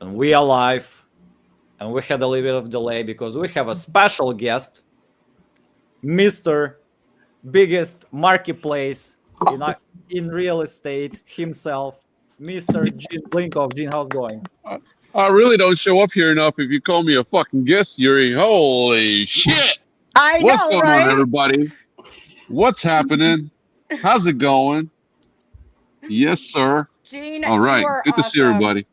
and we are live, and we had a little bit of delay because we have a special guest, Mr. Biggest Marketplace in real estate himself, Mr. Gene Blinkov. Gene, how's it going? I really don't show up here enough. If you call me a fucking guest, Yuri, holy shit! What's going on, everybody? What's happening? How's it going? Yes, sir. Gene, all right, good to see everybody.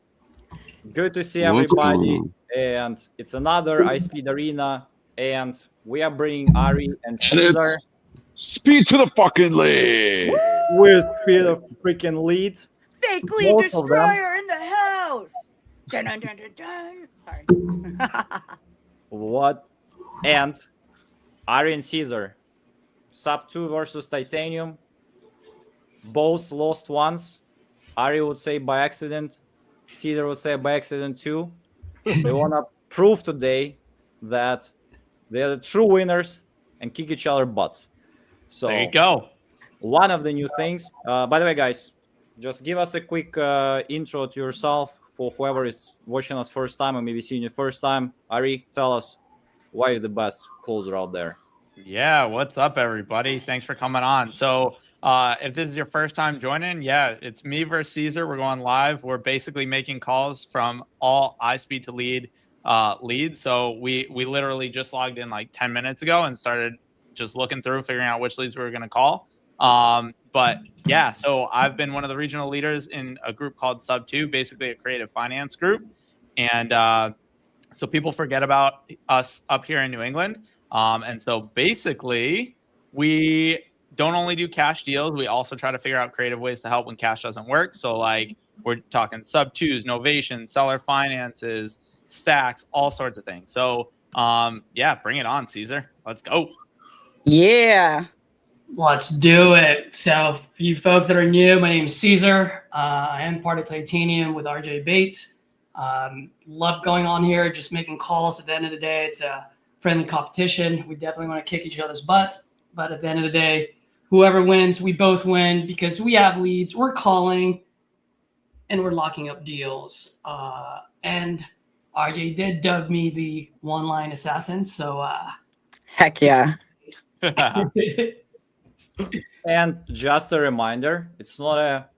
Good to see everybody. And it's another iSpeed Arena, and we are bringing Ari and Caesar. Speed to the fucking lead. With speed of freaking lead. Fake lead destroyer in the house. Dun, dun, dun, dun, dun. Sorry. What? And Ari and Caesar. Sub 2 versus Titanium. Both lost once. Ari would say by accident. Caesar would say by accident too. They want to prove today that they're the true winners and kick each other butts. So there you go. One of the new things. By the way, guys, just give us a quick intro to yourself for whoever is watching us first time or maybe seeing you first time. Ari, tell us why you're the best closer out there. Yeah, what's up, everybody? Thanks for coming on. So if this is your first time joining, yeah, it's me versus Caesar. We're going live. We're basically making calls from all iSpeed to lead leads. So we literally just logged in like 10 minutes ago and started just looking through, figuring out which leads we were going to call. But yeah, so I've been one of the regional leaders in a group called Sub 2, basically a creative finance group. And so people forget about us up here in New England. And so basically we don't only do cash deals, we also try to figure out creative ways to help when cash doesn't work. So like we're talking Sub 2s, novations, seller finances, stacks, all sorts of things. So yeah, bring it on, Caesar. Let's go. Yeah. Let's do it. So for you folks that are new, my name is Caesar. I am part of Titanium with RJ Bates. Love going on here, just making calls. At the end of the day, it's a friendly competition. We definitely want to kick each other's butts. But at the end of the day, whoever wins, we both win because we have leads, we're calling, and we're locking up deals. And RJ did dub me the one-line assassin. So heck yeah. And just a reminder, it's not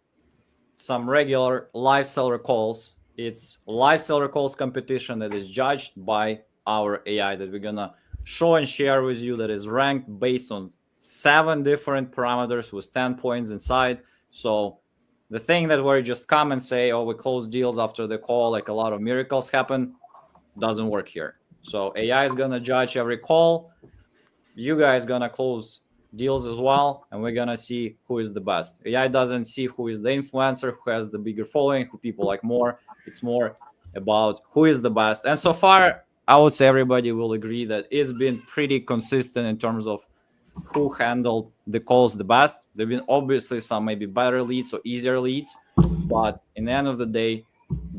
some regular live seller calls. It's live seller calls competition that is judged by our AI that we're gonna show and share with you, that is ranked based on 7 different parameters with 10 points inside. So the thing that we just come and say, oh, we close deals after the call, like a lot of miracles happen, doesn't work here. So AI is gonna judge every call. You guys gonna close deals as well, and we're gonna see who is the best. AI doesn't see who is the influencer, who has the bigger following, who people like more. It's more about who is the best. And so far, I would say everybody will agree that it's been pretty consistent in terms of who handled the calls the best. There have been obviously some maybe better leads or easier leads, but in the end of the day,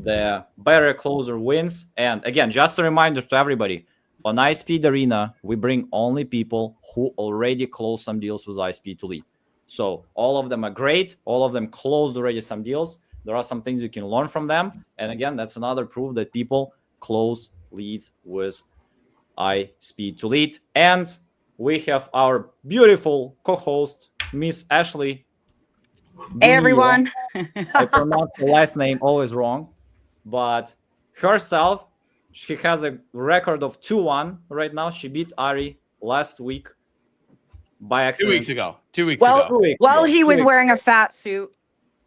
the better closer wins. And again, just a reminder to everybody, on iSpeed Arena, we bring only people who already closed some deals with iSpeed to lead. So all of them are great. All of them closed already some deals. There are some things you can learn from them. And again, that's another proof that people close leads with iSpeed to lead. And we have our beautiful co-host, Miss Ashley. Hey, everyone. I pronounce her last name always wrong. But herself, she has a record of 2-1 right now. She beat Ari last week by accident. 2 weeks ago. 2 weeks ago. 2 weeks While ago. he was wearing a fat suit.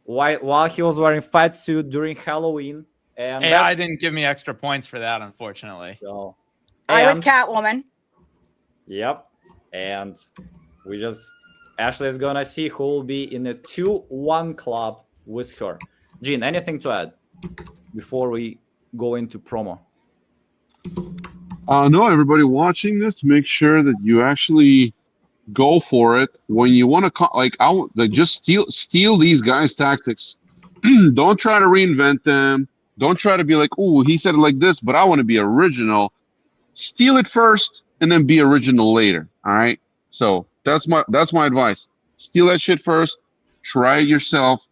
While he was wearing fat suit during Halloween. And AI didn't give me extra points for that, unfortunately. So I was Catwoman. Yep. And Ashley is gonna see who will be in a 2-1 club with her. Gene, anything to add before we go into promo? No, everybody watching this, make sure that you actually go for it when you want to. Just steal these guys' tactics. Don't try to reinvent them. Don't try to be like, oh, he said it like this, but I want to be original. Steal it first and then be original later. All right. So that's my advice. Steal that shit first. Try it yourself.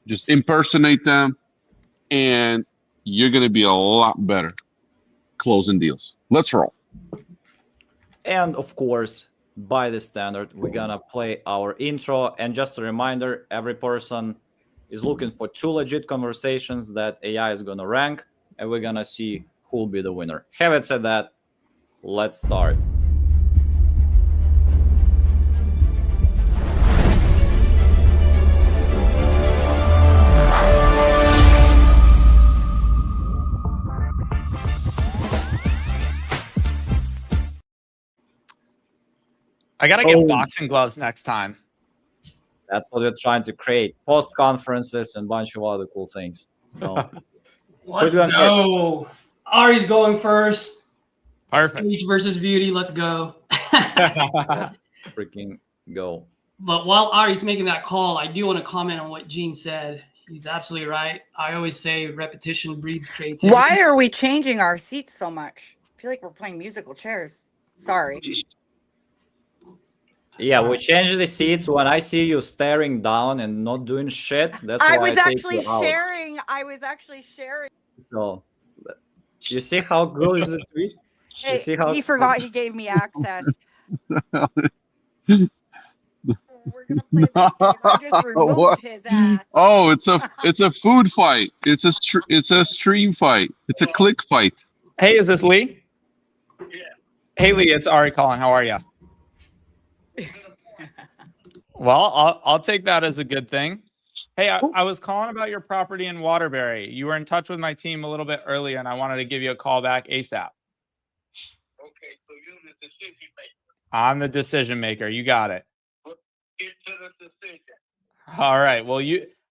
Just impersonate them, and you're going to be a lot better closing deals. Let's roll. And of course, by the standard, we're gonna play our intro. And just a reminder, every person is looking for 2 legit conversations that AI is gonna rank, and we're gonna see who'll be the winner. Having said that, let's start. I gotta get boxing gloves next time. That's what we're trying to create. Post conferences and a bunch of other cool things. So, Let's go. Ari's going first. Perfect. Beach versus beauty. Let's go. freaking go. But while Ari's making that call, I do want to comment on what Gene said. He's absolutely right. I always say repetition breeds creativity. Why are we changing our seats so much? I feel like we're playing musical chairs. Sorry. Yeah, we changed the seats. When I see you staring down and not doing shit, that's why I was take actually you out. sharing. I was actually sharing. So, you see how good is it? You Hey, see how he forgot he gave me access. We're gonna play this game. I just removed What? his ass. Oh, it's a food fight. It's a stream fight. It's a click fight. Hey, is this Lee? Yeah. Hey, Lee, it's Ari calling. How are you? Well, I'll take that as a good thing. Hey, I was calling about your property in Waterbury. You were in touch with my team a little bit earlier, and I wanted to give you a call back ASAP. Okay, so you're the decision maker. I'm the decision maker. You got it. Get to the decision. All right. Well,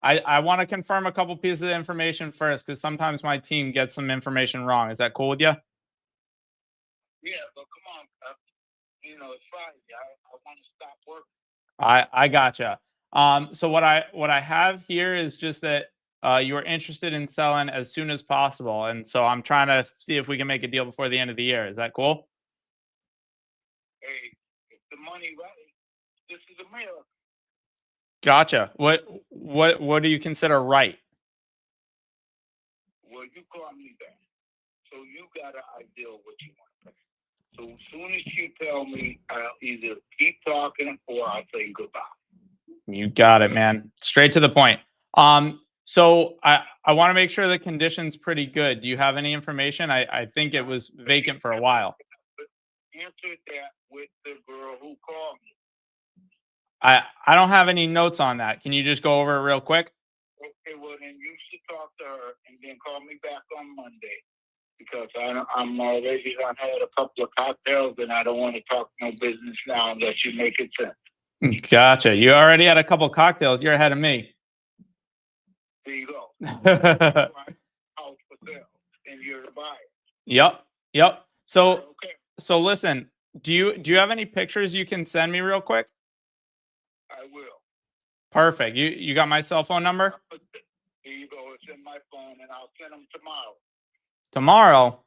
I want to confirm a couple pieces of information first, because sometimes my team gets some information wrong. Is that cool with you? Yeah, but come on, it's Friday. I want to stop work. I gotcha. So what I have here is just that you are interested in selling as soon as possible, and so I'm trying to see if we can make a deal before the end of the year. Is that cool? Hey, if the money right, this is a miracle. Gotcha. What do you consider right? Well, you call me back. So you got an idea of what you want to pay. So as soon as you tell me, I'll either keep talking or I'll say goodbye. You got it, man. Straight to the point. So I want to make sure the condition's pretty good. Do you have any information? I think it was vacant for a while. Answer that with the girl who called me. I don't have any notes on that. Can you just go over it real quick? Okay, well then you should talk to her and then call me back on Monday, because I'm already had a couple of cocktails and I don't want to talk no business now unless you make it sense. Gotcha. You already had a couple cocktails. You're ahead of me. There you go. House for sale, and you're the buyer. Yep. So Okay, so listen, do you have any pictures you can send me real quick? I will. Perfect. You got my cell phone number? Here you go. It's in my phone, and I'll send them tomorrow. Tomorrow?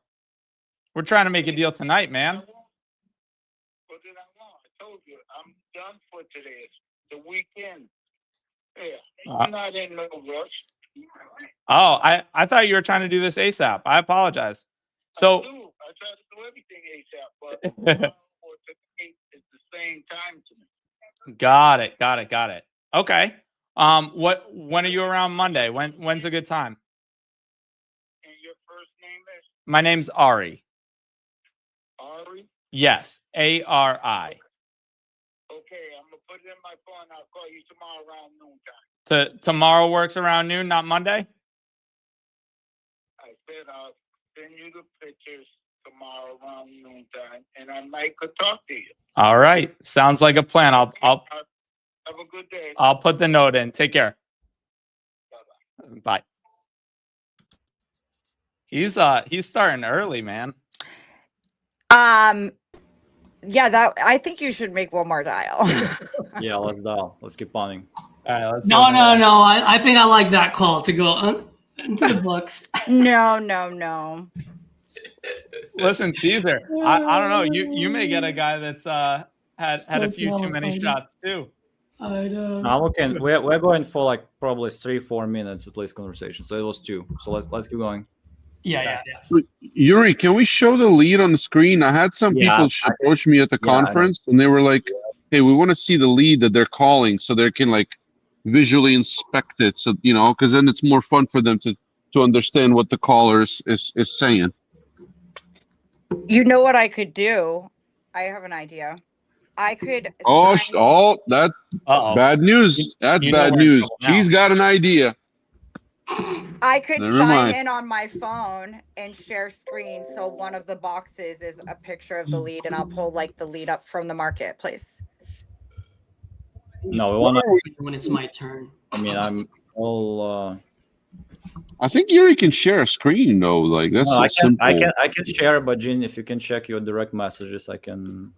We're trying to make a deal tonight, man. What did I want? I told you, I'm done for today. It's the weekend. Yeah, I'm not in no rush. Oh, I thought you were trying to do this ASAP. I apologize. So I try to do everything ASAP, but tomorrow or today is the same time to me. got it. Okay. When are you around Monday? When's a good time? And your first name is My name's Ari. Ari? Yes, ARI. Okay, I'm gonna put it in my phone. I'll call you tomorrow around noontime. Tomorrow works around noon, not Monday? I said I'll send you the pictures tomorrow around noontime, and I might could talk to you. All right. Sounds like a plan. I'll Have a good day. I'll put the note in. Take care. Bye-bye. Bye. He's starting early, man. Yeah, I think you should make one more dial. Yeah, let's dial. Let's keep punning. All right, let's No. I think I like that call to go into the books. No. Listen, Caesar. I don't know. You may get a guy that's had a few too many shots too. I know. Now looking, we're going for like probably 3-4 minutes at least conversation. So it was 2. So let's keep going. Yeah. Yuri, can we show the lead on the screen? I had some Yeah, people approach me at the yeah, I know. conference, and they were like, "Hey, we want to see the lead that they're calling, so they can like visually inspect it. So because then it's more fun for them to understand what the caller is saying." You know what I could do? I have an idea. I could That's Uh-oh. bad news. That's You know bad we're in news. trouble now. She's got an idea. I could Never sign mind. in on my phone and share screen. So one of the boxes is a picture of the lead, and I'll pull like the lead up from the marketplace. No, we want to. When it's my turn. I mean, I'm all. I think Yuri can share a screen though. Like that's No, so I simple. can share, but Jean, if you can check your direct messages, we can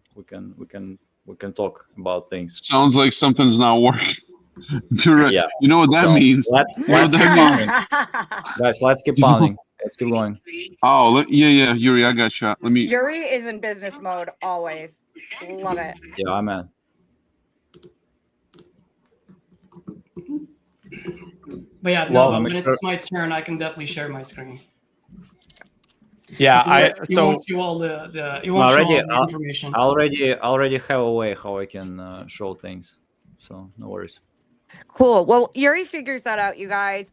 talk about things. Sounds like something's not working. Direct. Yeah. You know what that So, means? Let's You know what keep that means? pounding, guys. Let's keep pounding. Let's keep going. Oh, yeah, Yuri, I got shot. Let me. Yuri is in business mode always. Love it. Yeah, I'm in. But yeah, Well, no, I'm when sure- it's my turn, I can definitely share my screen. Yeah, He wants you all the he wants you all the information. I already have a way how I can show things, so no worries. Cool. Well, Yuri figures that out, you guys.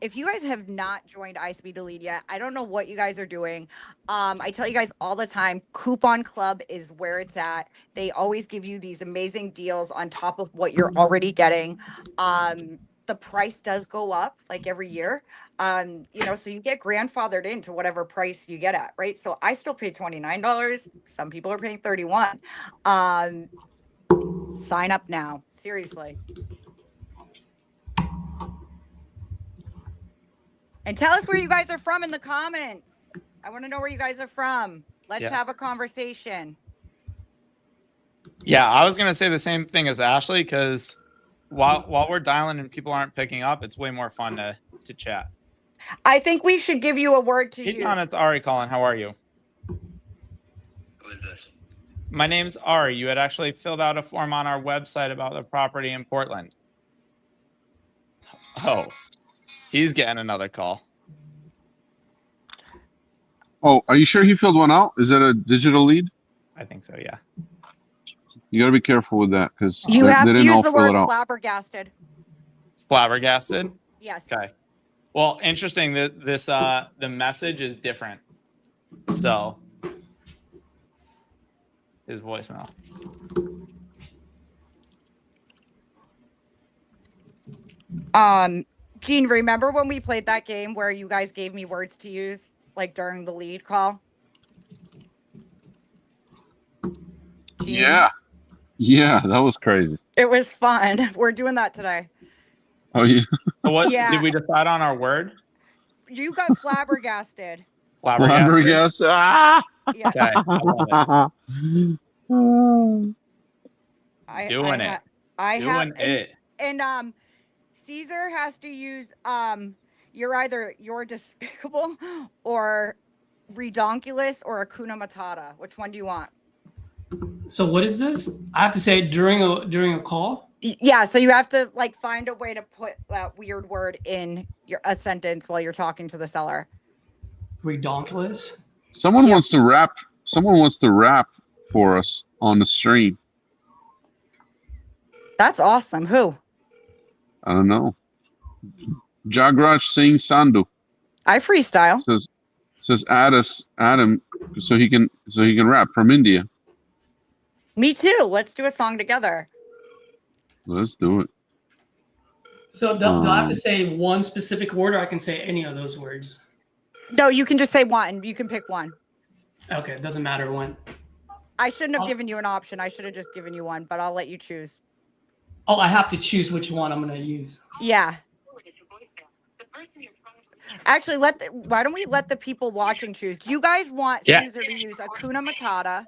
If you guys have not joined iSpeed to Lead yet, I don't know what you guys are doing. I tell you guys all the time, Coupon Club is where it's at. They always give you these amazing deals on top of what you're already getting. The price does go up like every year. So you get grandfathered into whatever price you get at, right? So I still pay $29. Some people are paying $31. Sign up now. Seriously. And tell us where you guys are from in the comments. I want to know where you guys are from. Let's have a conversation. Yeah, I was gonna say the same thing as Ashley, because while we're dialing and people aren't picking up, it's way more fun to chat. I think we should give you a word to Hey, use. John, it's Ari calling. How are you? Who is this? My name's Ari. You had actually filled out a form on our website about the property in Portland. Oh, he's getting another call. Oh, are you sure he filled one out? Is that a digital lead? I think so, yeah. You got to be careful with that because You they have to didn't all use the fill word it out. flabbergasted. Flabbergasted? Yes. Okay. Well, interesting that this the message is different. So his voicemail. Gene, remember when we played that game where you guys gave me words to use, like during the lead call? Gene? Yeah, that was crazy. It was fun. We're doing that today. Oh yeah, So what Yeah. did we decide on our word? You got flabbergasted. Flabbergasted. Ah! Yeah. Okay. I love it. Doing it. I Doing have it. and Caesar has to use you're despicable or redonkulous or Hakuna Matata. Which one do you want? So what is this? I have to say it during a call. Yeah, so you have to like find a way to put that weird word in a sentence while you're talking to the seller. Redonkulous. Someone wants to rap. Someone wants to rap for us on the stream. That's awesome. Who? I don't know. Jagraj Singh Sandhu I freestyle. says add him so he can rap from India. Me too. Let's do a song together. Let's do it. So do I have to say one specific word, or I can say any of those words? No, you can just say one. You can pick one. Okay, it doesn't matter when. I shouldn't have given you an option. I should have just given you one, but I'll let you choose. Oh, I have to choose which one I'm going to use. Yeah. Actually, why don't we let the people watching choose? Do you guys want Caesar to use Hakuna Matata?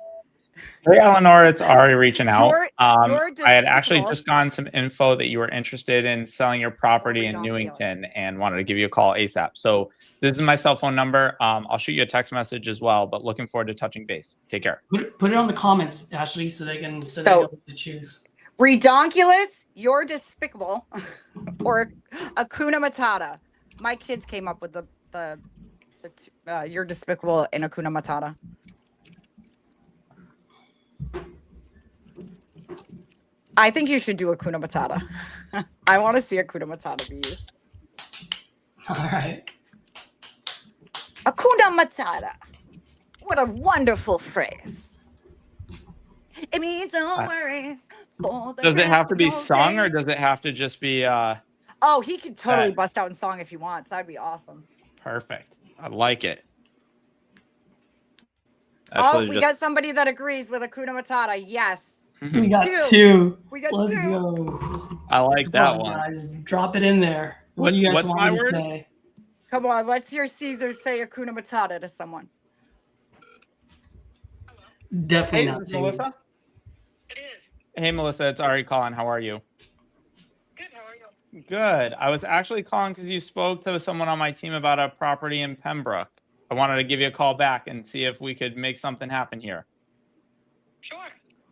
Hey, Eleanor, it's Ari reaching out. You're I had actually despicable. just gotten some info that you were interested in selling your property in Newington and wanted to give you a call ASAP. So this is my cell phone number. I'll shoot you a text message as well, but looking forward to touching base. Take care. Put it on the comments, Ashley, so they can they know what to choose. Redonkulous, you're despicable, or Hakuna Matata. My kids came up with the You're despicable in Hakuna Matata. I think you should do Hakuna Matata. I want to see Hakuna Matata be used. All right. Hakuna Matata. What a wonderful phrase. It means no worries for the Does it have rest to of be your sung, or days. does it have to just be Oh, he could totally that- bust out in song if he wants. That'd be awesome. perfect? I like it. Oh, we got somebody that agrees with Hakuna Matata. Yes. We got Two. two. We got Let's two. go. I like Come that on, one. guys. Drop it in there. What do you guys What's want my me to word? say? Come on, let's hear Caesar say Hakuna Matata to someone. Definitely Hey, not is this singing. Melissa? It is. Hey, Melissa, it's Ari calling. How are you? Good. How are you? Good. I was actually calling because you spoke to someone on my team about a property in Pembroke. I wanted to give you a call back and see if we could make something happen here. Sure.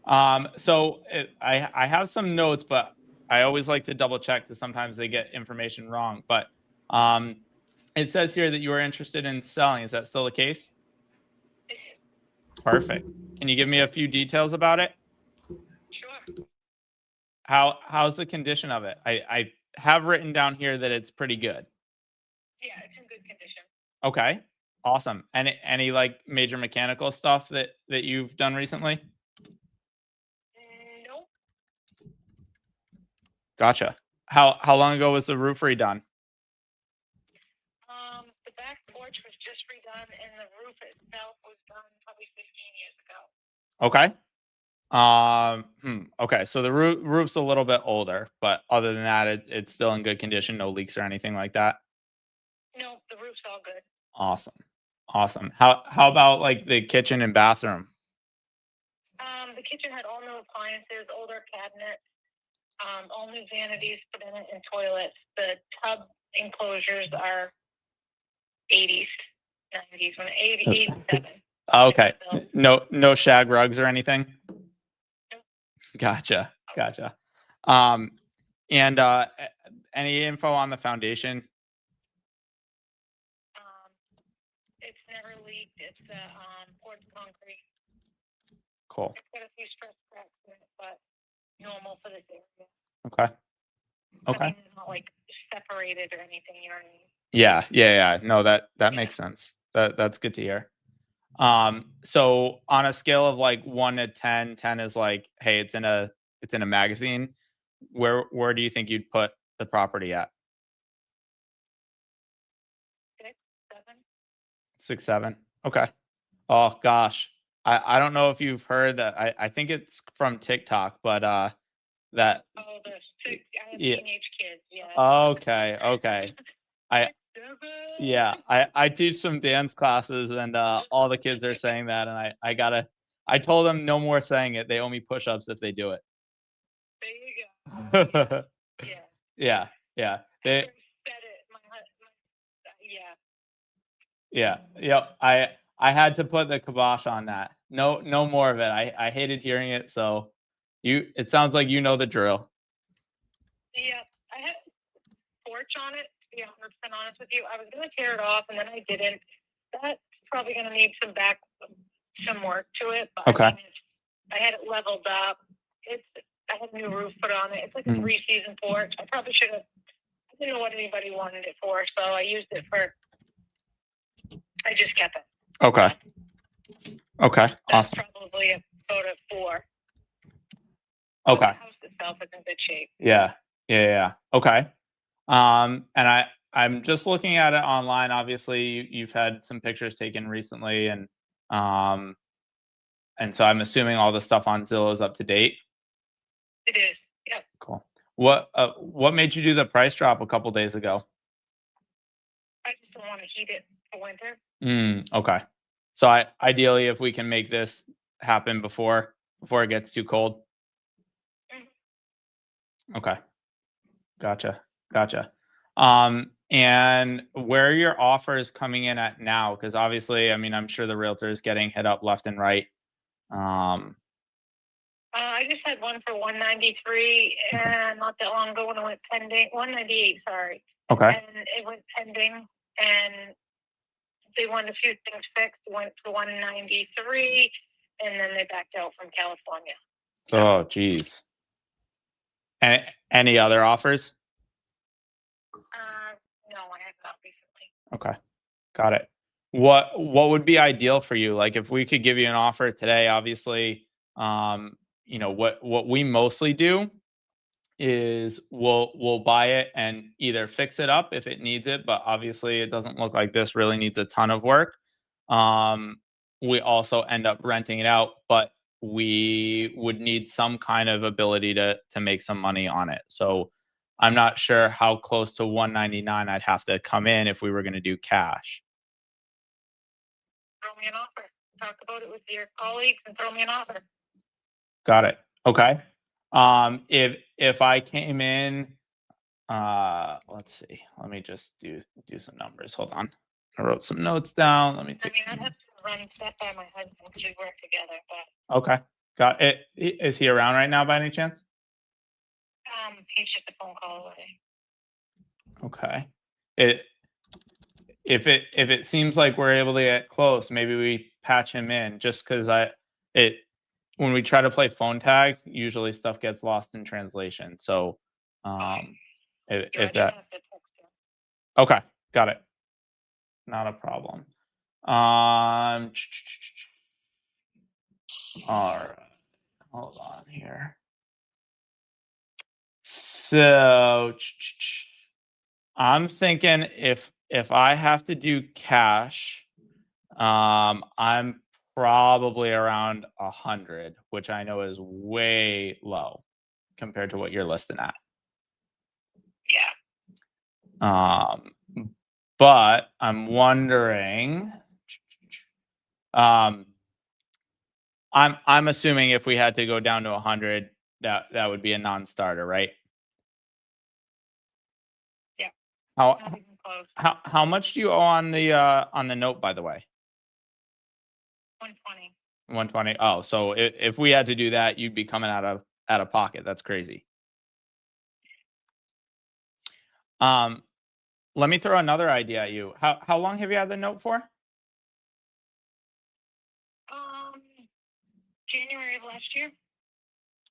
I have some notes, but I always like to double check because sometimes they get information wrong. But it says here that you are interested in selling. Is that still the case? Perfect. Can you give me a few details about it? Sure. How's the condition of it? I have written down here that it's pretty good. Yeah, it's in good condition. Okay. Awesome. Any like major mechanical stuff that you've done recently? Nope. Gotcha. How long ago was the roof redone? The back porch was just redone, and the roof itself was done probably 15 years ago. Okay. Okay. So the roof's a little bit older, but other than that, it's still in good condition. No leaks or anything like that. No, the roof's all good. Awesome. How about like the kitchen and bathroom? The kitchen had all new appliances, older cabinets, all new vanities put in it, and toilets. The tub enclosures are 80s, 90s, 87. Okay. No shag rugs or anything? Nope. Gotcha. And any info on the foundation? It's never leaked. It's poured concrete. Cool. It's got a few stress cracks in it, but normal for this area. Okay. I mean, it's not like separated or anything, you know what I mean? Yeah. No, that makes sense. That's good to hear. So on a scale of like 1 to 10, 10 is like, hey, it's in a magazine. Where do you think you'd put the property at? 6, 7. 6, 7. Okay. Oh gosh. I don't know if you've heard that. I think it's from TikTok, but that. Oh, the 6. I have Yeah. teenage kids. Yeah. Okay. I teach some dance classes, and all the kids are saying that, and I told them no more saying it. They owe me push-ups if they do it. There you go. Yeah. Yeah. After I said it, yeah. Yep. I had to put the kibosh on that. No more of it. I hated hearing it. So it sounds like you know the drill. Yeah. I had a porch on it, to be 100% honest with you. I was going to tear it off, and then I didn't. That's probably going to need some work to it. But Okay. I mean, I had it leveled up. I had a new roof put on it. It's like a 3-season porch. I probably should have. I didn't know what anybody wanted it for, so I used it for. I just kept it. Okay. That's Awesome. probably a photo 4. Okay. The house itself is in good shape. Yeah. Okay. And I'm just looking at it online. Obviously, you've had some pictures taken recently, and so I'm assuming all the stuff on Zillow is up to date. It is. Yep. Cool. What made you do the price drop a couple days ago? I just don't want to heat it for winter. Okay. So ideally, if we can make this happen before it gets too cold. Okay. Gotcha. And where are your offers coming in at now? Because obviously, I mean, I'm sure the realtor is getting hit up left and right. I just had one for 193, and not that long ago when it went pending. 198, sorry. Okay. And it went pending, and they wanted a few things fixed, went to 193, and then they backed out from California. Oh, geez. Any other offers? No, I have not recently. Okay, got it. What would be ideal for you? Like if we could give you an offer today, obviously, you know, what we mostly do is we'll buy it and either fix it up if it needs it, but obviously it doesn't look like this really needs a ton of work. We also end up renting it out, but we would need some kind of ability to make some money on it. So I'm not sure how close to 199 I'd have to come in if we were going to do cash. Throw me an offer. Talk about it with your colleagues and throw me an offer. Got it. Okay. If I came in, let's see. Let me just do some numbers. Hold on. I wrote some notes down. Let me I take mean, some. I'd have to run that by my husband because we work together, but Okay. Got it. Is he around right now by any chance? he's just a phone call away. Okay. If it seems like we're able to get close, maybe we patch him in just because when we try to play phone tag, usually stuff gets lost in translation. So if that okay, got it. Not a problem. All right. Hold on here. So I'm thinking if I have to do cash, I'm probably around 100, which I know is way low compared to what you're listing at. Yeah. But I'm wondering, I'm assuming if we had to go down to 100, that would be a non-starter, right? Yeah. How Not even close. how much do you owe on the note, by the way? 120. 120. Oh, so if we had to do that, you'd be coming out of pocket. That's crazy. Let me throw another idea at you. How long have you had the note for? January of last year.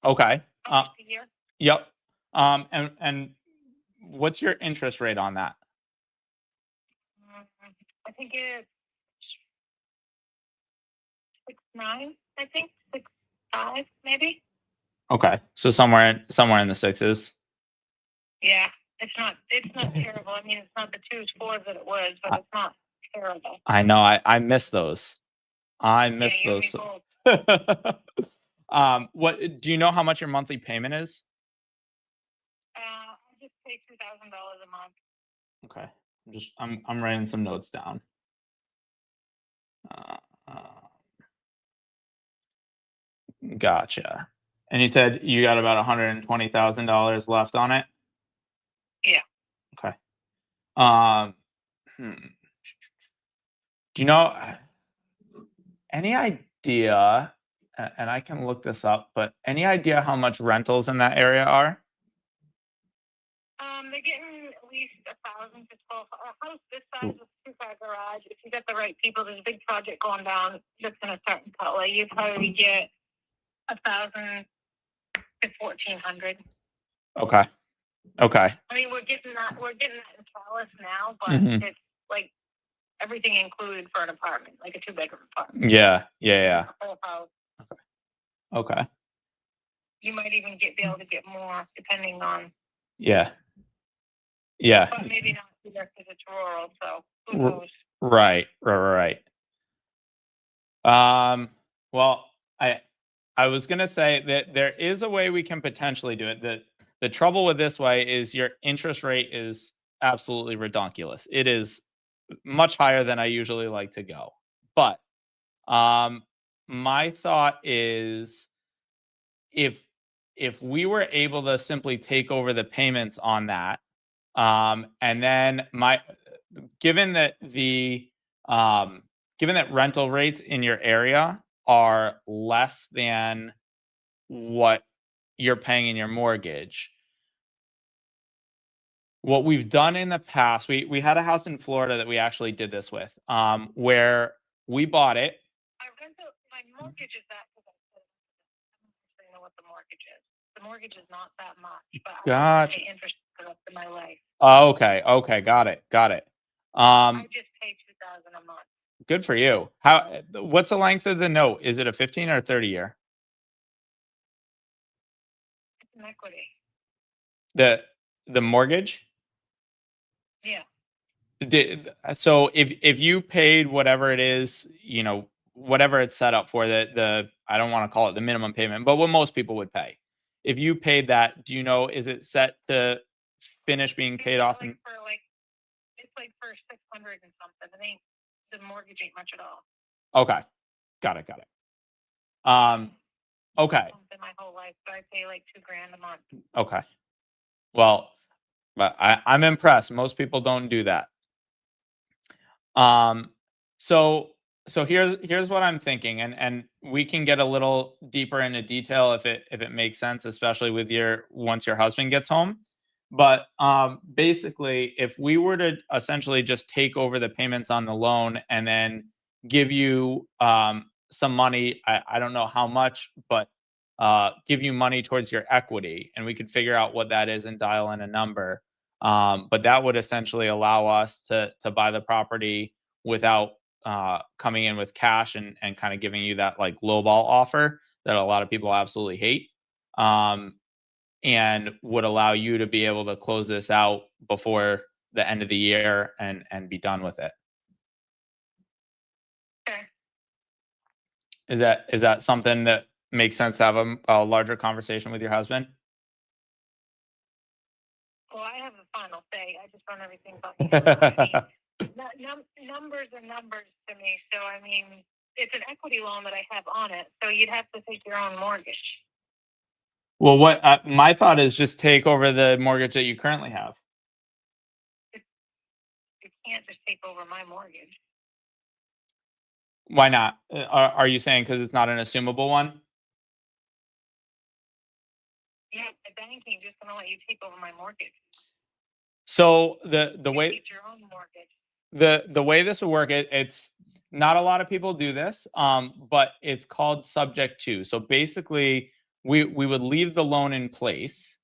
Okay. Almost a year. Yep. And what's your interest rate on that? I think it's 6.9. I think 6.5 maybe. Okay, so somewhere in the sixes. Yeah, it's not terrible. I mean, it's not the 2s, 4s that it was, but it's not terrible. I know. I miss those. I miss Yeah, you those. and me both. What do you know how much your monthly payment is? I just pay $2,000 a month. Okay. I'm writing some notes down. Gotcha. And you said you got about $120,000 left on it? Yeah. Okay. Do you know any idea, and I can look this up, but any idea how much rentals in that area are? They're getting at least 1,000 to 12. A house this size with 2-car garage. If you get the right people, there's a big project going down just in a certain color. You probably get 1,000 to 1,400. Okay. Okay. I mean, we're getting that in Dallas now, but Mhm. it's like everything included for an apartment, like a 2-bedroom apartment. Yeah. Yeah. A whole house. Okay. You might even be able to get more depending on, Yeah. Yeah. but maybe not either because it's rural. So who R- knows? Right. Well, I was gonna say that there is a way we can potentially do it. The trouble with this way is your interest rate is absolutely redonkulous. It is much higher than I usually like to go. But my thought is if we were able to simply take over the payments on that, and then given that rental rates in your area are less than what you're paying in your mortgage, What we've done in the past, we had a house in Florida that we actually did this with, where we bought it. My mortgage is that because I don't know what the mortgage is. The mortgage is not that much, but I have to pay interest for the rest of my life. Oh, okay, got it. I just pay $2,000 a month. Good for you. What's the length of the note? Is it a 15 or 30 year? It's an equity. The mortgage? Yeah. So if you paid whatever it is, whatever it's set up for, the I don't want to call it the minimum payment, but what most people would pay. If you paid that, do you know, is it set to finish being paid off? It's like for 600 and something. The mortgage ain't much at all. Okay. Got it. Okay. My whole life, so I pay like $2,000 a month. Okay. Well, but I'm impressed. Most people don't do that. So here's what I'm thinking, and we can get a little deeper into detail if it makes sense, especially with once your husband gets home. But basically, if we were to essentially just take over the payments on the loan and then give you some money, I don't know how much, but give you money towards your equity, and we could figure out what that is and dial in a number. But that would essentially allow us to buy the property without coming in with cash and kind of giving you that like lowball offer that a lot of people absolutely hate. And would allow you to be able to close this out before the end of the year and be done with it. Okay. Is that something that makes sense to have a larger conversation with your husband? Well, I have the final say. I just run everything by him. Numbers are numbers to me. So, I mean, it's an equity loan that I have on it. So you'd have to take your own mortgage. Well, what my thought is just take over the mortgage that you currently have. You can't just take over my mortgage. Why not? Are you saying because it's not an assumable one? Yeah, the bank ain't just gonna let you take over my mortgage. So the way need your own mortgage. the way this would work, it's not a lot of people do this, but it's called subject to. So basically, we would leave the loan in place,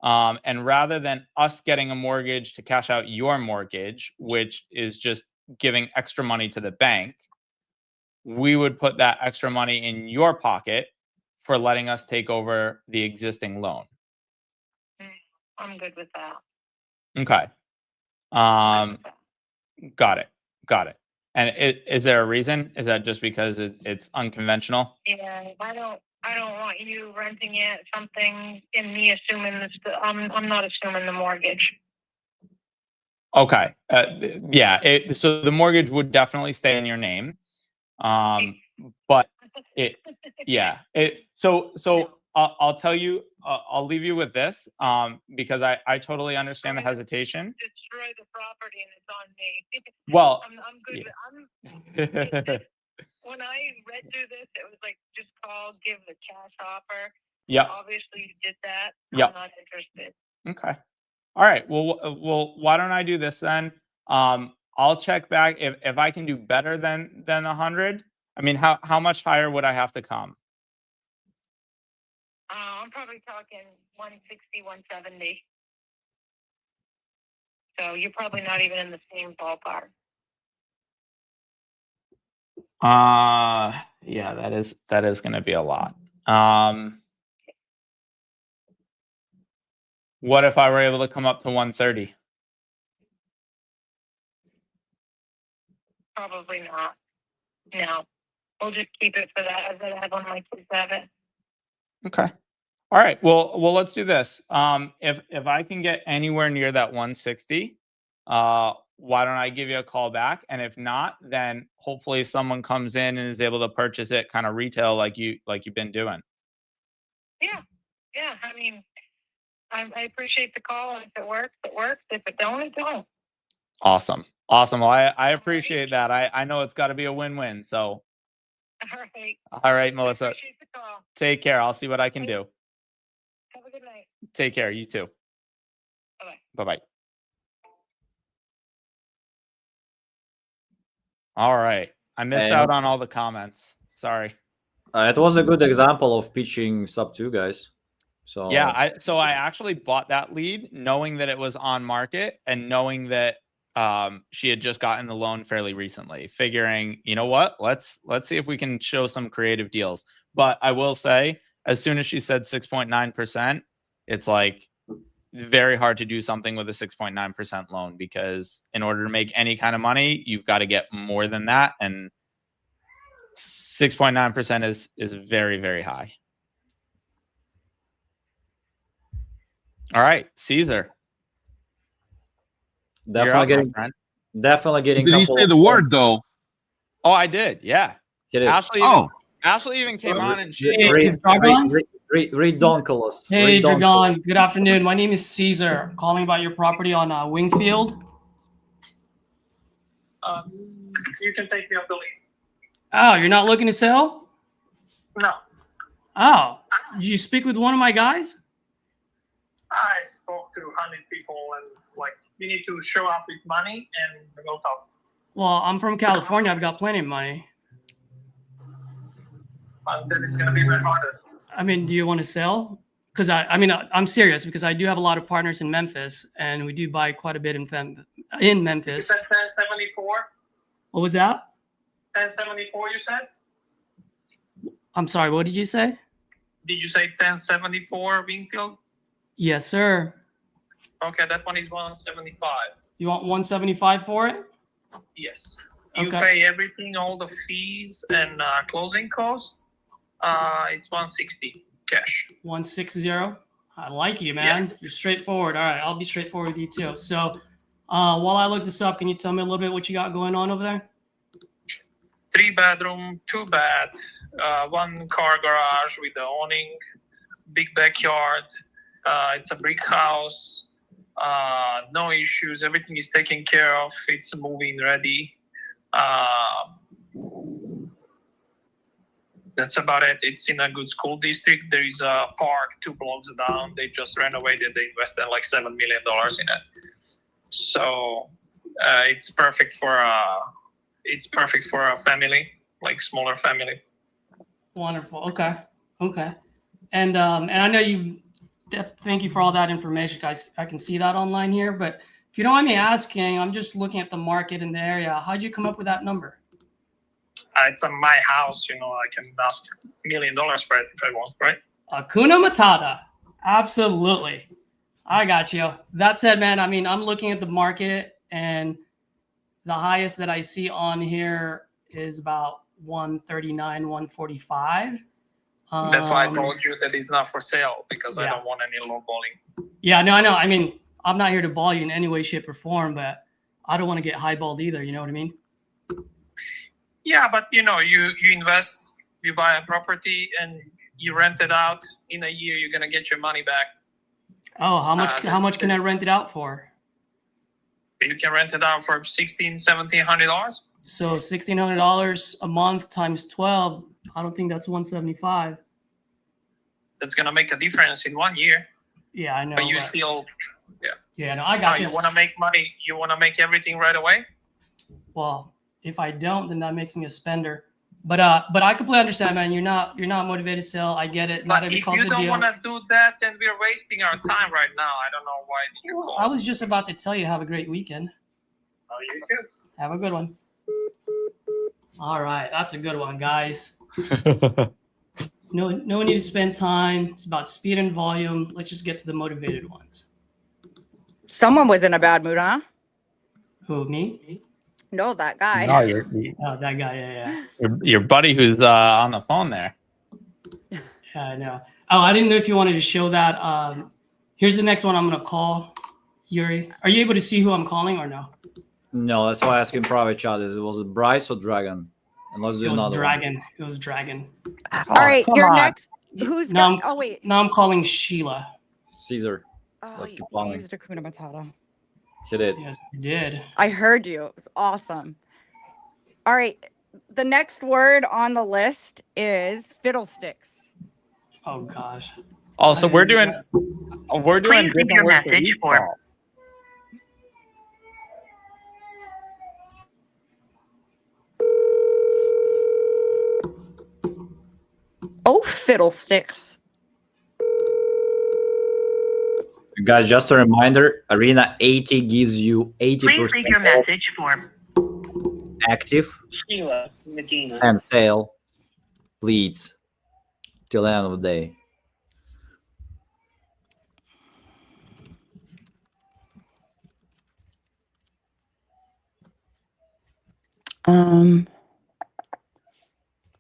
and rather than us getting a mortgage to cash out your mortgage, which is just giving extra money to the bank, we would put that extra money in your pocket for letting us take over the existing loan. I'm good with that. Okay. Got it. And is there a reason? Is that just because it's unconventional? Yeah, I don't want you renting it something and me assuming this. I'm not assuming the mortgage. Okay. Yeah. So the mortgage would definitely stay in your name. But yeah. So I'll tell you. I'll leave you with this. Because I totally understand the hesitation. Destroy the property and it's on me. Well, I'm good. Yeah. When I read through this, it was like just call, give the cash offer. Yeah. Obviously, you did that. Yep. I'm not interested. Okay. All right. Well, why don't I do this then? I'll check back if I can do better than 100. I mean, how much higher would I have to come? I'm probably talking 160, 170. So you're probably not even in the same ballpark. Yeah, that is going to be a lot. What if I were able to come up to 130? Probably not. No. We'll just keep it for that. I'd rather have one of my kids have it. Okay. All right. Well, let's do this. If I can get anywhere near that 160, why don't I give you a call back? And if not, then hopefully someone comes in and is able to purchase it kind of retail like you've been doing. Yeah. I mean, I appreciate the call. And if it works, it works. If it don't, it don't. Awesome. Well, I appreciate that. I know it's got to be a win-win. So. All right, Melissa. I appreciate the call. Take care. I'll see what I can do. Have a good night. Take care. You too. Bye-bye. Bye-bye. All right. I missed And- out on all the comments. Sorry. It was a good example of pitching sub 2 guys. So Yeah, I actually bought that lead knowing that it was on market and knowing that she had just gotten the loan fairly recently, figuring, you know what, let's see if we can show some creative deals. But I will say, as soon as she said 6.9%, it's like very hard to do something with a 6.9% loan, because in order to make any kind of money, you've got to get more than that, and 6.9% is very, very high. All right, Caesar. definitely getting friend. definitely getting. Did he couple say of- the word though? Oh, I did. Yeah. Get it. Ashley even came on and she Hey, is Dragon? Redonkulous. Hey, Redonkulous. Dragon. Good afternoon. My name is Caesar. I'm calling about your property on Wingfield. You can take me off the list. Oh, you're not looking to sell? No, Oh, did you speak with one of my guys? I spoke to 100 people, and it's like you need to show up with money and we'll talk. Well, I'm from California. I've got plenty of money. But then it's gonna be very harder. I mean, do you want to sell? Because I'm serious, because I do have a lot of partners in Memphis, and we do buy quite a bit in You Memphis. said 1074. What was that? 1074. You said? I'm sorry. What did you say? Did you say 1074 Wingfield? Yes, sir. Okay, that one is 175. You want 175 for it? Yes. You Okay. pay everything, all the fees and closing costs. It's 160 cash. 160. I like you, man. Yes. You're straightforward. All right, I'll be straightforward with you too. So, while I look this up, can you tell me a little bit what you got going on over there? 3-bedroom, 2-bath, 1-car garage with the awning, big backyard. It's a brick house. No issues. Everything is taken care of. It's moving ready. That's about it. It's in a good school district. There is a park 2 blocks down. They just renovated. They invested like $7 million in it. So it's perfect for a family, like smaller family. Wonderful. Okay. And I know you. Thank you for all that information, guys. I can see that online here, but if you don't mind me asking, I'm just looking at the market in the area. How'd you come up with that number? It's my house. I can ask $1 million for it if I want, right? Hakuna Matata. Absolutely. I got you. That said, man, I mean, I'm looking at the market, and the highest that I see on here is about 139, 145. That's why I told you that it's not for sale, because I yeah. don't want any low balling. Yeah, no, I know. I mean, I'm not here to ball you in any way, shape, or form, but I don't want to get highballed either. You know what I mean? Yeah, but you invest, you buy a property, and you rent it out. In a year, you're gonna get your money back. Oh, how much can I rent it out for? You can rent it out for $1,700. So $1,600 a month times 12. I don't think that's 175. That's gonna make a difference in 1 year. Yeah, I know. But you still, Yeah, no, I got you. you want to make money. You want to make everything right away. Well, if I don't, then that makes me a spender. But I completely understand, man. You're not motivated to sell. I get it. Not But every if call's you a don't deal. want to do that, then we're wasting our time right now. I don't know why did you Well, call. I was just about to tell you, have a great weekend. Oh, you too. Have a good one. All right, that's a good one, guys. No need to spend time. It's about speed and volume. Let's just get to the motivated ones. Someone was in a bad mood, huh? Who, me? No, that guy. No, Oh, that guy. Yeah. your buddy who's on the phone there. Yeah, I know. Oh, I didn't know if you wanted to show that. Here's the next one I'm gonna call. Yuri, are you able to see who I'm calling or no? No, that's why I asked in private chat. Was it Bryce or Dragon? And let's do It was another Dragon. one. It was Dragon. All right, come your on. next. Who's No, got? Oh wait. Now I'm calling Sheila. Caesar, Oh, let's keep you calling. used Hakuna Matata. Hit it. Yes, you did. I heard you. It was awesome. All right, the next word on the list is fiddlesticks. Oh gosh. Oh, so we're doing Please leave different your words for message each for- call. Fiddlesticks. Guys, just a reminder, Arena 80 gives you 80% Please leave your message for active Sheila Medina. and sale leads till the end of the day.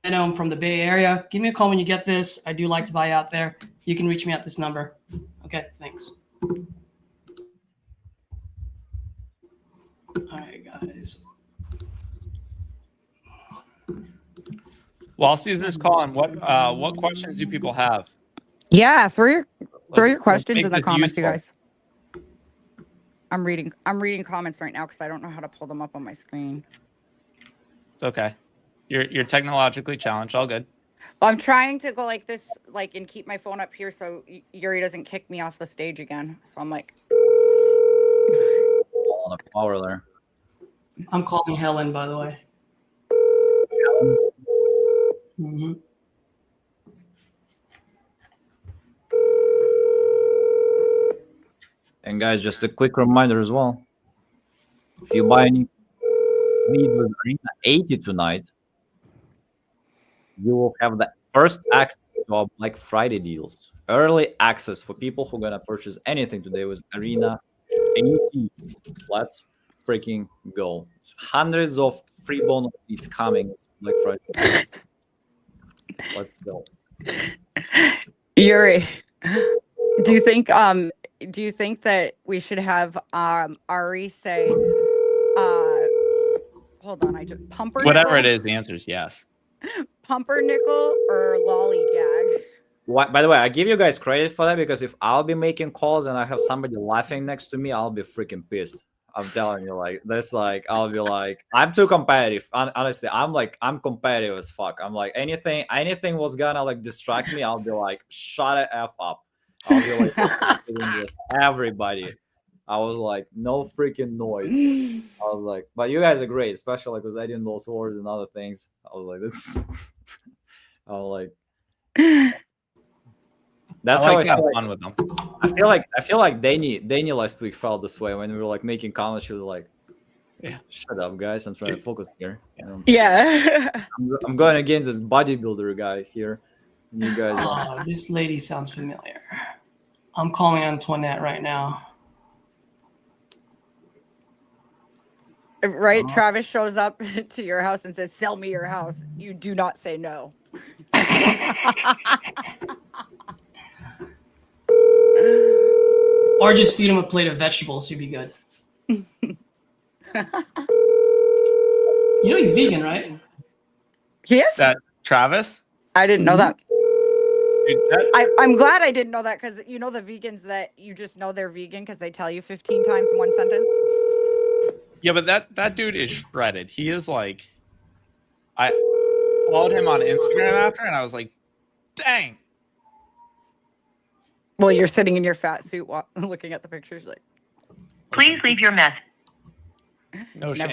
I know I'm from the Bay Area. Give me a call when you get this. I do like to buy out there. You can reach me at this number. Okay, thanks. All right, guys. While Caesar's calling, what questions do people have? Yeah, throw your Let's questions make in the this comments, you useful. guys. I'm reading comments right now because I don't know how to pull them up on my screen. It's okay. You're technologically challenged. All good. Well, I'm trying to go like this, like, and keep my phone up here so Yuri doesn't kick me off the stage again. So I'm like, On the power there. I'm calling Helen, by the way. Mm-hmm. And guys, just a quick reminder as well. If you buy any leads with Arena 80 tonight, you will have the first access to our Black Friday deals. Early access for people who are going to purchase anything today with Arena 80. Let's freaking go. It's hundreds of free bonus leads coming Black Friday. Let's go. Yuri, do you think that we should have Ari say hold on, I just pumpernickel? Whatever it is, the answer is yes. Pumpernickel or lollygag? By the way, I give you guys credit for that because if I'll be making calls and I have somebody laughing next to me, I'll be freaking pissed. I'm telling you, like this, like I'll be like, I'm too competitive. Honestly, I'm competitive as fuck. I'm like anything was gonna like distract me, I'll be like, shut it f up. I'll be like, just everybody. I was like, no freaking noise. I was like, but you guys are great, especially because I didn't those words and other things. I was like, this. I was like, that's I how like I to have feel fun with them. I feel like Danny last week felt this way when we were like making comments. She was like, "Yeah, shut up, guys! I'm trying to focus here." Yeah. I'm going against this bodybuilder guy here. And you guys, Oh, this lady sounds familiar. I'm calling Antoinette right now. Right? Travis shows up to your house and says, "Sell me your house." You do not say no. Or just feed him a plate of vegetables. He'd be good. You know he's vegan, right? He is? That Travis? I didn't know that. Dude, that- I'm glad I didn't know that because you know the vegans that you just know they're vegan because they tell you 15 times in one sentence. Yeah, but that dude is shredded. He is like, I followed him on Instagram after, and I was like, dang. Well, you're sitting in your fat suit looking at the pictures like Please leave your message. No shame.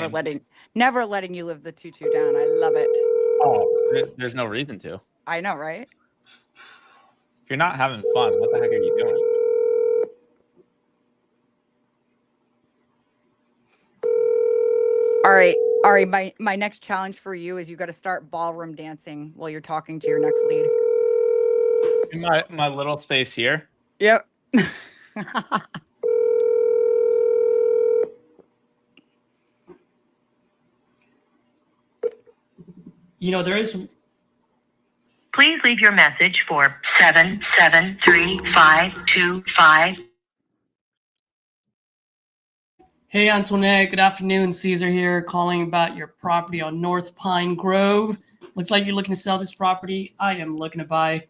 never letting you live the tutu down. I love it. Oh, there's no reason to. I know, right? If you're not having fun, what the heck are you doing? All right. Ari, my next challenge for you is you got to start ballroom dancing while you're talking to your next lead. In my little space here. Yep. You know, there is. Please leave your message for 773-525. Hey, Antoinette. Good afternoon. Caesar here, calling about your property on North Pine Grove. Looks like you're looking to sell this property. I am looking to buy.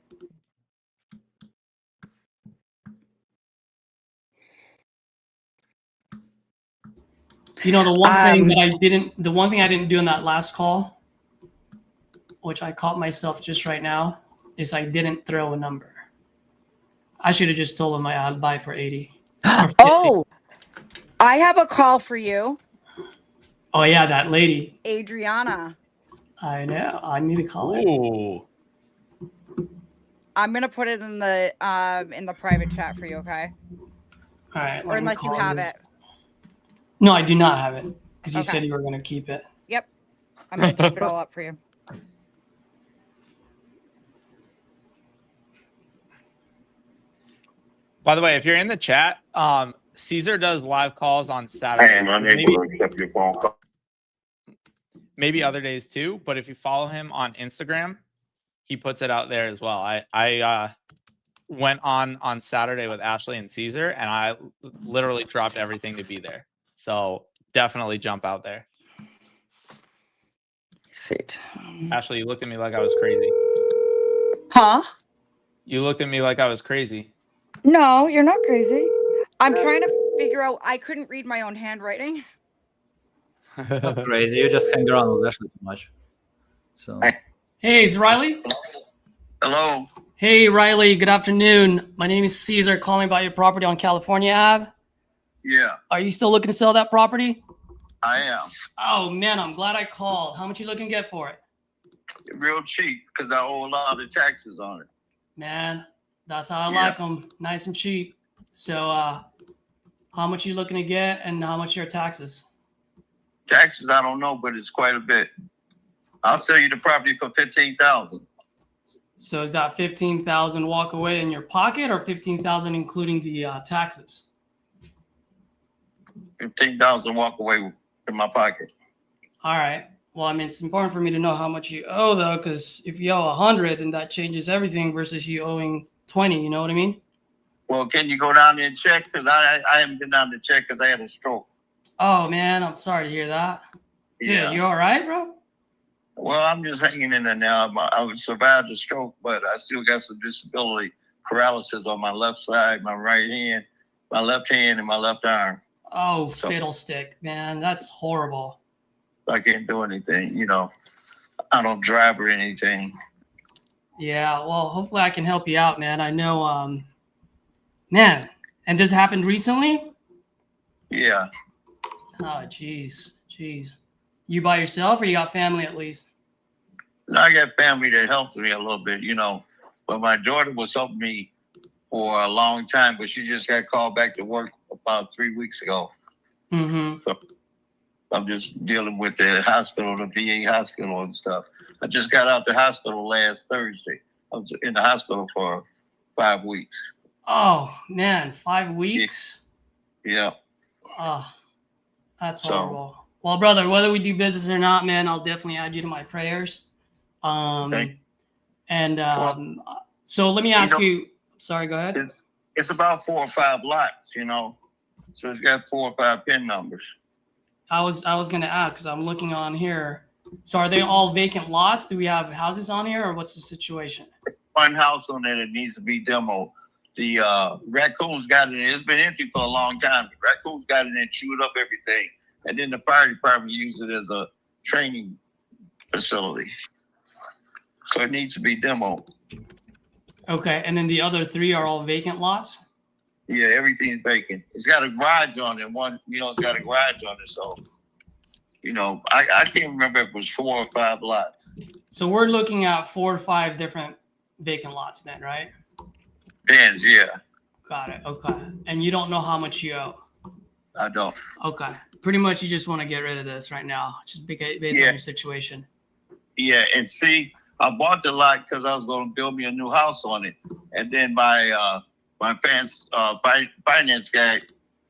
You know, the one thing I didn't do in that last call, which I caught myself just right now, is I didn't throw a number. I should have just told them I'd buy for 80. Or 50. Oh, I have a call for you, Oh yeah, that lady. Adriana. I know. I need to call her. Ooh. I'm gonna put it in the private chat for you, okay? All right. Or let me unless you call have this- it. No, I do not have it because you Okay. said you were going to keep it. Yep. I'm gonna type it all up for you. By the way, if you're in the chat, Caesar does live calls on Saturday. I am unable to accept your phone call. Maybe other days too, but if you follow him on Instagram, he puts it out there as well. I went on Saturday with Ashley and Caesar, and I literally dropped everything to be there. So definitely jump out there. Sit. Ashley, you looked at me like I was crazy. Huh? You looked at me like I was crazy. No, you're not crazy. I'm trying to figure out. I couldn't read my own handwriting. Not crazy. You just hang around with Ashley too much. So Hey, is Riley? Hello. Hey, Riley. Good afternoon. My name is Caesar, calling about your property on California Ave. Yeah, Are you still looking to sell that property? I am. Oh man, I'm glad I called. How much you looking to get for it? Real cheap because I owe a lot of taxes on it. Man, that's how I Yeah. like them. Nice and cheap. So, how much you looking to get, and how much your taxes? Taxes, I don't know, but it's quite a bit. I'll sell you the property for $15,000. So is that 15,000 walk away in your pocket, or 15,000 including the taxes? 15,000 walk away in my pocket. All right. Well, I mean, it's important for me to know how much you owe, though, because if you owe 100, then that changes everything versus you owing 20. You know what I mean? Well, can you go down there and check? Because I haven't been down to check because I had a stroke. Oh man, I'm sorry to hear that. Dude, Yeah. you all right, bro? Well, I'm just hanging in there now. I survived the stroke, but I still got some disability paralysis on my left side, my right hand, my left hand, and my left arm. Oh, So- fiddlestick, man. That's horrible. I can't do anything, you know. I don't drive or anything. Yeah, well, hopefully I can help you out, man. I know, man, and this happened recently? Yeah. Oh, jeez. You by yourself, or you got family at least? I got family that helps me a little bit, you know. But my daughter was helping me for a long time, but she just got called back to work about 3 weeks ago. Mm-hmm. So I'm just dealing with the hospital, the VA hospital and stuff. I just got out the hospital last Thursday. I was in the hospital for 5 weeks. Oh, man, 5 weeks? Yeah. Oh, that's So- horrible. Well, brother, whether we do business or not, man, I'll definitely add you to my prayers. Okay. And Well, so let me ask know- you. Sorry, go ahead. It's about 4 or 5 lots, you know. So it's got 4 or 5 PIN numbers. I was going to ask because I'm looking on here. So are they all vacant lots? Do we have houses on here, or what's the situation? One house on there that needs to be demoed. The raccoons got in it. It's been empty for a long time. The raccoons got in there and chewed up everything. And then the fire department used it as a training facility. So it needs to be demoed. Okay, and then the other 3 are all vacant lots? Yeah, everything's vacant. It's got a garage on it. One, you know, it's got a garage on it. So, you know, I can't remember if it was 4 or 5 lots. So we're looking at 4 or 5 different vacant lots then, right? Pins, yeah. Got it. Okay. And you don't know how much you owe? I don't. Okay. Pretty much you just want to get rid of this right now, just based on Yeah. your situation. Yeah, and see, I bought the lot because I was going to build me a new house on it, and then my finance guy,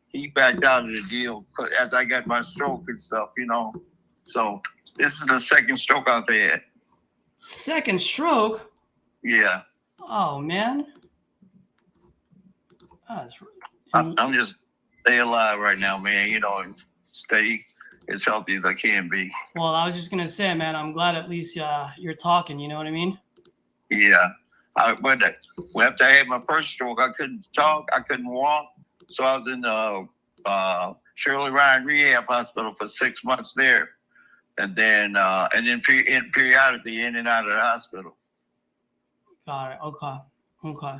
he backed out of the deal as I got my stroke and stuff, you know. So this is the second stroke I've had. Second stroke? Yeah, Oh, man. Oh, that's- I'm just stay alive right now, man. You know, and stay as healthy as I can be. Well, I was just going to say, man, I'm glad at least you're talking, you know what I mean? Yeah, but after I had my first stroke, I couldn't talk, I couldn't walk, so I was in the Shirley Ryan Rehab Hospital for 6 months there, and then periodically in and out of the hospital. Got it. Okay.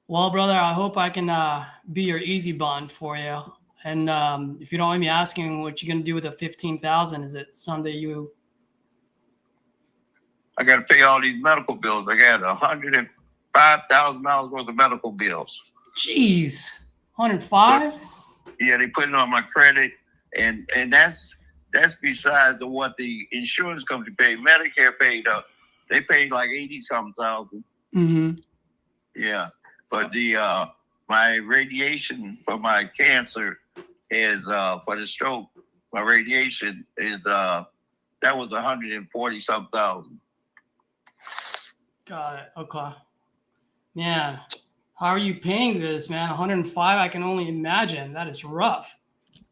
Well, brother, I hope I can be your easy bond for you. And if you don't mind me asking, what you gonna do with the 15,000? Is it something you? I got to pay all these medical bills. I got $105,000 worth of medical bills. Jeez, 105. Yeah, they put it on my credit, and that's besides of what the insurance company paid. Medicare paid up. They paid like 80-something thousand. Mm-hmm. Yeah, but the my radiation for my cancer is for the stroke. My radiation is that was 140-something thousand. Got it. Okay. Man, how are you paying this, man? 105. I can only imagine. That is rough.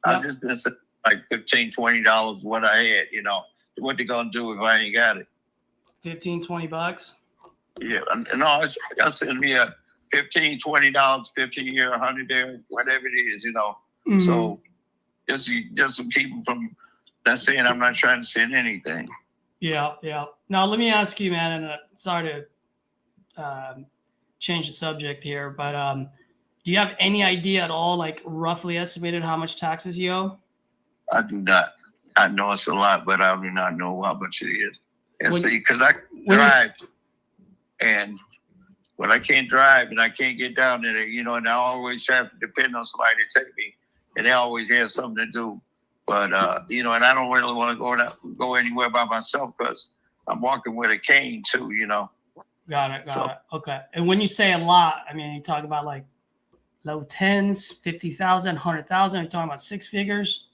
I just been saying like $15, $20 what I had. You know what they gonna do if I ain't got it? 15, 20 bucks. Yeah, no, I send me a $15, $20, 15 here, 100 there, whatever it is, you know. Mhm. So just to keep them from not saying I'm not trying to send anything. Yeah, yeah. Now let me ask you, man, and sorry to change the subject here, but do you have any idea at all, like roughly estimated how much taxes you owe? I do not. I know it's a lot, but I do not know how much it is. And see, because I drive, and when I can't drive and I can't get down there, you know, and I always have to depend on somebody to take me, and they always have something to do. But you know, and I don't really want to go anywhere by myself because I'm walking with a cane too, you know. Got it. Okay. And when you say a lot, I mean, you talk about like low tens, 50,000, 100,000. Are you talking about six figures?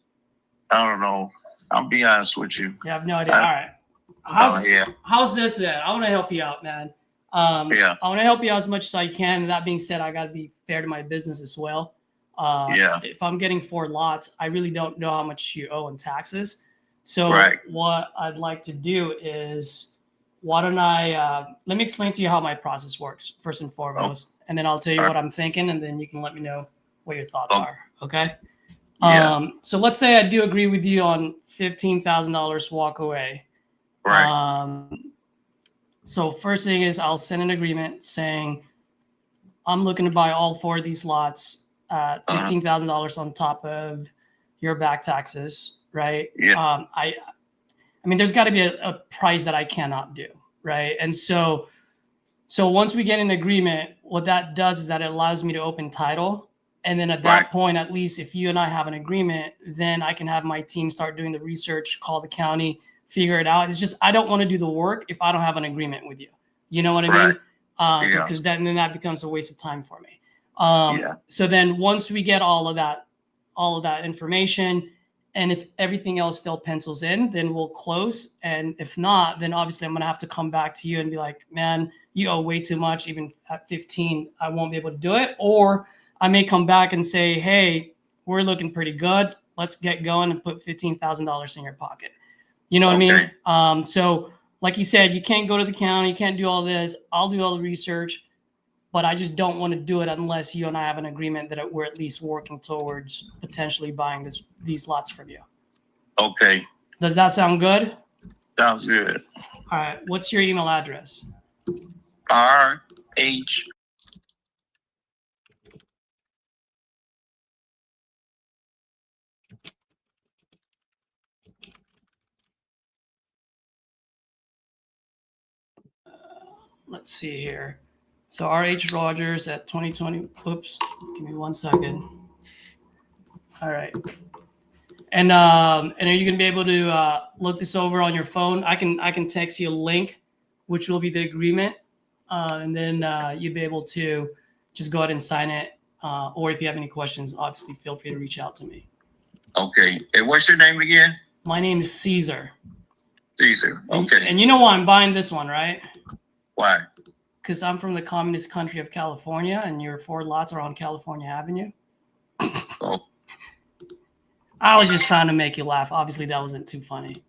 I don't know. I'll be honest with you. You have no idea. All right. How's this then? I want to help you out, man. I want to help you out as much as I can. And that being said, I got to be fair to my business as well. If I'm getting 4 lots, I really don't know how much you owe in taxes. So what I'd like to do is, why don't I let me explain to you how my process works first and foremost, and then I'll tell you what I'm thinking, and then you can let me know what your thoughts are. Okay. So let's say I do agree with you on $15,000 walk away. Right. So first thing is I'll send an agreement saying I'm looking to buy all 4 of these lots at $15,000 on top of your back taxes, right? Yeah. I mean, there's got to be a price that I cannot do, right? And so once we get an agreement, what that does is that it allows me to open title. And then at that point, at least if you and I have an agreement, then I can have my team start doing the research, call the county, figure it out. It's just, I don't want to do the work if I don't have an agreement with you. You know what I mean? Because then that becomes a waste of time for me. So then once we get all of that information, and if everything else still pencils in, then we'll close. And if not, then obviously I'm going to have to come back to you and be like, man, you owe way too much. Even at 15, I won't be able to do it. Or I may come back and say, hey, we're looking pretty good. Let's get going and put $15,000 in your pocket. You know what I mean? So like you said, you can't go to the county, you can't do all this. I'll do all the research, but I just don't want to do it unless you and I have an agreement that we're at least working towards potentially buying these lots from you. Okay. Does that sound good? Sounds good. All right. What's your email address? RH. Let's see here. So RH Rogers at 2020. Oops. Give me 1 second. All right. And are you gonna be able to look this over on your phone? I can text you a link, which will be the agreement, and then you'll be able to just go ahead and sign it. Or if you have any questions, obviously feel free to reach out to me. Okay. And what's your name again? My name is Caesar. Caesar. Okay. And you know why I'm buying this one, right? Why? Because I'm from the communist country of California, and your 4 lots are on California Avenue. Oh. I was just trying to make you laugh. Obviously, that wasn't too funny.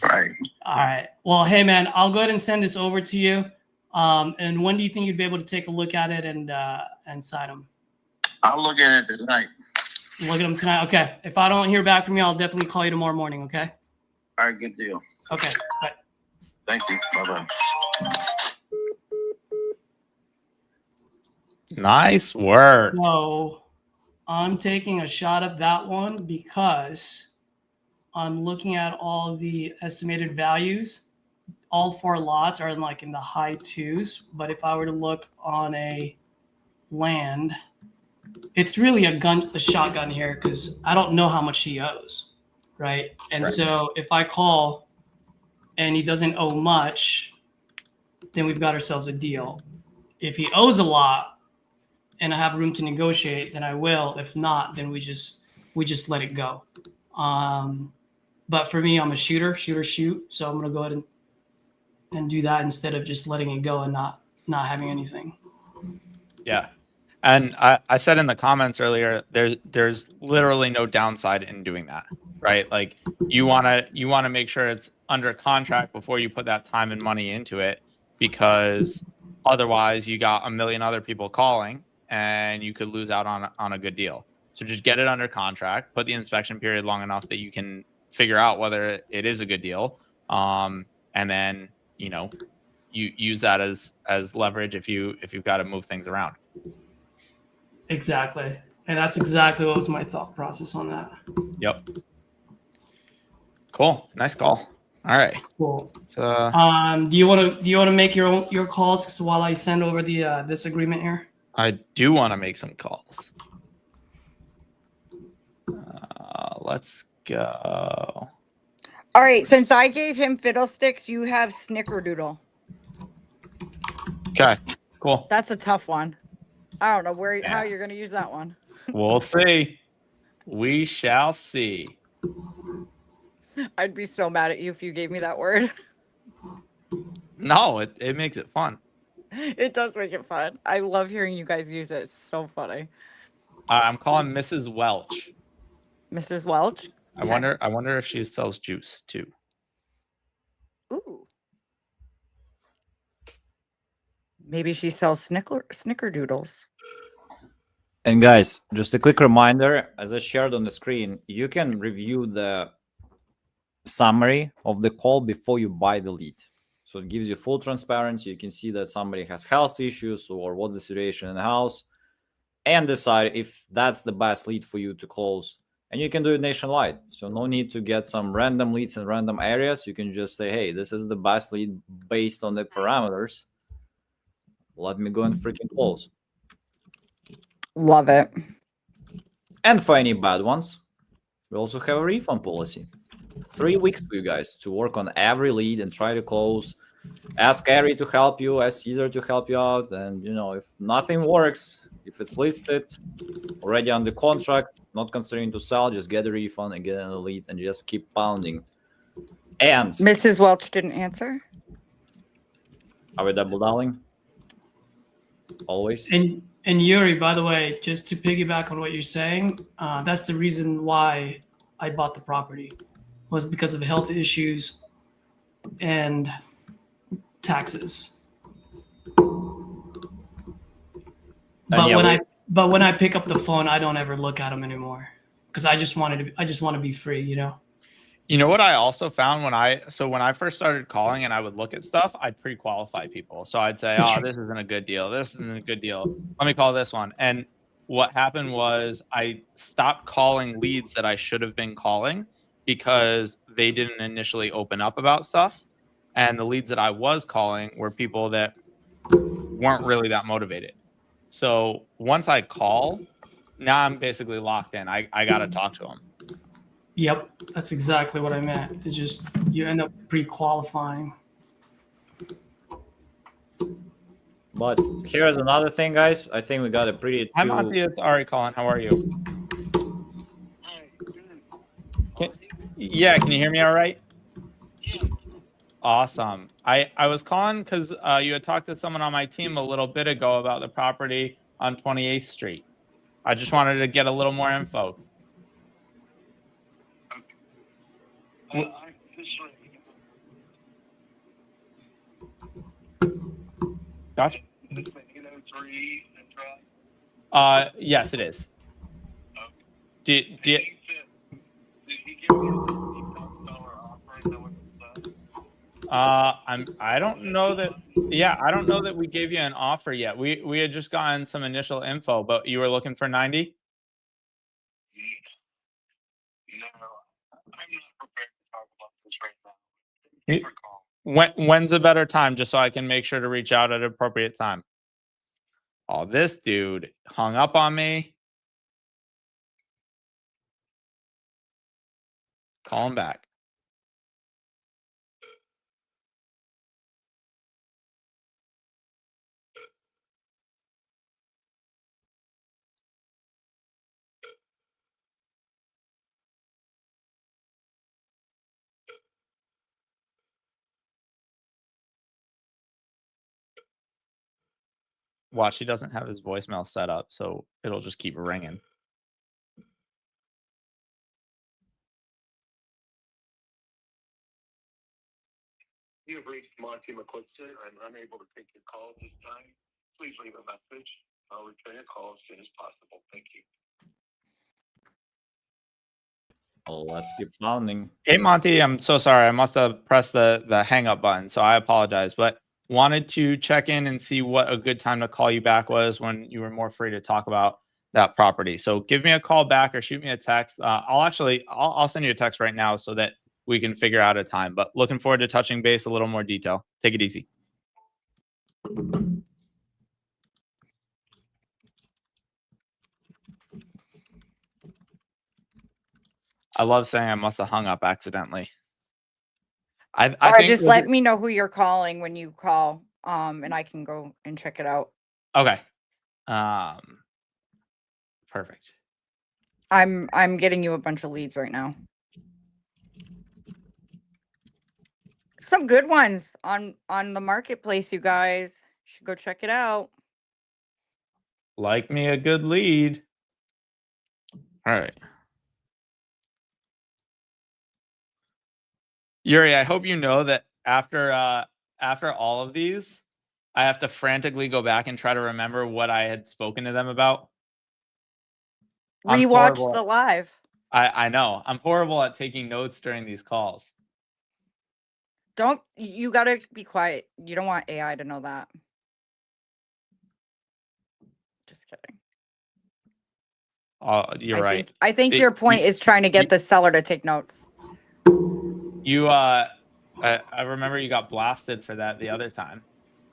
Right. All right. Well, hey, man, I'll go ahead and send this over to you. And when do you think you'd be able to take a look at it and sign them? I'll look at it tonight. Look at them tonight. Okay. If I don't hear back from you, I'll definitely call you tomorrow morning. Okay. All right. Good deal. Okay. Bye. Thank you. Bye-bye. Nice work. So I'm taking a shot at that one because I'm looking at all the estimated values all 4 lots are in the high 2s. But if I were to look on a land, it's really a shotgun here because I don't know how much he owes, right? And so if I call and he doesn't owe much, then we've got ourselves a deal. If he owes a lot and I have room to negotiate, then I will. If not, then we just let it go. But for me, I'm a shooter, shoot. So I'm gonna go ahead and do that instead of just letting it go and not having anything. Yeah. And I said in the comments earlier, there's literally no downside in doing that, right? Like you wanna make sure it's under contract before you put that time and money into it, because otherwise you got a million other people calling and you could lose out on a good deal. So just get it under contract, put the inspection period long enough that you can figure out whether it is a good deal, and then you use that as leverage if you've got to move things around. Exactly. And that's exactly what was my thought process on that. Yep. Cool. Nice call. All right. Cool. So, do you want to make your calls while I send over the this agreement here? I do want to make some calls. Let's go. All right, since I gave him fiddlesticks, you have snickerdoodle. Okay. Cool. That's a tough one. I don't know how you're going to use that one. We'll see. We shall see. I'd be so mad at you if you gave me that word. No, it makes it fun. It does make it fun. I love hearing you guys use it. It's so funny. I'm calling Mrs. Welch. Mrs. Welch? I wonder if she sells juice too. Ooh. Maybe she sells snickerdoodles. And guys, just a quick reminder, as I shared on the screen, you can review the summary of the call before you buy the lead. So it gives you full transparency. You can see that somebody has health issues or what's the situation in the house, and decide if that's the best lead for you to close. And you can do it nationwide. So no need to get some random leads in random areas. You can just say, hey, this is the best lead based on the parameters. Let me go and freaking close. Love it. And for any bad ones, we also have a refund policy. 3 weeks for you guys to work on every lead and try to close. Ask Ari to help you, ask Caesar to help you out. And, if nothing works, if it's listed, already under contract, not considering to sell, just get a refund and get an lead and just keep pounding. And Mrs. Welch didn't answer. Are we double dialing? Always. And Yuri, by the way, just to piggyback on what you're saying, that's the reason why I bought the property, was because of health issues and taxes. But when I pick up the phone, I don't ever look at them anymore because I just want to be free, You know what I also found when I first started calling and I would look at stuff, I'd pre-qualify people. So I'd say, oh, this isn't a good deal. This isn't a good deal. Let me call this one. And what happened was I stopped calling leads that I should have been calling because they didn't initially open up about stuff. And the leads that I was calling were people that weren't really that motivated. So once I call, now I'm basically locked in. I got to talk to them. Yep, that's exactly what I meant. It's just you end up pre-qualifying. But here's another thing, guys. I think we got a pretty. Hi, Monty. It's Ari calling. How are you? Can you hear me all right? Awesome. I was calling because you had talked to someone on my team a little bit ago about the property on 28th Street. I just wanted to get a little more info. Gotcha. Yes, it is. I don't know that. Yeah, I don't know that we gave you an offer yet. We had just gotten some initial info, but you were looking for 90? No, I'm not prepared to talk about this right now. When's a better time, just so I can make sure to reach out at an appropriate time? Oh, this dude hung up on me. Call him back. Watch, he doesn't have his voicemail set up, so it'll just keep ringing. You have reached Monty McClister. I'm unable to take your call at this time. Please leave a message. I'll return your call as soon as possible. Thank you. Oh, let's keep pounding. Hey, Monty, I'm so sorry. I must have pressed the hang up button, so I apologize. But wanted to check in and see what a good time to call you back was when you were more free to talk about that property. So give me a call back or shoot me a text. I'll send you a text right now so that we can figure out a time. But looking forward to touching base a little more detail. Take it easy. I love saying I must have hung up accidentally. I Or think just let me know who you're calling when you call, and I can go and check it out. Okay. Perfect. I'm getting you a bunch of leads right now. Some good ones on the marketplace, you guys. Should go check it out. Like me a good lead. All right. Yuri, I hope you know that after all of these, I have to frantically go back and try to remember what I had spoken to them about. I'm Rewatch horrible the at- live. I know. I'm horrible at taking notes during these calls. You gotta be quiet. You don't want AI to know that. Just kidding. You're right. I think It- your point is trying to get the seller to take notes. I remember you got blasted for that the other time.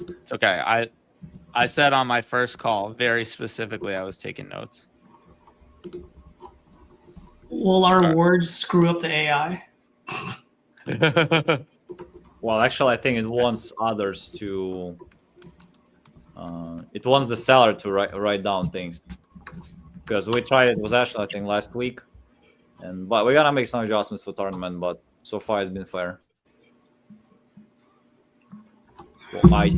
It's okay. I said on my first call very specifically I was taking notes. Will our words screw up the AI? Well, actually, I think it wants others to. It wants the seller to write down things, because we tried it with Ashley, I think, last week, but we gotta make some adjustments for tournament. But so far, it's been fair. For IC.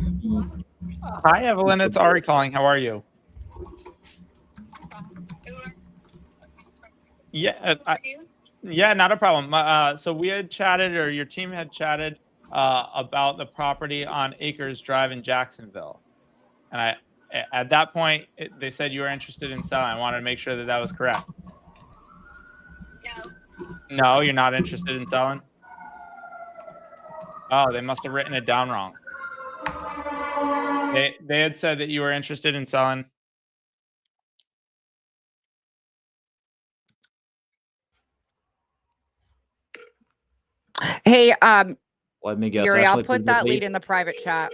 Hi, Evelyn. It's Ari calling. How are you? Yeah, yeah, not a problem. So we had chatted, or your team had chatted about the property on Acres Drive in Jacksonville, and at that point they said you were interested in selling. I wanted to make sure that that was correct. No, you're not interested in selling. Oh, they must have written it down wrong. They had said that you were interested in selling. Hey, Let me guess. Yuri, I'll Ashley, put that lead in the private chat.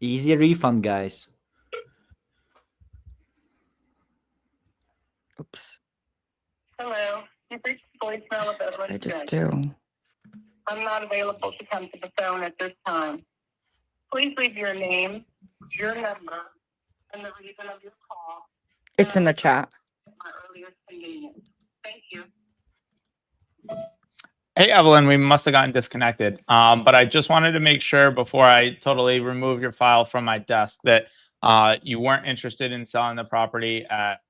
Easy refund, guys. Oops. Hello. You've reached the voicemail of Evelyn. I just do. I'm not available to come to the phone at this time. Please leave your name, your number, and the reason of your call. It's in the chat. At my earliest convenience. Thank you. Hey, Evelyn, we must have gotten disconnected. But I just wanted to make sure before I totally remove your file from my desk that you weren't interested in selling the property at.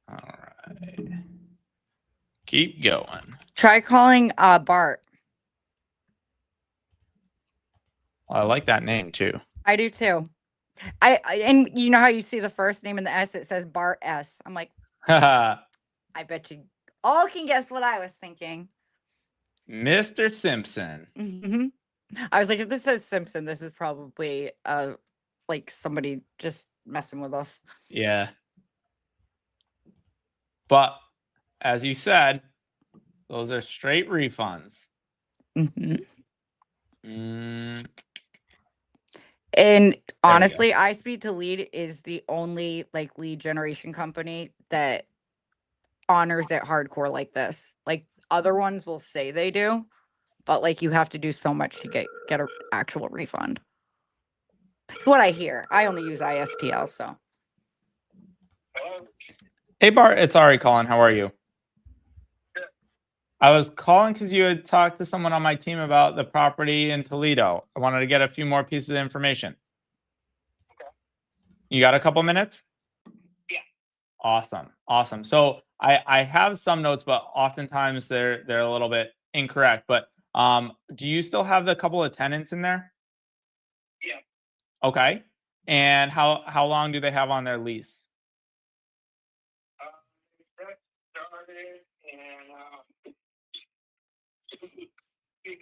All right. Keep going. Try calling Bart. Well, I like that name too. I do too. And you know how you see the first name and the S, it says Bart S. I'm like, Mr. I bet you all can guess what I was thinking. Simpson. Mhm. I was like, if this says Simpson, this is probably like somebody just messing with us. Yeah. But as you said, those are straight refunds. Mhm. Mm, And go. honestly, iSpeed to Lead is the only like lead generation company that honors it hardcore like this. Like other ones will say they do, but like you have to do so much to get an actual refund. It's what I hear. I only use ISTL, so Hey Bart, it's Ari calling. How are you? I was calling because you had talked to someone on my team about the property in Toledo. I wanted to get a few more pieces of information. Okay. You got a couple minutes? Yeah. Awesome. So I have some notes, but oftentimes they're a little bit incorrect. But do you still have the couple of tenants in there? Yeah. Okay. And how long do they have on their lease? That started in,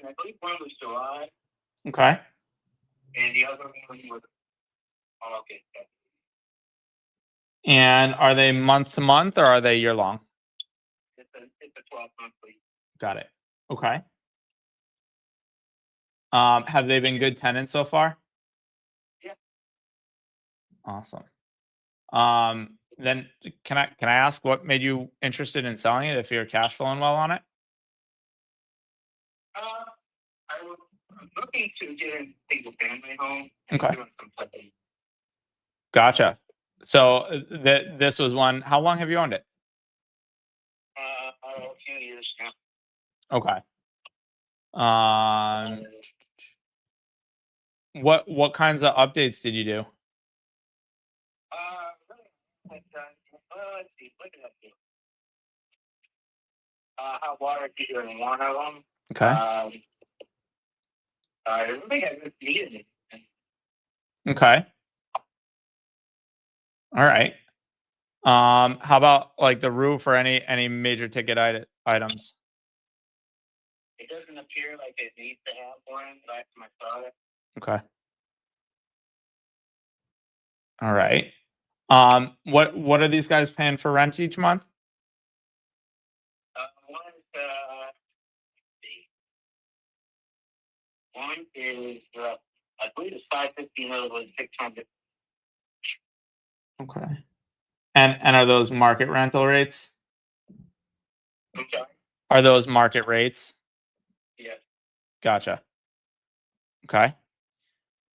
I believe one was July, Okay. and the other one was August. And are they month to month or are they year long? It's a 12-month lease. Got it. Okay. Have they been good tenants so far? Yeah. Awesome. Then can I ask what made you interested in selling it if you're cash flowing well on it? I was looking to get a single family home. Okay. Doing some flipping. Gotcha. So this was one. How long have you owned it? A few years now. Okay. What kinds of updates did you do? Let's see, what did I do? Hot water heater in one of them. Okay. I don't think I just needed it. Okay. All right. How about like the roof or any major ticket items? It doesn't appear like it needs to have one last time I saw it. Okay. All right. What are these guys paying for rent each month? One is I believe it's 550, another was 600. Okay. And are those market rental rates? I'm sorry. Are those market rates? Yes. Gotcha. Okay.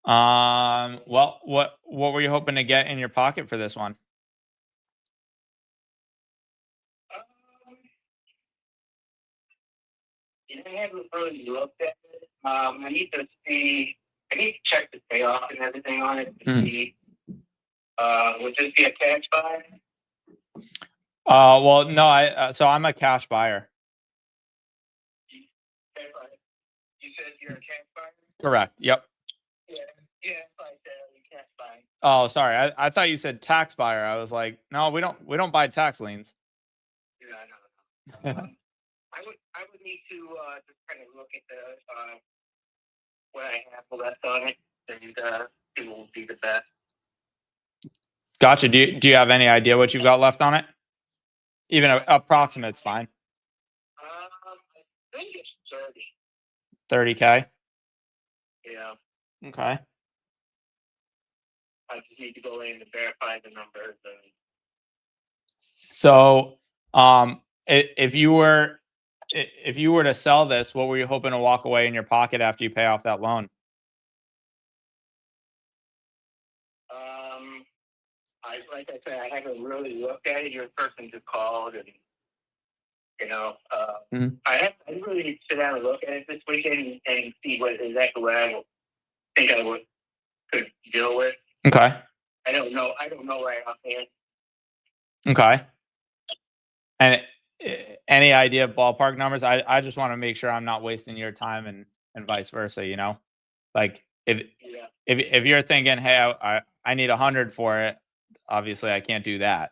Well, what were you hoping to get in your pocket for this one? I haven't really looked at it. I need to check the payoff and everything on it to see. Would this be a cash buy? Well, no, so I'm a cash buyer. You said you're a cash buyer? Correct. Yep. Yeah, it's like you cash buy. Oh, sorry. I thought you said tax buyer. I was like, no, we don't buy tax liens. Yeah, no. I would need to just kind of look at the what I have left on it and it will be the best. Gotcha. Do you have any idea what you've got left on it? Even approximate's fine. I think it's 30. 30K. Yeah. Okay. I just need to go in and verify the numbers. So, if you were to sell this, what were you hoping to walk away in your pocket after you pay off that loan? Like I said, I haven't really looked at it. You're the person who called, and I really need to sit down and look at it this weekend and see exactly what I think I could deal with. Okay. I don't know right offhand. Okay. And any idea of ballpark numbers? I just want to make sure I'm not wasting your time and vice versa. Like if you're thinking, hey, I I need 100 for it. Obviously, I can't do that.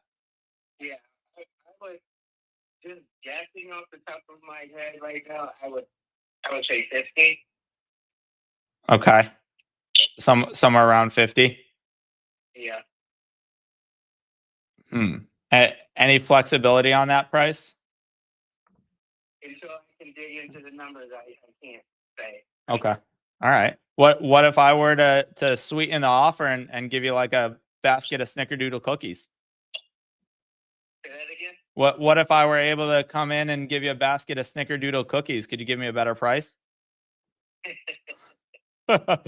Yeah, I would just guessing off the top of my head right now. I would say 50. Okay. Somewhere around 50. Yeah. Any flexibility on that price? Until I can dig into the numbers, I can't say. Okay. All right. What if I were to sweeten the offer and give you like a basket of Snickerdoodle cookies? Say that again? What if I were able to come in and give you a basket of Snickerdoodle cookies? Could you give me a better price? Now without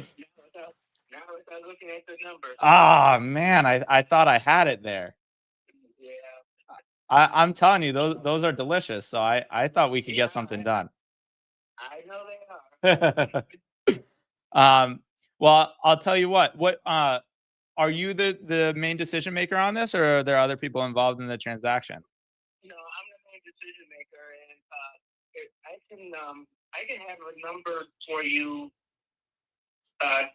looking at the numbers. Ah, man, I thought I had it there. Yeah. I'm telling you, those are delicious. So I thought we could get something done. I know they are. Well, I'll tell you what are you the main decision maker on this, or are there other people involved in the transaction? No, I'm the main decision maker, and I can have a number for you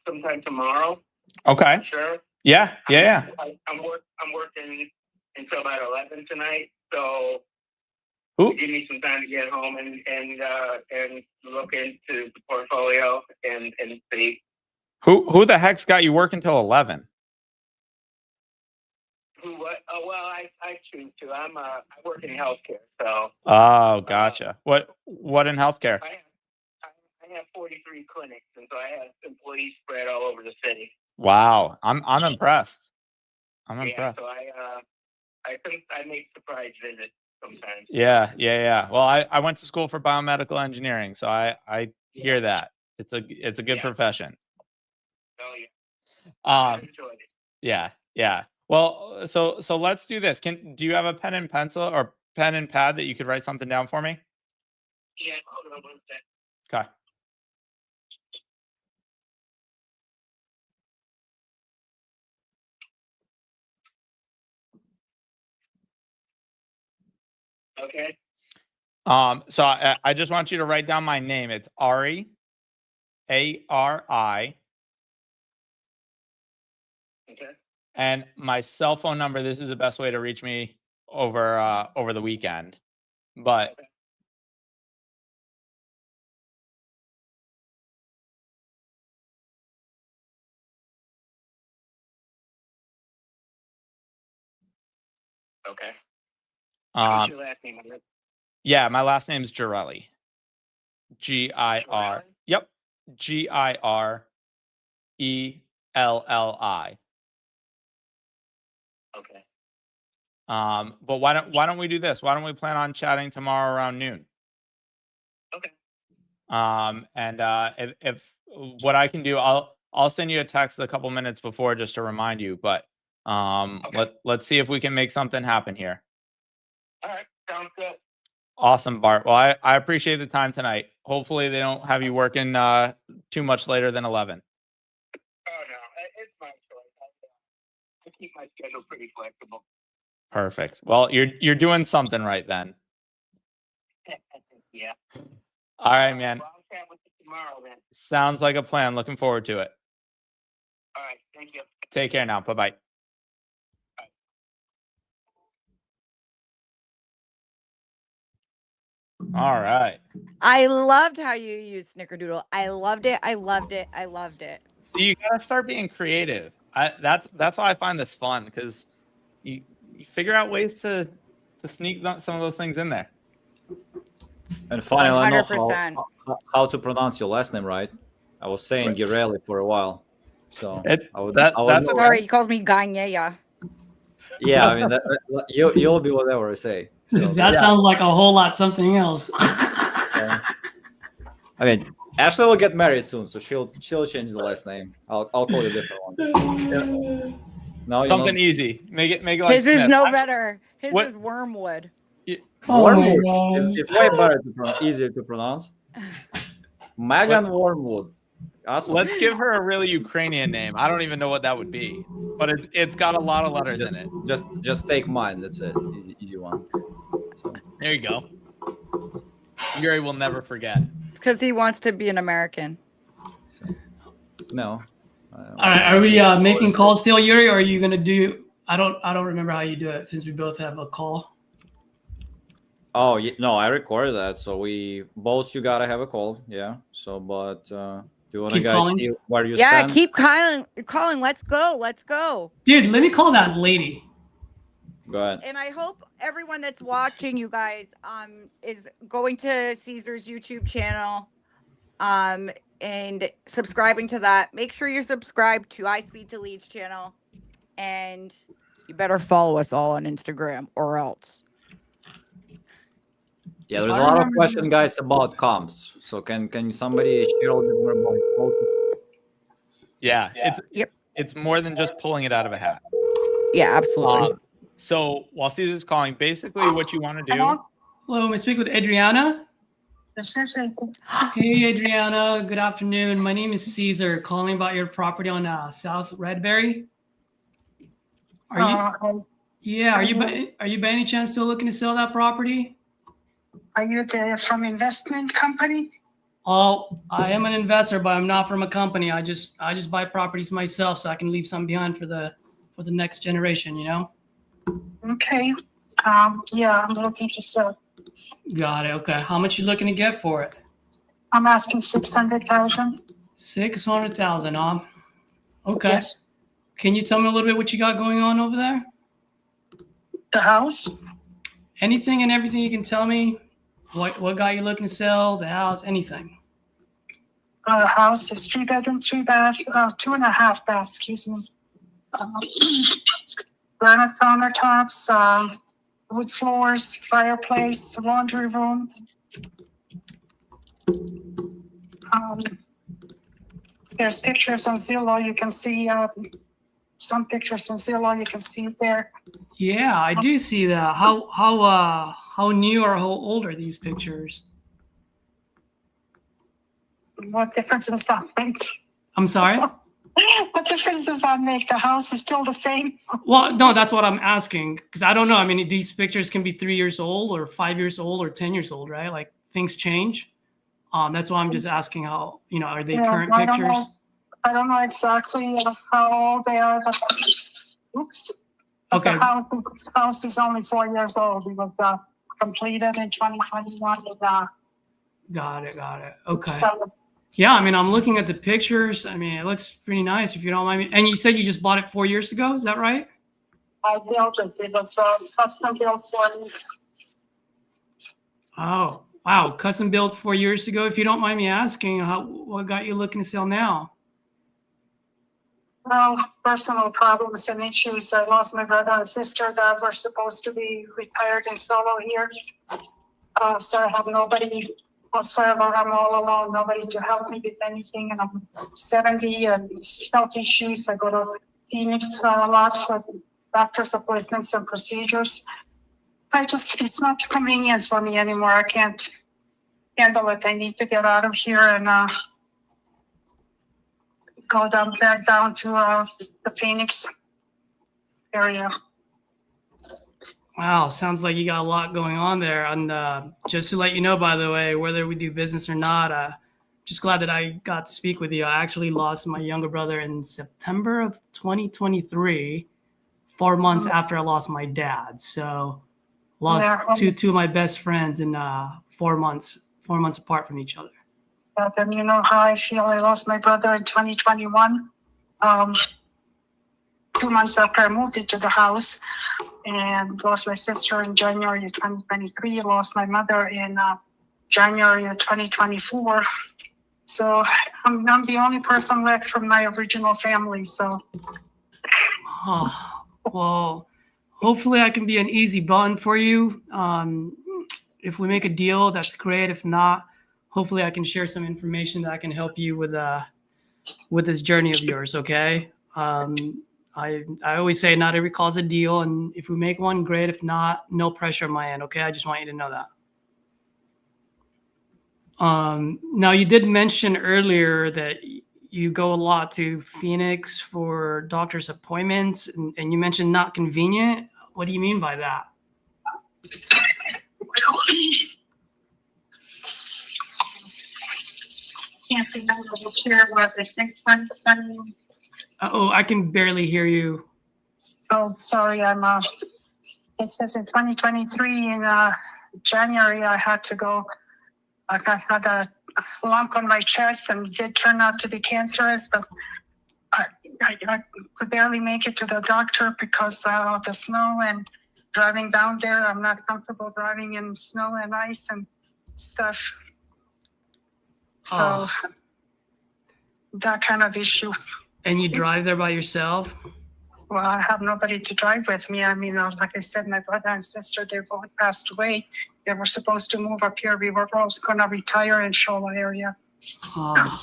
sometime tomorrow. Okay. Sure. Yeah. I'm working until about 11 tonight, so Who give me some time to get home and look into the portfolio and see. Who the heck's got you working till 11? Who? What? Oh, well, I choose to. I work in healthcare, so. Oh, gotcha. What in healthcare? I have 43 clinics, and so I have employees spread all over the city. Wow, I'm impressed. I'm impressed. So I think I make surprise visits sometimes. Yeah. Well, I went to school for biomedical engineering, so I hear that it's a good profession. Oh yeah. I enjoyed it. Yeah. Well, so let's do this. Do you have a pen and pencil or pen and pad that you could write something down for me? Yeah. Hold on one second. Okay. Okay. So I just want you to write down my name. It's Ari, ARI. Okay. And my cell phone number. This is the best way to reach me over the weekend. But okay. What's your last name? yeah, my last name's Girelli. GIR. Girelli? Yep. GIRELLI. Okay. But why don't we do this? Why don't we plan on chatting tomorrow around noon? Okay. And if what I can do, I'll send you a text a couple minutes before just to remind you. But let's see if we can make something happen here. All right. Sounds good. Awesome, Bart. Well, I appreciate the time tonight. Hopefully they don't have you working too much later than 11. Oh no, it's my choice. I keep my schedule pretty flexible. Perfect. Well, you're doing something right then. Yeah. All right, man. Well, I'll chat with you tomorrow then. Sounds like a plan. Looking forward to it. All right. Thank you. Take care now. Bye-bye. All right. I loved how you used Snickerdoodle. I loved it. You gotta start being creative. That's why I find this fun, because you figure out ways to sneak some of those things in there. And finally, I know 100%. how to pronounce your last name right. I was saying Right. Girelli for a while, so that's okay. Sorry, he calls me Gagnea. Yeah, I mean you'll be whatever I say. So That sounds like a whole lot something else. I mean, Ashley will get married soon, so she'll change the last name. I'll call you a different one. No, Something easy. Make it like His is Smith. no better. His What- is Wormwood. Wormwood. God. It's way better easier to pronounce. Megan Wormwood. Awesome. Let's give her a really Ukrainian name. I don't even know what that would be, but it's got a lot of letters in it. Just take mine. That's it. Easy one. So. There you go. Yuri will never forget. It's because he wants to be an American. No. All right, are we making calls still, Yuri, or are you gonna do? I don't remember how you do it since we both have a call. Oh, no, I recorded that, so we both you gotta have a call, yeah. So, but do you wanna Keep guys calling? see where you Yeah, stand? keep calling. Let's go. Let's go. Dude, let me call that lady. Go ahead. And I hope everyone that's watching you guys is going to Caesar's YouTube channel and subscribing to that. Make sure you're subscribed to iSpeed to Leads channel, and you better follow us all on Instagram or else. Yeah, If there's I a lot of remember questions, this- guys, about comps. So can somebody share a little bit more about the process? Yeah, Yep. it's more than just pulling it out of a hat. Yeah, absolutely. So while Caesar's calling, basically what you want to do. Hello, may I speak with Adriana? Hey, Adriana. Good afternoon. My name is Caesar, calling about your property on South Redberry. Are you? Yeah. Are you by any chance still looking to sell that property? Are you from investment company? Oh, I am an investor, but I'm not from a company. I just buy properties myself, so I can leave some behind for the next generation. You know. Okay. Yeah, I'm looking to sell. Got it. Okay. How much you looking to get for it? I'm asking 600,000. 600,000, huh? Okay. Yes. Can you tell me a little bit what you got going on over there? The house? Anything and everything you can tell me. What got you looking to sell? The house? Anything? The house is 3 bedroom, 3 bath, 2.5 bath. Excuse me. Granite countertops, wood floors, fireplace, laundry room. There's pictures on Zillow. You can see some pictures on Zillow. You can see it there. Yeah, I do see that. How new or how old are these pictures? What difference does that make? I'm sorry? What difference does that make? The house is still the same. Well, no, that's what I'm asking because I don't know. I mean, these pictures can be 3 years old or 5 years old or 10 years old, right? Like things change. That's why I'm just asking how, are they current I don't pictures? know. I don't know exactly how old they are. But, oops. But Okay. The house is only 4 years old. It was completed in 2021. Got it. Okay. So, Yeah, I mean, I'm looking at the pictures. I mean, it looks pretty nice if you don't mind me. And you said you just bought it 4 years ago. Is that right? I built it. It was custom built for me. Oh, wow. Custom built 4 years ago. If you don't mind me asking, what got you looking to sell now? Well, personal problems and issues. I lost my brother and sister that were supposed to be retired and solo here. So I have nobody whatsoever. I'm all alone, nobody to help me with anything. And I'm 70 and health issues. I go to Phoenix a lot for doctor's appointments and procedures. It's not convenient for me anymore. I can't handle it. I need to get out of here and go back down to the Phoenix area. Wow, sounds like you got a lot going on there. And just to let you know, by the way, whether we do business or not, just glad that I got to speak with you. I actually lost my younger brother in September of 2023, 4 months after I lost my dad. So lost two of my best friends in 4 months apart from each other. Then you know how I feel. I lost my brother in 2021. 2 months after I moved into the house, and lost my sister in January of 2023. Lost my mother in January of 2024. So I'm the only person left from my original family. So, well, hopefully I can be an easy button for you. If we make a deal, that's great. If not, hopefully I can share some information that can help you with this journey of yours. Okay. I always say not every call is a deal, and if we make one, great. If not, no pressure on my end. Okay, I just want you to know that. Now you did mention earlier that you go a lot to Phoenix for doctor's appointments, and you mentioned not convenient. What do you mean by that? can't remember which year it was. I think 2020. Oh, I can barely hear you. Oh, sorry, it says in 2023 in January, I had to go, I had a lump on my chest and it did turn out to be cancerous, but I could barely make it to the doctor because of the snow and driving down there. I'm not comfortable driving in snow and ice and stuff. So that kind of issue. And you drive there by yourself? Well, I have nobody to drive with me. I mean, like I said, my brother and sister, they both passed away. They were supposed to move up here. We were both going to retire in Shola area. Oh,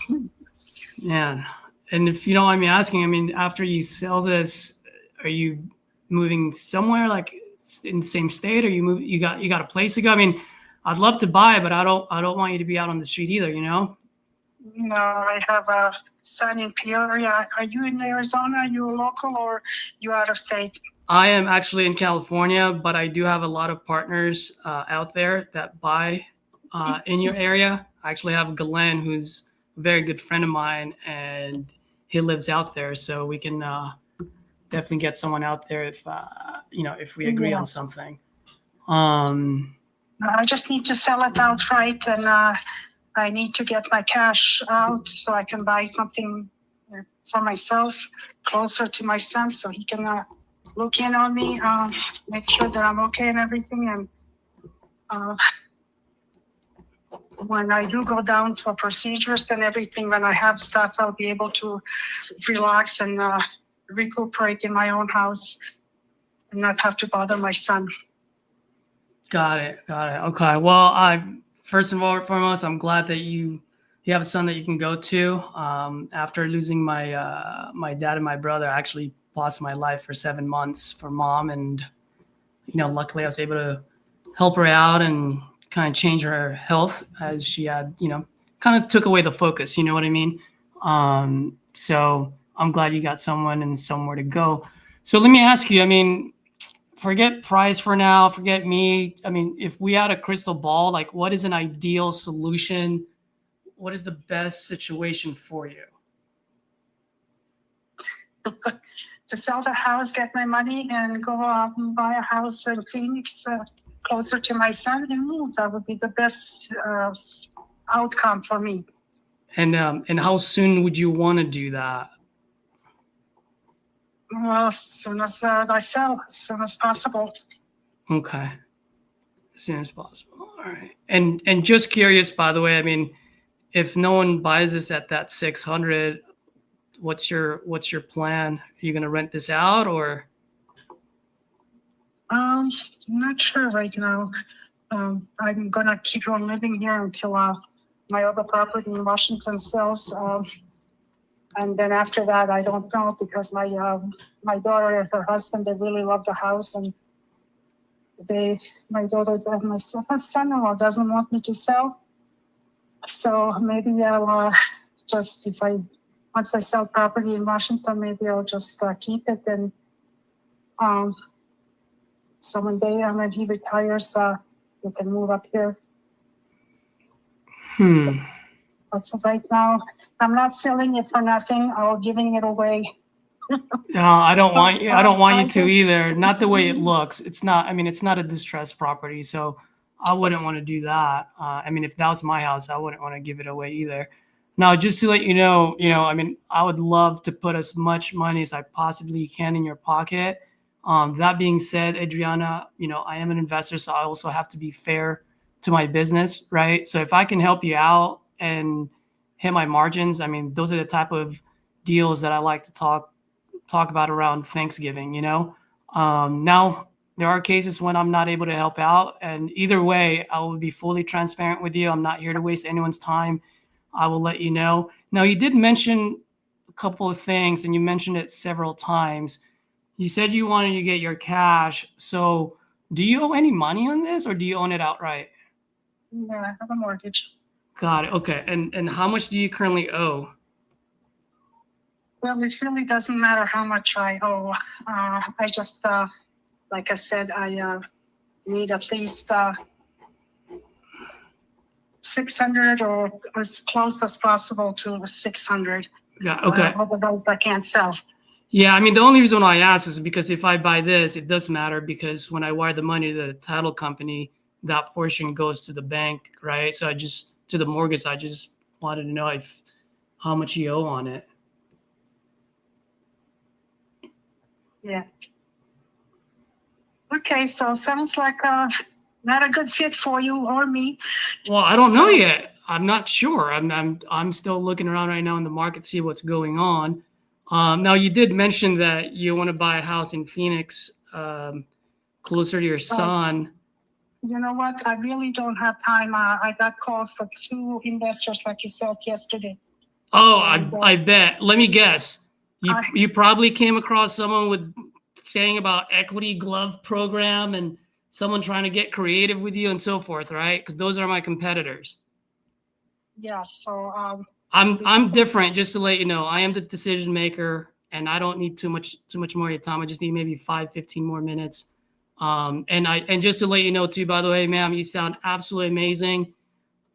man. And if you don't mind me asking, I mean, after you sell this, are you moving somewhere like in the same state, or you got a place to go? I mean, I'd love to buy, but I don't want you to be out on the street either, you know? No, I have a son in Peoria. Are you in Arizona? Are you a local or you out of state? I am actually in California, but I do have a lot of partners out there that buy in your area. I actually have Glenn, who's a very good friend of mine, and he lives out there, so we can definitely get someone out there if if we agree on something. I just need to sell it outright, and I need to get my cash out so I can buy something for myself closer to my son, so he can look in on me, make sure that I'm okay and everything. And when I do go down for procedures and everything, when I have stuff, I'll be able to relax and recuperate in my own house and not have to bother my son. Got it. Okay. Well, first and foremost, I'm glad that you have a son that you can go to. After losing my my dad and my brother, I actually lost my life for 7 months for mom, and luckily I was able to help her out and kind of change her health, as she had kind of took away the focus. You know what I mean? So I'm glad you got someone and somewhere to go. So let me ask you. I mean, forget price for now. Forget me. I mean, if we had a crystal ball, like, what is an ideal solution? What is the best situation for you? To sell the house, get my money, and go out and buy a house in Phoenix closer to my son, and that would be the best outcome for me. And how soon would you want to do that? Well, as soon as I sell, as soon as possible. Okay. As soon as possible. All right. And just curious, by the way, I mean, if no one buys this at that 600, what's your plan? Are you going to rent this out, or? I'm not sure right now. I'm gonna keep on living here until my other property in Washington sells. And then after that, I don't know, because my daughter and her husband, they really love the house, and my daughter and my son-in-law doesn't want me to sell. So maybe I'll just, once I sell property in Washington, maybe I'll just keep it, and so one day when he retires, we can move up here. But for right now, I'm not selling it for nothing. I'm giving it away. No, I don't want you. I don't want you to either. Not the way it looks. It's not. I mean, it's not a distressed property, so I wouldn't want to do that. I mean, if that was my house, I wouldn't want to give it away either. Now, just to let you know, I mean, I would love to put as much money as I possibly can in your pocket. That being said, Adriana, I am an investor, so I also have to be fair to my business, right? So if I can help you out and hit my margins, I mean, those are the type of deals that I like to talk about around Thanksgiving. Now there are cases when I'm not able to help out, and either way, I will be fully transparent with you. I'm not here to waste anyone's time. I will let you know. Now, you did mention a couple of things, and you mentioned it several times. You said you wanted to get your cash. So do you owe any money on this, or do you own it outright? No, I have a mortgage. Got it. Okay. And how much do you currently owe? Well, it really doesn't matter how much I owe. I just, like I said, I need at least 600, or as close as possible to 600. Yeah, okay. Otherwise, I can't sell. Yeah, I mean, the only reason why I ask is because if I buy this, it does matter because when I wire the money to the title company, that portion goes to the bank, right? So to the mortgage, I just wanted to know how much you owe on it. Yeah. Okay, so sounds like not a good fit for you or me. Well, I don't know So- yet. I'm not sure. I'm still looking around right now in the market, see what's going on. Now you did mention that you want to buy a house in Phoenix, closer to your son. You know what? I really don't have time. I got calls from 2 investors like yourself yesterday. Oh, I bet. Let me guess. I- You probably came across someone with saying about equity glove program and someone trying to get creative with you and so forth, right? Because those are my competitors. Yeah, so I'm different, just to let you know. I am the decision maker and I don't need too much more of your time. I just need maybe 15 more minutes. And just to let you know too, by the way, ma'am, you sound absolutely amazing.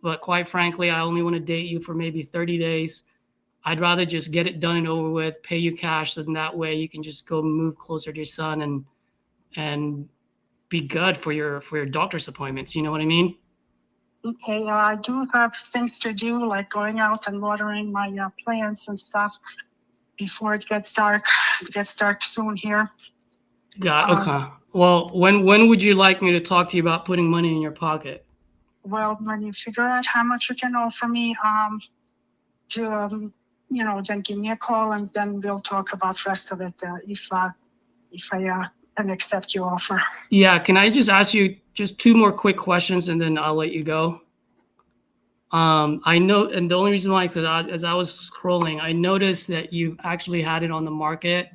But quite frankly, I only want to date you for maybe 30 days. I'd rather just get it done and over with, pay you cash, so then that way you can just go move closer to your son and be good for your doctor's appointments. You know what I mean? okay, I do have things to do, like going out and watering my plants and stuff before it gets dark. It gets dark soon here. Yeah. Okay. Well, when would you like me to talk to you about putting money in your pocket? Well, when you figure out how much you can offer me, then give me a call and then we'll talk about the rest of it. If I can accept your offer. Yeah. Can I just ask you just 2 more quick questions and then I'll let you go? I know, and the only reason why, because as I was scrolling, I noticed that you actually had it on the market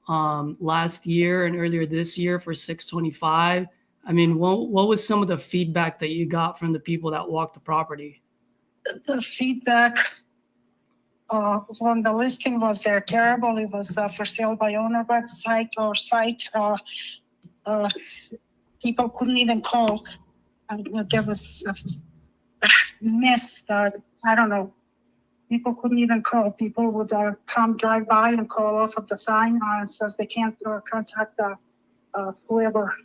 last year and earlier this year for $625. I mean, what was some of the feedback that you got from the people that walked the property? The feedback from the listing was they're terrible. It was for sale by owner website or site. People couldn't even call. There was a mess that, I don't know. People couldn't even call. People would come drive by and call off of the sign. It says they can't contact whoever,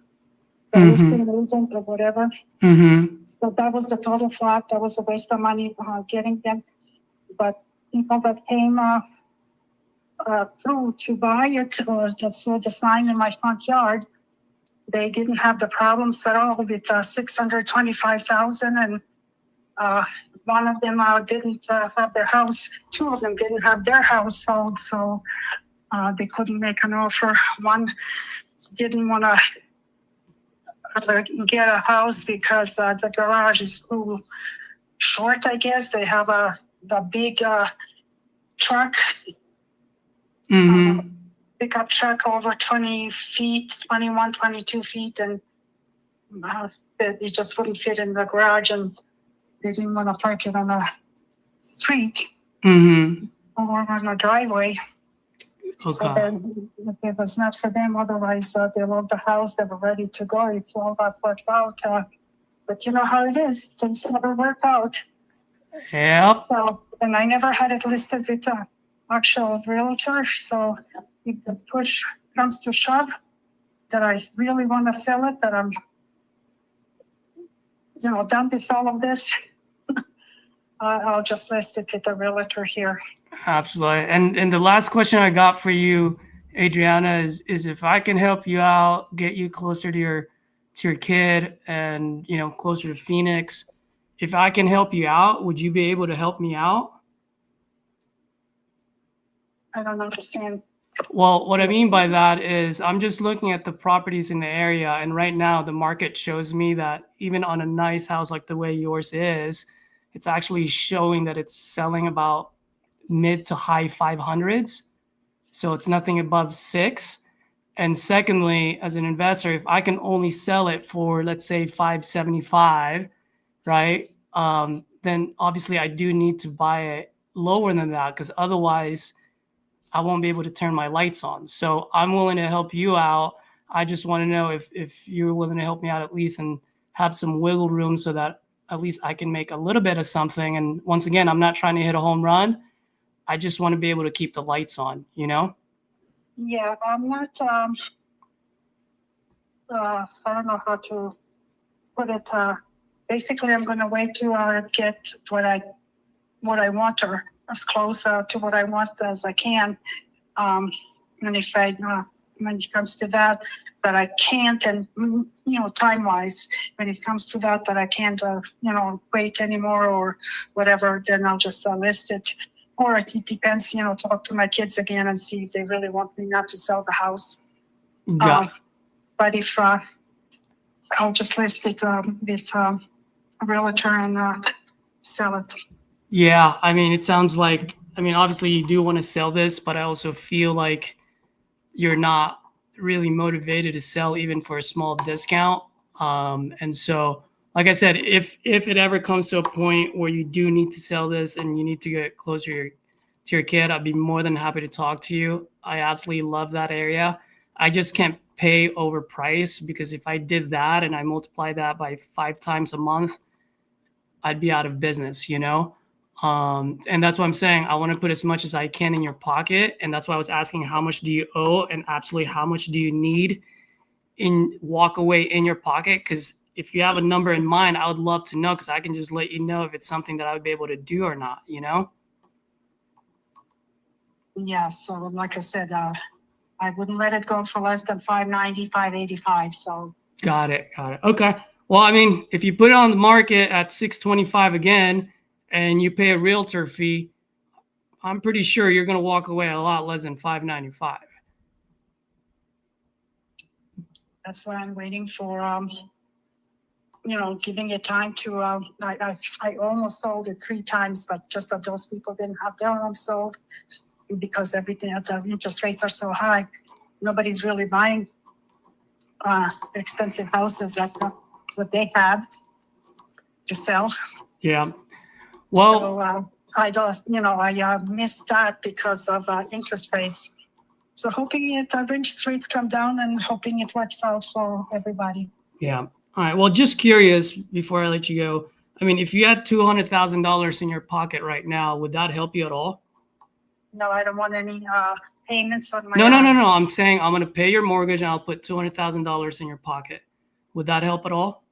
the listing agent or whatever. Mm-hmm. So that was the total flop. That was a waste of money getting them. But people that came through to buy it or that saw the sign in my front yard, they didn't have the problems at all with $625,000, and one of them didn't have their house. 2 of them didn't have their house sold, so they couldn't make an offer. One didn't want to get a house because the garage is too short, I guess. They have the big truck, pickup truck over 20 feet, 21, 22 feet, and it just wouldn't fit in the garage, and they didn't want to park it on the street or on a driveway. Okay. So then it was not for them. Otherwise, they loved the house. They were ready to go. It's all got worked out. But you know how it is. Things never work out. Yeah. So, and I never had it listed with an actual realtor. So if the push comes to shove, that I really want to sell it, that I'm, done with all of this, I'll just list it with the realtor here. Absolutely. And the last question I got for you, Adriana, is if I can help you out, get you closer to your kid and, closer to Phoenix, if I can help you out, would you be able to help me out? I don't understand. Well, what I mean by that is I'm just looking at the properties in the area, and right now the market shows me that even on a nice house like the way yours is, it's actually showing that it's selling about mid to high 500s. So it's nothing above 6. And secondly, as an investor, if I can only sell it for, let's say, 575, right? Then obviously I do need to buy it lower than that, because otherwise I won't be able to turn my lights on. So I'm willing to help you out. I just want to know if you're willing to help me out at least and have some wiggle room so that at least I can make a little bit of something. And once again, I'm not trying to hit a home run, I just want to be able to keep the lights on, you know? Yeah, I'm not, I don't know how to put it. Basically, I'm going to wait to get what I want, or as close to what I want as I can. And if when it comes to that I can't, and time-wise, when it comes to that I can't, wait anymore or whatever, then I'll just list it. Or it depends, talk to my kids again and see if they really want me not to sell the house. But if I'll just list it with a realtor and sell it. Yeah, I mean, it sounds like, obviously you do want to sell this, but I also feel like you're not really motivated to sell even for a small discount. And so, like I said, if it ever comes to a point where you do need to sell this and you need to get closer to your kid, I'd be more than happy to talk to you. I absolutely love that area. I just can't pay over price, because if I did that and I multiply that by 5 times a month, I'd be out of business, and that's what I'm saying. I want to put as much as I can in your pocket. And that's why I was asking, how much do you owe, and absolutely how much do you need in walk away in your pocket? Because if you have a number in mind, I would love to know, because I can just let you know if it's something that I would be able to do or not, Yeah, so like I said, I wouldn't let it go for less than $590, $585. So Got it. Okay. Well, if you put it on the market at $625 again, and you pay a realtor fee, I'm pretty sure you're going to walk away a lot less than $595. that's what I'm waiting for. Giving it time to. I almost sold it 3 times, but just that those people didn't have their homes sold, because everything, the interest rates are so high. Nobody's really buying expensive houses like what they have to sell. Yeah. Well, So I just, I missed that because of interest rates. So hoping interest rates come down and hoping it works out for everybody. yeah. All right. Well, just curious before I let you go. If you had $200,000 in your pocket right now, would that help you at all? No, I don't want any payments on my. No. I'm saying I'm going to pay your mortgage and I'll put $200,000 in your pocket. Would that help at all?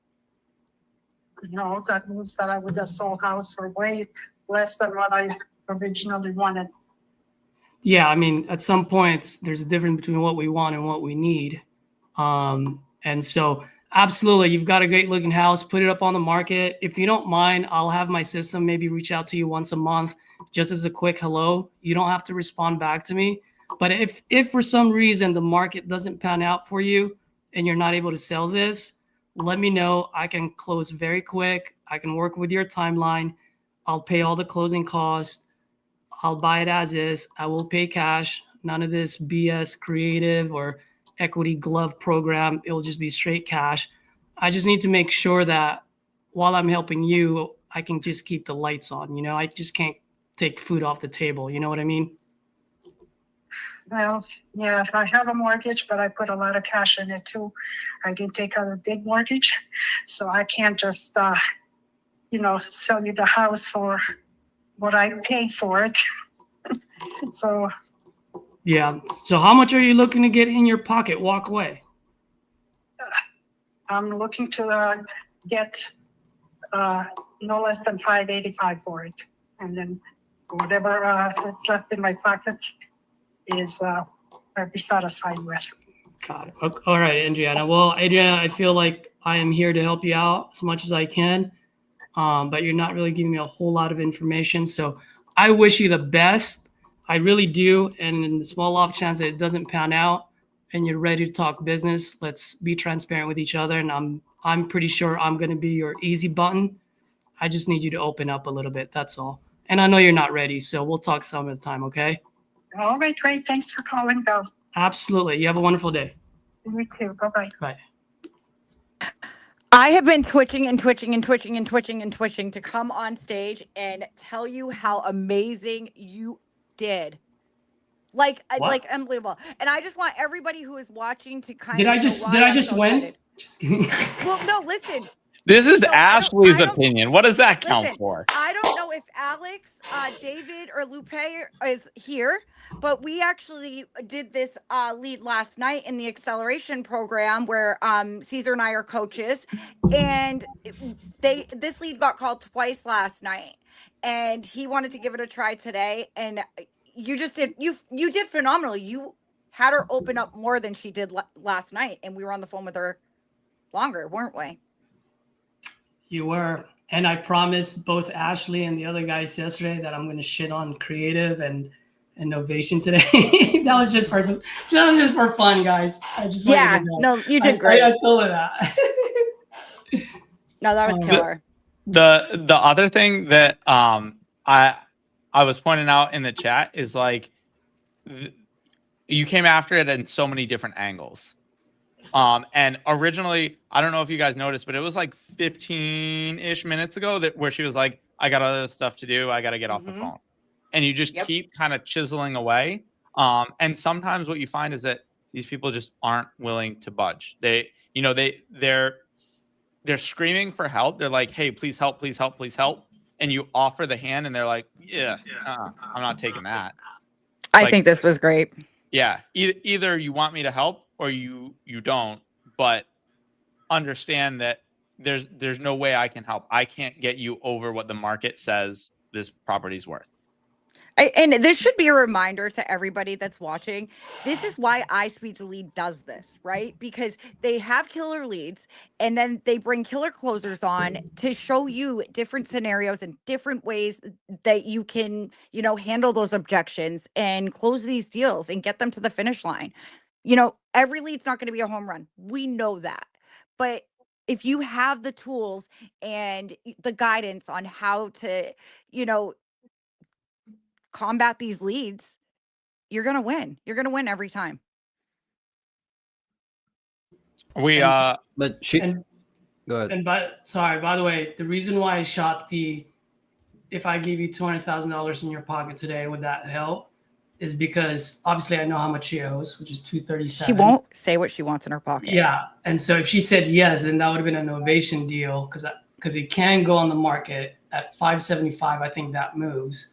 No, that means that I would have sold house for way less than what I originally wanted. Yeah, at some points there's a difference between what we want and what we need. And so absolutely, you've got a great looking house, put it up on the market. If you don't mind, I'll have my system maybe reach out to you once a month, just as a quick hello. You don't have to respond back to me. But if for some reason the market doesn't pan out for you and you're not able to sell this, let me know. I can close very quick. I can work with your timeline. I'll pay all the closing costs. I'll buy it as is. I will pay cash. None of this BS creative or equity glove program. It will just be straight cash. I just need to make sure that while I'm helping you, I can just keep the lights on. I just can't take food off the table. You know what I mean? Well, yeah, I have a mortgage, but I put a lot of cash in it too. I did take out a big mortgage, so I can't just, sell you the house for what I paid for it. So. Yeah. So how much are you looking to get in your pocket? Walk away. I'm looking to get no less than $585 for it, and then whatever that's left in my pocket is I'd be satisfied with. Got it. Okay. All right, Adriana. Well, Adriana, I feel like I am here to help you out as much as I can, but you're not really giving me a whole lot of information. So I wish you the best. I really do. And in the small off chance that it doesn't pan out and you're ready to talk business, let's be transparent with each other. And I'm pretty sure I'm going to be your easy button. I just need you to open up a little bit. That's all. And I know you're not ready, so we'll talk some of the time. Okay. All right, great. Thanks for calling, Bill. Absolutely. You have a wonderful day. You too. Bye-bye. Bye. I have been twitching to come on stage and tell you how amazing you did. Like unbelievable. And I just want everybody who is watching to kind Did of I just win? Well, no, listen. This is So Ashley's I don't- opinion. What does that count Listen, for? I don't know if Alex, David, or Lupe is here, but we actually did this lead last night in the acceleration program where Caesar and I are coaches, and this lead got called twice last night, and he wanted to give it a try today, and you did phenomenal. You had her open up more than she did last night, and we were on the phone with her longer, weren't we? You were. And I promised both Ashley and the other guys yesterday that I'm going to shit on creative and innovation today. That was just for fun, guys. I just wanted Yeah, to know. no, you did great. I told her that. No, that was killer. The other thing that I was pointing out in the chat is like you came after it in so many different angles. And originally, I don't know if you guys noticed, but it was like 15-ish minutes ago where she was like, I got other stuff to do. I got to get off the phone. And you just keep kind of chiseling away. And sometimes what you find is that these people just aren't willing to budge. They're screaming for help. They're like, hey, please help, please help, please help. And you offer the hand and they're like, I'm not taking that. I think this was great. Yeah. Either you want me to help or you don't, but understand that there's no way I can help. I can't get you over what the market says this property's worth. And this should be a reminder to everybody that's watching. This is why iSpeed to Lead does this, right? Because they have killer leads and then they bring killer closers on to show you different scenarios and different ways that you can, handle those objections and close these deals and get them to the finish line. Every lead's not going to be a home run. We know that. But if you have the tools and the guidance on how to, combat these leads, you're going to win. You're going to win every time. But go ahead. And by the way, the reason why I shot if I gave you $200,000 in your pocket today, would that help? Is because obviously I know how much she owes, which is $237. She won't say what she wants in her pocket. Yeah. And so if she said yes, then that would have been an ovation deal because it can go on the market at $575. I think that moves.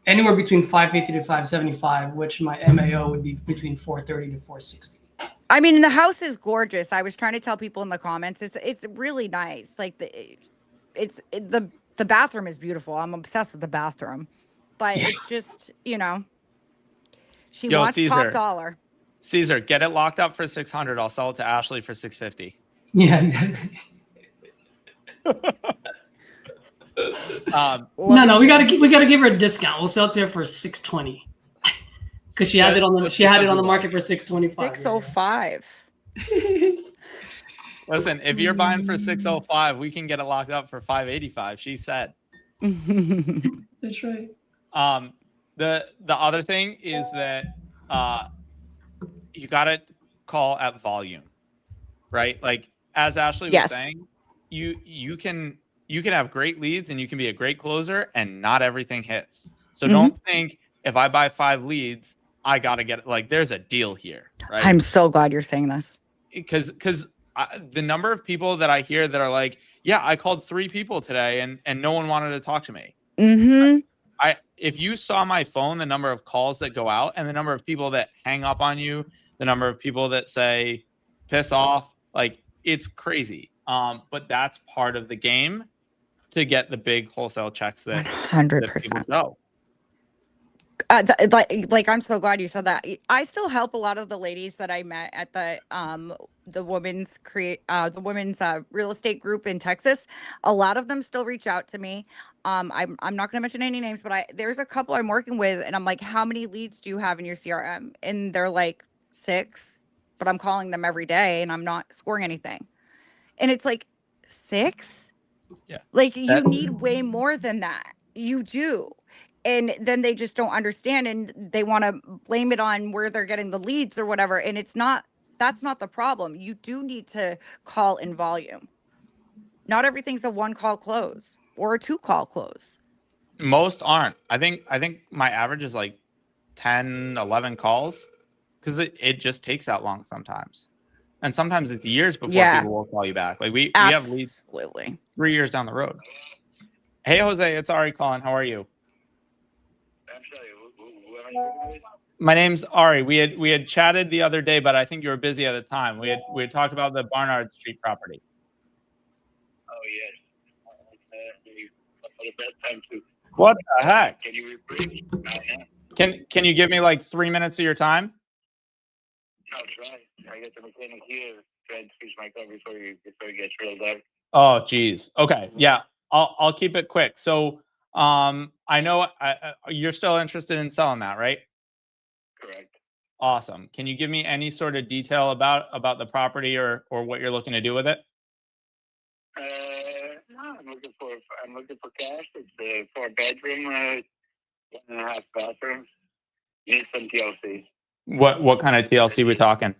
Anywhere between $550 to $575, which my MAO would be between $430 to $460. I mean, the house is gorgeous. I was trying to tell people in the comments, it's really nice. Like the bathroom is beautiful. I'm obsessed with the bathroom, but it's just she wants top dollar. Caesar, get it locked up for $600. I'll sell it to Ashley for $650. Yeah, exactly. No, we gotta give her a discount. We'll sell it to her for $620 because she had it on the market for $625. $605. Listen, if you're buying for $605, we can get it locked up for $585. She said. That's right. The other thing is that you gotta call at volume, right? Like as Ashley was saying, you can have great leads and you can be a great closer and not everything hits. So don't think if I buy 5 leads, I got to get it. Like there's a deal here, right? I'm so glad you're saying this. Because the number of people that I hear that are like, yeah, I called 3 people today and no one wanted to talk to me. If you saw my phone, the number of calls that go out and the number of people that hang up on you, the number of people that say, piss off, like it's crazy. But that's part of the game to get the big wholesale checks that 100% go. Like I'm so glad you said that. I still help a lot of the ladies that I met at the women's real estate group in Texas. A lot of them still reach out to me. I'm not going to mention any names, but there's a couple I'm working with, and I'm like, how many leads do you have in your CRM? And they're like 6, but I'm calling them every day, and I'm not scoring anything. And it's like 6. Yeah. Like you need way more than that. You do. And then they just don't understand and they want to blame it on where they're getting the leads or whatever. And that's not the problem. You do need to call in volume. Not everything's a 1-call close or a 2-call close. Most aren't. I think my average is like 10, 11 calls because it just takes that long sometimes. And sometimes it's years before people will call you back. Like we have leads 3 years down the road. Hey, Jose, it's Ari calling. How are you? I'm sorry, who am I speaking with? My name's Ari. We had chatted the other day, but I think you were busy at the time. We had talked about the Barnard Street property. Oh, yes. For the best time to. What the heck? Can you repeat? Can you give me like 3 minutes of your time? I'll try. I got the mechanic here trying to fix my car before it gets real dark. Oh, geez. Okay. Yeah. I'll keep it quick. So, I know you're still interested in selling that, right? Correct. Awesome. Can you give me any sort of detail about the property or what you're looking to do with it? No, I'm looking for cash. It's a 4-bedroom, 1.5 bathrooms. Need some TLC. What kind of TLC we talking?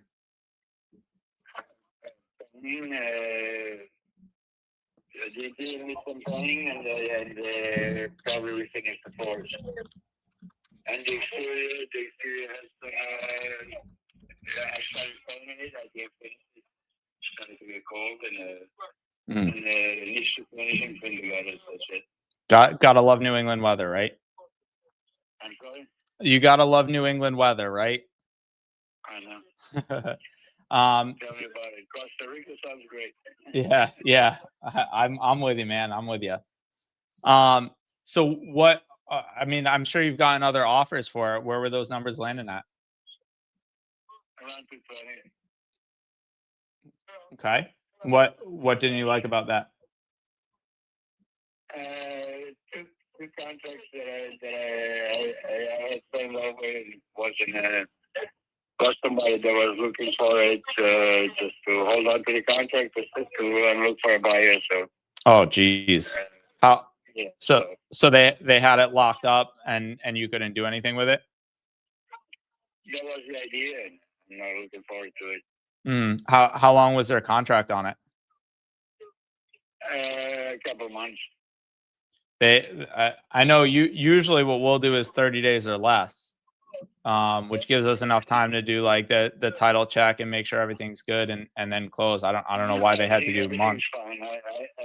They did need some painting and probably we finished the floors. And the exterior has I started painting it. I can't finish it. It's starting to get cold and needs to finish and clean together. That's it. Gotta love New England weather, right? I'm sorry. You gotta love New England weather, right? I know. Tell me about it. Costa Rica sounds great. Yeah. I'm with you, man. I'm with you. So what? I mean, I'm sure you've gotten other offers for it. Where were those numbers landing at? Around 220. Okay. What didn't you like about that? Two contracts that I had signed over with wasn't was somebody that was looking for it just to hold on to the contract, just to look for a buyer. So. Oh, geez. How? Yeah. So they had it locked up and you couldn't do anything with it? That was the idea, and I'm not looking forward to it. How long was their contract on it? A couple of months. I know usually what we'll do is 30 days or less, which gives us enough time to do like the title check and make sure everything's good and then close. I don't know why they had to do months. Fine. I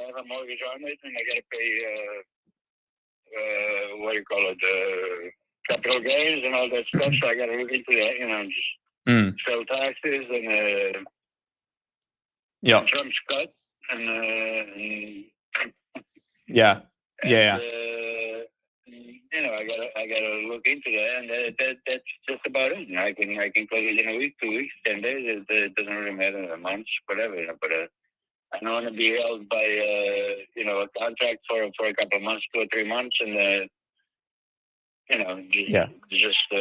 have a mortgage on it and I got to pay what do you call it, capital gains and all that stuff. So I got to look into that, just sell taxes and Trump's cut and yeah. I gotta look into that, and that's just about it. I can close it in a week, 2 weeks, 10 days. It doesn't really matter, a month, whatever. But I don't want to be held by a contract for a couple of months, 2 or 3 months, and just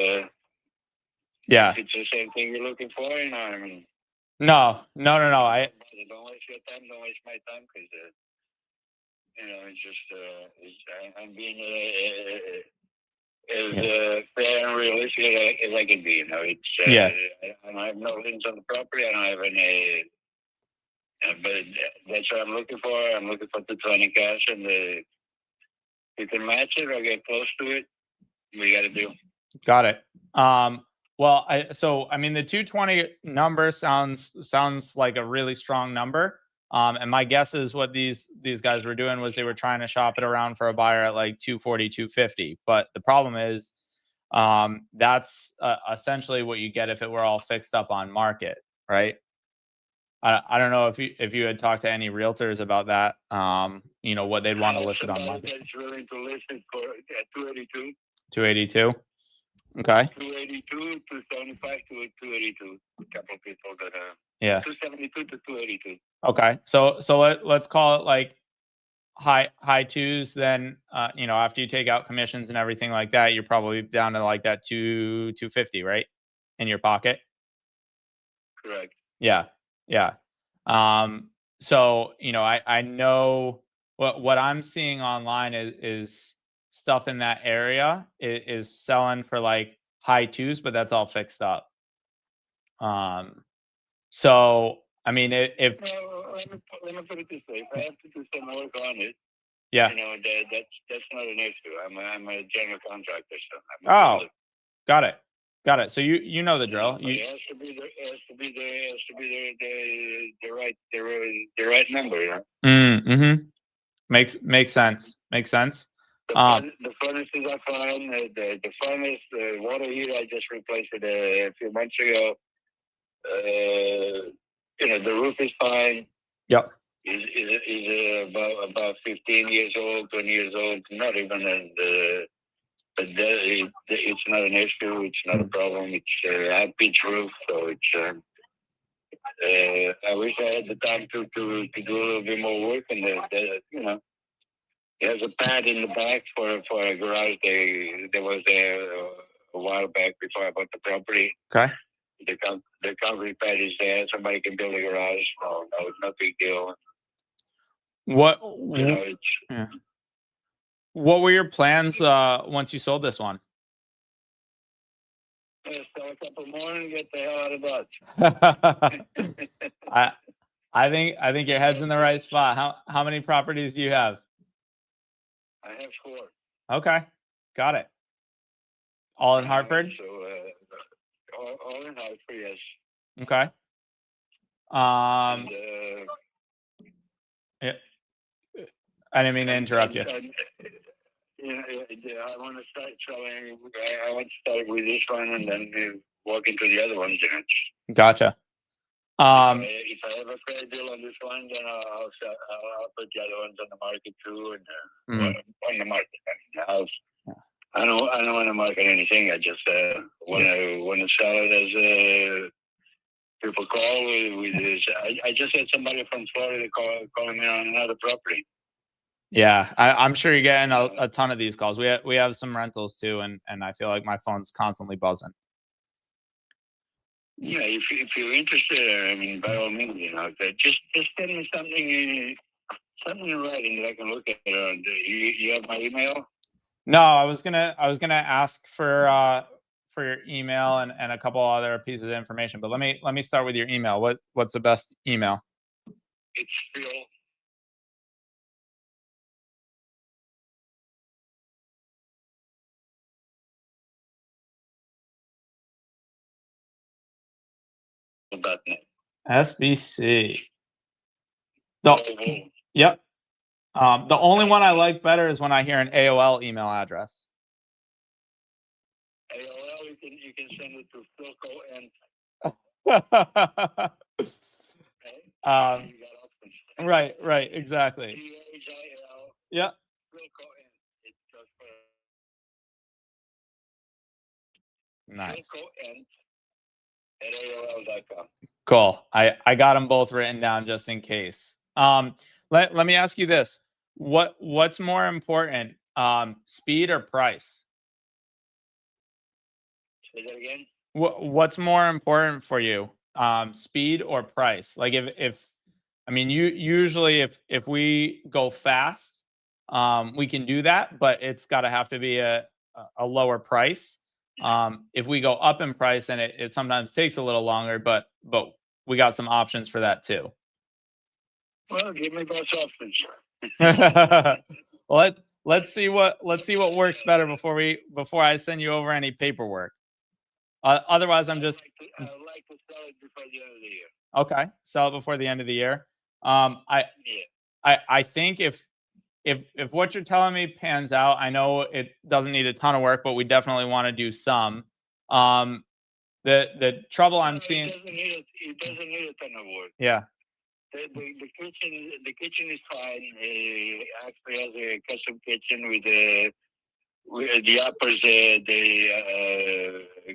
it's the same thing you're looking for. I mean, no. I don't waste your time. Don't waste my time because. It's just I'm being as fair and realistic as I can be. I don't have no liens on the property. I don't have any, but that's what I'm looking for. I'm looking for 220 cash, and you can match it or get close to it. We got to do. Got it. Well, I mean, the 220 number sounds like a really strong number. And my guess is what these guys were doing was they were trying to shop it around for a buyer at like 240, 250. But the problem is that's essentially what you get if it were all fixed up on market, right? I don't know if you had talked to any realtors about that, what they'd want to list it on market. That's willing to list it for 282. 282. Okay. 282, 275 to 282. A couple of people that 272 to 282. Okay. So let's call it like high twos. Then after you take out commissions and everything like that, you're probably down to like that 250, right? In your pocket. Correct. Yeah. So I know what I'm seeing online is stuff in that area is selling for like high twos, but that's all fixed up. So I mean, let me put it this way: if I have to do some work on it, that's not an issue. I'm a general contractor, so got it. So you know the drill. It has to be the right number. Mm-hmm. Makes sense. Makes sense. The furnaces are fine. The furnace, the water heater, I just replaced it a few months ago. The roof is fine. Yep. Is about 15 years old, 20 years old. Not even but it's not an issue. It's not a problem. It's a high pitch roof, so it's. I wish I had the time to do a little bit more work, and there's a pad in the back for a garage. There was a while back before I bought the property. Okay. The concrete pad is there. Somebody can build a garage. No big deal. What? It's. What were your plans once you sold this one? Sell a couple more and get the hell out of Dodge. I think your head's in the right spot. How many properties do you have? I have 4. Okay, got it. All in Hartford? So all in Hartford, yes. Okay. And, yeah. I didn't mean to interrupt you. I want to start selling. I want to start with this one and then walk into the other ones. Gotcha. If I have a fair deal on this one, then I'll put the other ones on the market too, and on the market. I don't want to market anything. I just want to sell it as people call with this. I just had somebody from Florida calling me on another property. Yeah, I'm sure you're getting a ton of these calls. We have some rentals too, and I feel like my phone's constantly buzzing. Yeah, if you're interested, I mean, by all means, just send me something in writing that I can look at. You have my email? No, I was gonna ask for your email and a couple other pieces of information, but let me start with your email. What's the best email? It's Phil. SBC. Yep. The only one I like better is when I hear an AOL email address. AOL, you can send it to Philco and. Right, exactly. Phil. Yep. Philco and. It's just Nice. Philco and at AOL.com. Cool. I got them both written down just in case. Let me ask you this. What's more important, speed or price? Say that again? What's more important for you, speed or price? Like if I mean, usually if we go fast, we can do that, but it's got to have to be a lower price. If we go up in price, then it sometimes takes a little longer, but we got some options for that too. Well, give me both options. Well, let's see what works better before I send you over any paperwork. Otherwise, I'm just. I would like to sell it before the end of the year. Okay, sell it before the end of the year. I think if what you're telling me pans out, I know it doesn't need a ton of work, but we definitely want to do some. The trouble I'm seeing. It doesn't need a ton of work. Yeah. The kitchen is fine. It actually has a custom kitchen with the uppers, the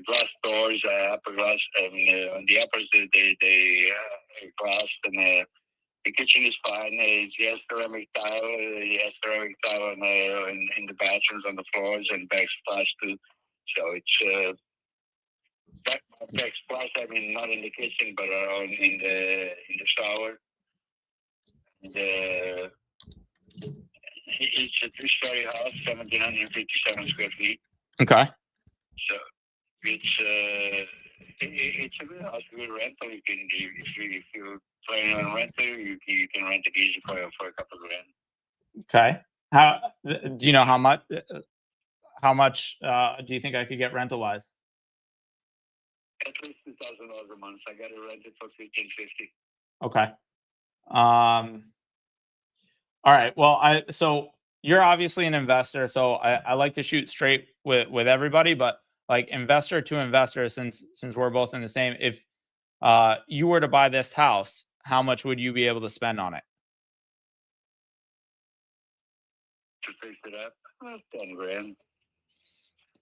glass doors, upper glass, and on the uppers the glass, and the kitchen is fine. It's ceramic tile. It has ceramic tile in the bathrooms, on the floors, and backsplash too. So it's backsplash. I mean, not in the kitchen, but in the shower. It's a 3-story house, 1,757 square feet. Okay. So it's a good house, good rental. You can, if you're planning on rental, you can rent it easy for a couple of grand. Okay. How do you know how much? How much do you think I could get rental wise? At least $2,000 a month. I got it rented for $1,550. Okay. All right. Well, so you're obviously an investor, so I like to shoot straight with everybody, but like investor to investor, since we're both in the same, if you were to buy this house, how much would you be able to spend on it? To fix it up, 10 grand.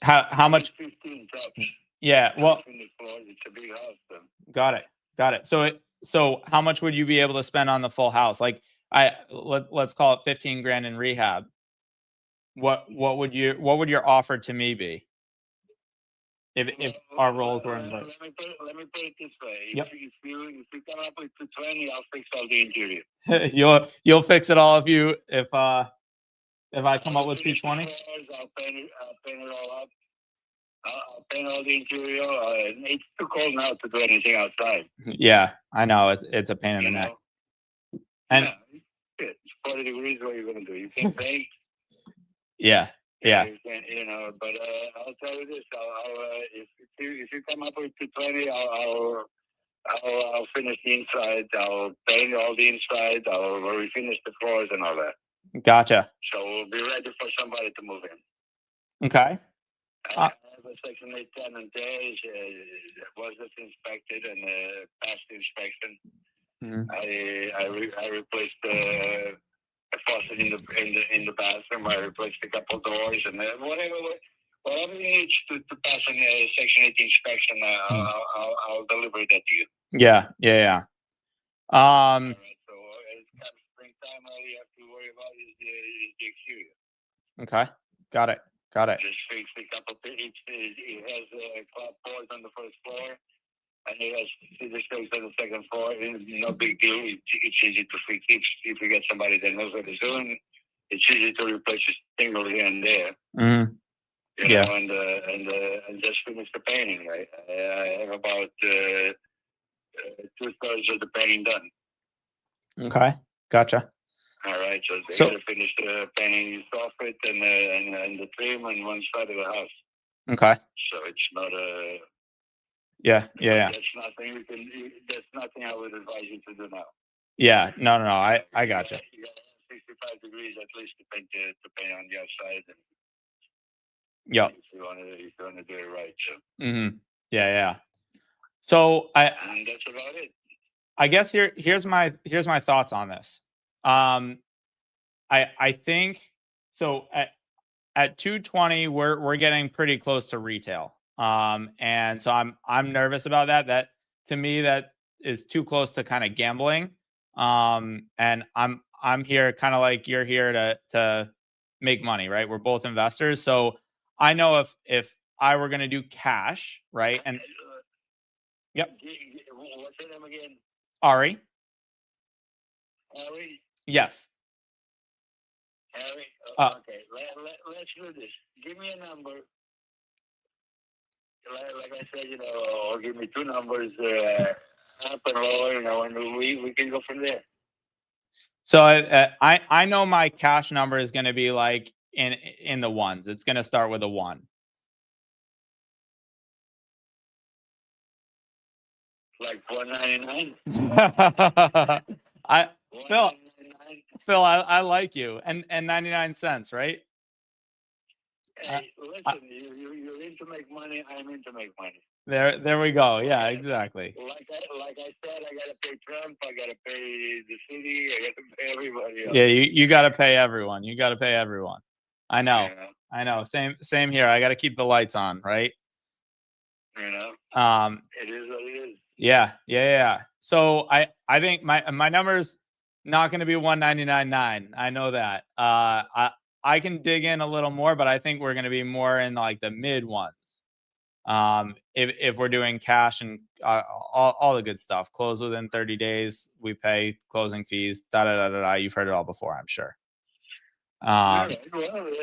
How much? 15 tops. Yeah. Well, Finish floors, it's a big house then. got it. Got it. So how much would you be able to spend on the full house? Like let's call it 15 grand in rehab. What would your offer to me be? If our roles were inversed. Let me put it this way. Yep. If you come up with 220, I'll fix all the interior. You'll fix it all if I come up with 220. I'll paint it all up. I'll paint all the interior. It's too cold now to do anything outside. Yeah, I know it's a pain in the neck. And it's 40 degrees. What are you gonna do? You can't paint. Yeah. You can't, but I'll tell you this. If you come up with 220, I'll finish the inside. I'll paint all the inside. I'll refinish the floors and all that. Gotcha. So we'll be ready for somebody to move in. Okay. I have a Section 8 tenant there. Was just inspected and passed the inspection. Mm-hmm. I replaced a faucet in the bathroom. I replaced a couple doors and whatever you need to pass a Section 8 inspection. I'll deliver that to you. Yeah. All right, so it's come springtime. All you have to worry about is the exterior. Okay. Got it. Just fix a couple things. It has clapboards on the first floor, and it has scissor stakes on the second floor. It's no big deal. It's easy to fix. If you get somebody that knows what they're doing, it's easy to replace a single here and there. Mm-hmm. You know, and just finish the painting. Right? I have about 2/3 of the painting done. Okay. Gotcha. All right, so they gotta finish the painting soffit and the trim on one side of the house. Okay. So it's not a. Yeah. That's nothing. That's nothing I would advise you to do now. Yeah. No. I gotcha. You got 65 degrees at least to paint on the outside. And Yep. If you want to do it right, so. Mm-hmm. Yeah. So And that's about it. I guess here's my thoughts on this. I think so at 220 we're getting pretty close to retail. And so I'm nervous about that. That to me that is too close to kind of gambling. And I'm here kind of like you're here to make money, right? We're both investors. So I know if I were going to do cash, right? And yep. What's your name again? Ari. Harry? Yes. Harry? Okay. Let's do this. Give me a number. Like I said, or give me two numbers, up and lower, and we can go from there. So I know my cash number is going to be like in the ones. It's going to start with a 1. Like $1.99. Phil, I like you, and 99 cents, right? Hey, listen, you're in to make money. I'm in to make money. There we go. Yeah, exactly. Like I said, I gotta pay Trump. I gotta pay the city. I gotta pay everybody else. Yeah, you got to pay everyone. You got to pay everyone. I know. Yeah. I know. Same here. I got to keep the lights on, right? It is what it is. Yeah. So I think my number's not going to be 199.9. I know that. I can dig in a little more, but I think we're going to be more in like the mid ones. If we're doing cash and all the good stuff, close within 30 days, we pay closing fees. You've heard it all before, I'm sure. All right. Well,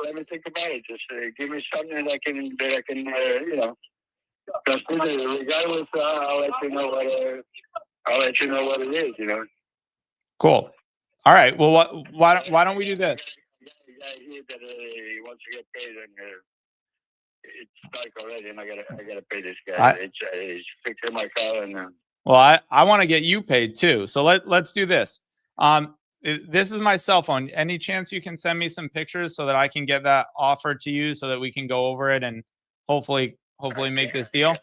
let me think about it. Just give me something that I can consider. Regardless, I'll let you know what it is. Cool. All right. Well, why don't we do this? I hear that he wants to get paid, and it's stuck already, and I gotta pay this guy. It's fixing my car, and well, I want to get you paid too. So let's do this. this is my cell phone. Any chance you can send me some pictures so that I can get that offer to you so that we can go over it and hopefully make this deal?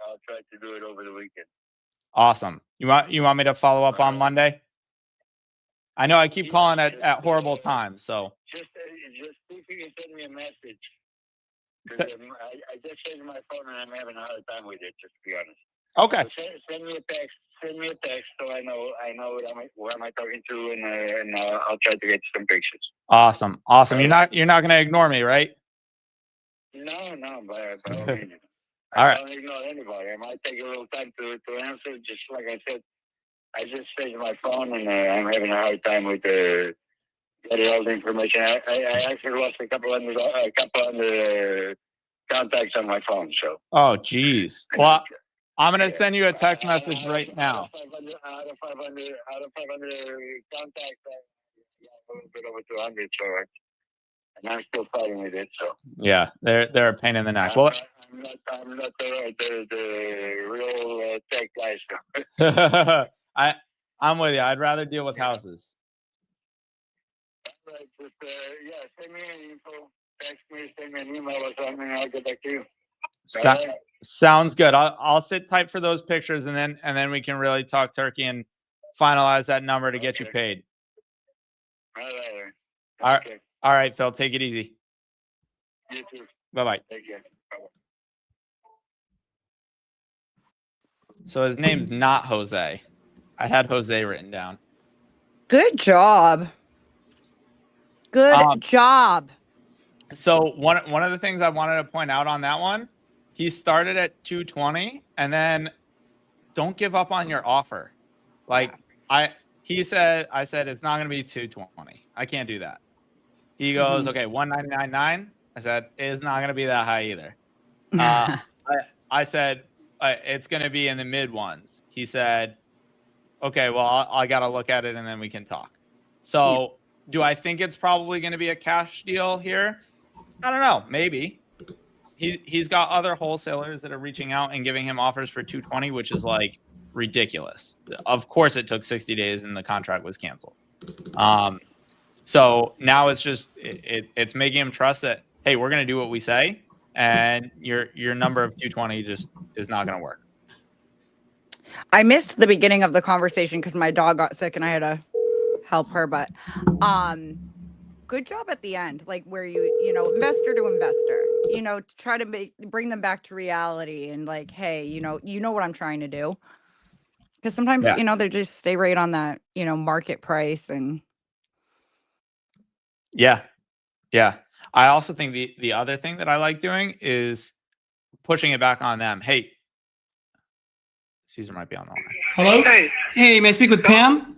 I'll try to do it over the weekend. Awesome. You want me to follow up on Monday? I know I keep calling at horrible times, so. Just see if you can send me a message. 'Cause, I just changed my phone and I'm having a hard time with it, just to be honest. Okay. So send me a text. Send me a text so I know who am I talking to, and I'll try to get some pictures. Awesome. You're not going to ignore me, right? No, by all means. All right. I don't ignore anybody. I might take a little time to answer. Just like I said, I just changed my phone and I'm having a hard time with getting all the information. I actually lost a couple of contacts on my phone. So. Oh, geez. Well, I'm going to send you a text message right now. Out of 500 contacts, I got a little bit over 200. So, and I'm still fighting with it. So. Yeah, they're a pain in the neck. Well, I'm not the real tech guy. So. I'm with you. I'd rather deal with houses. Right, just send me an info, text me, send me an email or something, and I'll get back to you. Sounds good. I'll sit tight for those pictures, and then we can really talk turkey and finalize that number to get you paid. All right. All right, Phil. Take it easy. You too. Bye-bye. Take care. Bye-bye. So his name's not Jose. I had Jose written down. Good job. Good job. So one of the things I wanted to point out on that one, he started at 220, and then don't give up on your offer. Like I said it's not going to be 220. I can't do that. He goes, okay, 199.9. I said it's not going to be that high either. I said it's going to be in the mid ones. He said, okay, well I got to look at it and then we can talk. So do I think it's probably going to be a cash deal here? I don't know. Maybe. He's got other wholesalers that are reaching out and giving him offers for 220, which is like ridiculous. Of course, it took 60 days and the contract was canceled. So now it's just it's making him trust that, hey, we're going to do what we say, and your number of 220 just is not going to work. I missed the beginning of the conversation because my dog got sick and I had to help her, but good job at the end, like where you know, investor to investor, you know, to try to bring them back to reality and like, hey, you know what I'm trying to do. Because sometimes, you know, they just stay right on that, you know, market price. And yeah. I also think the other thing that I like doing is pushing it back on them. Hey, Caesar might be on the line. Hello? Hey, may I speak with Pam?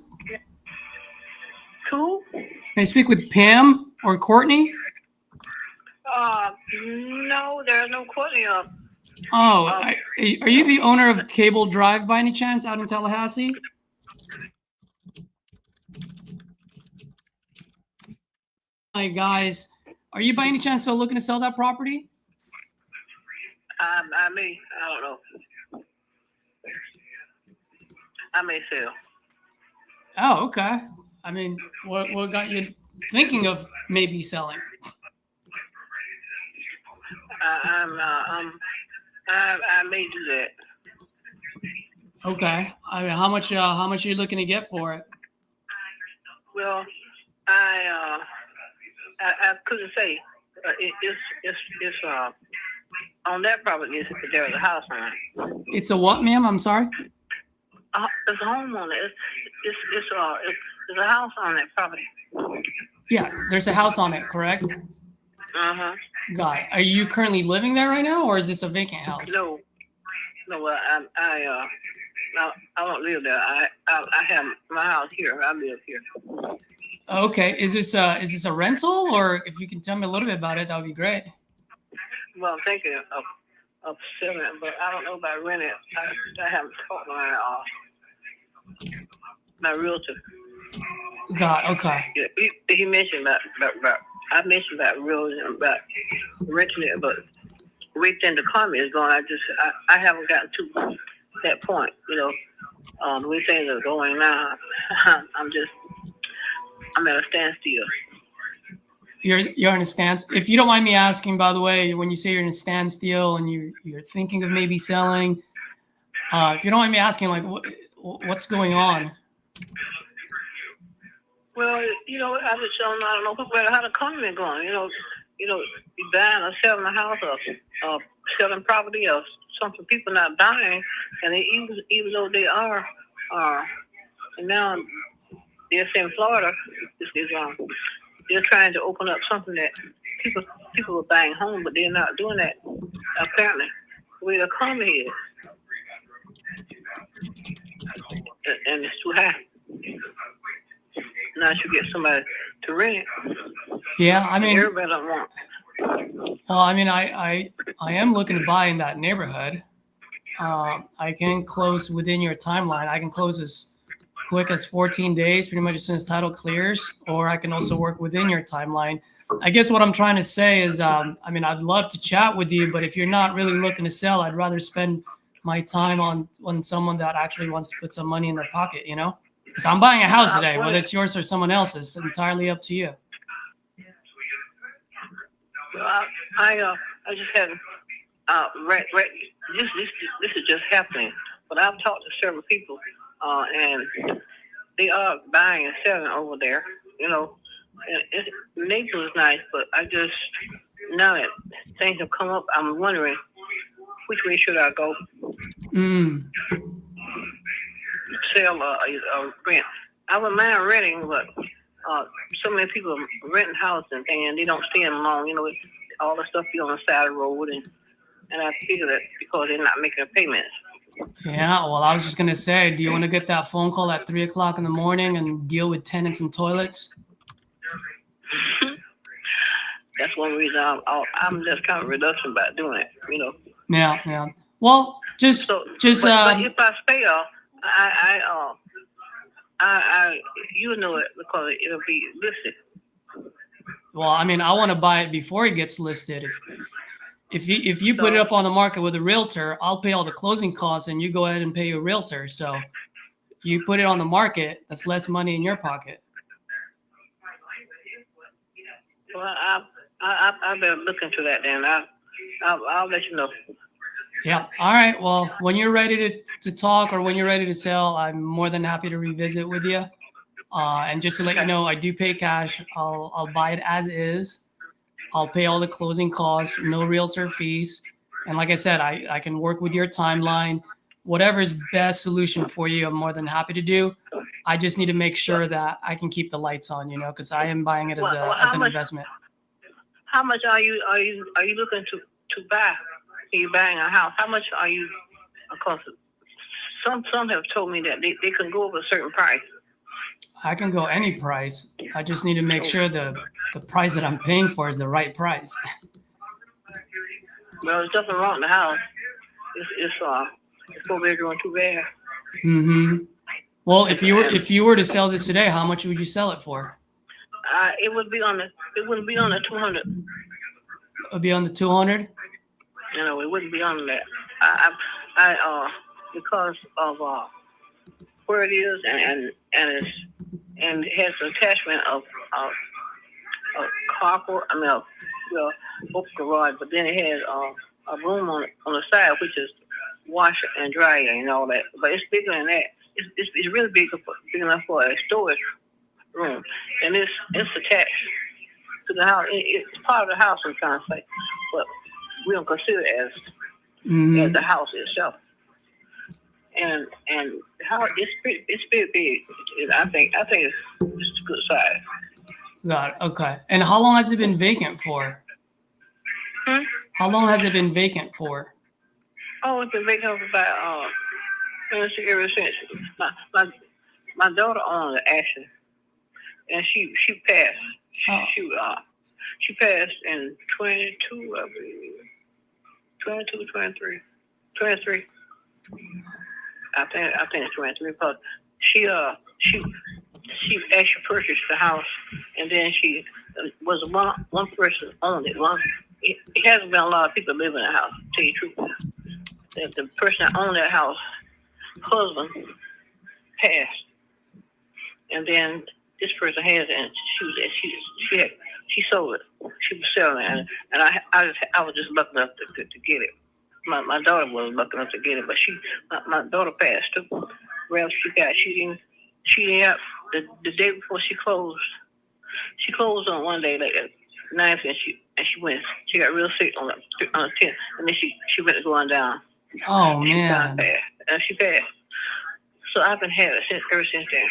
Who? May I speak with Pam or Courtney? No, there's no Courtney up. Oh, are you the owner of Cable Drive by any chance out in Tallahassee? Hi, guys. Are you by any chance still looking to sell that property? I don't know. I may sell. Oh, okay. I mean, what got you thinking of maybe selling? I may do that. Okay. I mean, how much are you looking to get for it? Well, I couldn't say. It's on that property. There's a house on it. It's a what, ma'am? I'm sorry. It's a home on it. It's a house on that property. Yeah, there's a house on it, correct? Uh-huh. Got it. Are you currently living there right now, or is this a vacant house? No. I don't live there. I have my house here. I live here. Okay. Is this a rental, or if you can tell me a little bit about it, that would be great. Well, I'm thinking of selling it, but I don't know about renting. I haven't talked to my realtor. Got it. Okay. Yeah, he mentioned about I mentioned about realty and about renting it, but the way the economy is going, I haven't gotten to that point. You know, The way things are going now, I'm at a standstill. You're in a stance. If you don't mind me asking, by the way, when you say you're in a standstill and you're thinking of maybe selling, if you don't mind me asking, like what's going on? Well, I just don't know how the economy going. You buying or selling a house or selling property or something. People not buying, and they even though they are, and now they're in Florida, they're trying to open up something that people are buying home, but they're not doing that apparently. The way the economy is, and it's too high. Now you get somebody to rent it. Yeah, I mean, everybody don't want. Well, I mean, I am looking to buy in that neighborhood. I can close within your timeline. I can close as quick as 14 days, pretty much as soon as title clears, or I can also work within your timeline. I guess what I'm trying to say is, I mean, I'd love to chat with you, but if you're not really looking to sell, I'd rather spend my time on someone that actually wants to put some money in their pocket, Because I'm buying a house today, whether it's yours or someone else's, it's entirely up to you. Well, I just haven't this is just happening. But I've talked to several people, and they are buying and selling over there. And Naples is nice, but I just now that things have come up, I'm wondering which way should I go? Sell or rent? I wouldn't mind renting, but so many people renting houses and they don't stay in them long. All the stuff be on the side of the road, and I figure that because they're not making payments. Yeah, well, I was just gonna say, do you want to get that phone call at 3 o'clock in the morning and deal with tenants and toilets? That's one reason I'm just kind of reluctant about doing it. Yeah. Well, but if I fail, you know it because it'll be listed. Well, I mean, I want to buy it before it gets listed. If you put it up on the market with a realtor, I'll pay all the closing costs, and you go ahead and pay your realtor. So you put it on the market, that's less money in your pocket. Well, I better look into that then. I'll let you know. Yeah. All right. Well, when you're ready to talk or when you're ready to sell, I'm more than happy to revisit with you. And just to let you know, I do pay cash. I'll buy it as is. I'll pay all the closing costs, no realtor fees. And like I said, I can work with your timeline. Whatever's best solution for you, I'm more than happy to do. I just need to make sure that I can keep the lights on, because I am buying it as an investment. How much are you looking to buy? Are you buying a house? How much are you? Of course, some have told me that they can go over a certain price. I can go any price. I just need to make sure the price that I'm paying for is the right price. Well, there's nothing wrong with the house. It's 4-bedroom, 2-bath. Mm-hmm. Well, if you were to sell this today, how much would you sell it for? It wouldn't be on the 200. It would be on the 200? It wouldn't be on that. Because of where it is and it has an attachment of carport. Both garage, but then it has a room on the side which is washer and dryer and all that. But it's bigger than that. It's really big enough for a storage room, and it's attached to the house. It's part of the house, I'm trying to say, but we don't consider it as the house itself. And how it's pretty big. I think it's a good size. Got it. Okay. And how long has it been vacant for? How long has it been vacant for? Oh, it's been vacant for about ever since my daughter owned it actually, and she passed. She passed in 22, I believe. 22, 23. I think it's 23. But she actually purchased the house, and then she was one person owned it. It hasn't been a lot of people living in the house. To tell you the truth, the person that owned that house, husband, passed, and then this person has it, and she sold it. She was selling it, and I was just lucky enough to get it. My daughter was lucky enough to get it, but my daughter passed too. Well, she didn't have the day before she closed. She closed on one day like at 9th, and she went. She got real sick on the 10th, and then she went going down. Oh and man. she passed. So I've been having it ever since then.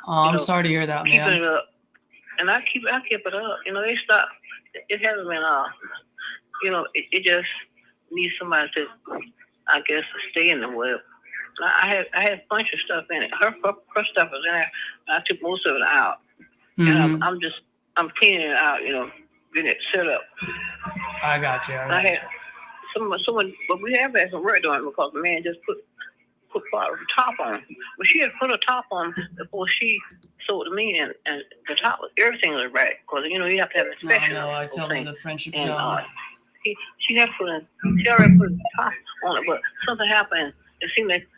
Oh, I'm sorry to hear that, Keeping man. it up, and I keep it up. They stopped. It hasn't been it just needs somebody to, I guess, to stay in the web. I had a bunch of stuff in it. Her stuff was in there. I took most of it out, Mhm. and I'm cleaning it out. Getting it set up. I got you. I had someone, but we have had some work done because the man just put part of the top on. But she had put a top on before she sold to me, and the top was everything was right because you have to have inspection. No, I fell in the friendship And zone. she already put a top on it, but something happened. It seemed like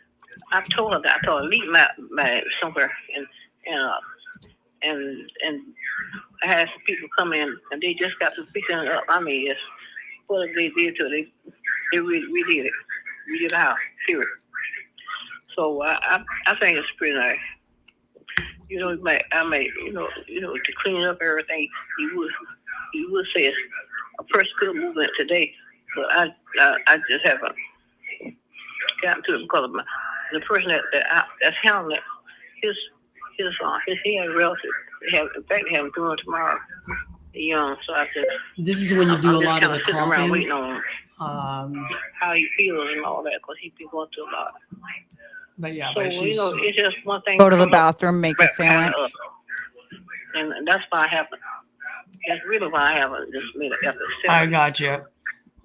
I told her that I told her leave my somewhere, and I had some people come in and they just got to fixing it up. I mean, it's what they did to it. They redid it. We did the house, period. So I think it's pretty nice. I may to clean up everything. You would say it's a person could have moved it today, but I just haven't gotten to it because of the person that's handling it. He has relatives. In fact, they have him doing tomorrow. So I just. This is when you do I'm a just lot of kinda the sitting around comping. waiting on how he feels and all that because he's been going through a lot. But yeah, So but she's it's just one thing. Go to the comes up, bathroom, make a right behind sandwich. the other. And that's why I haven't. That's really why I haven't just made an effort. I got you.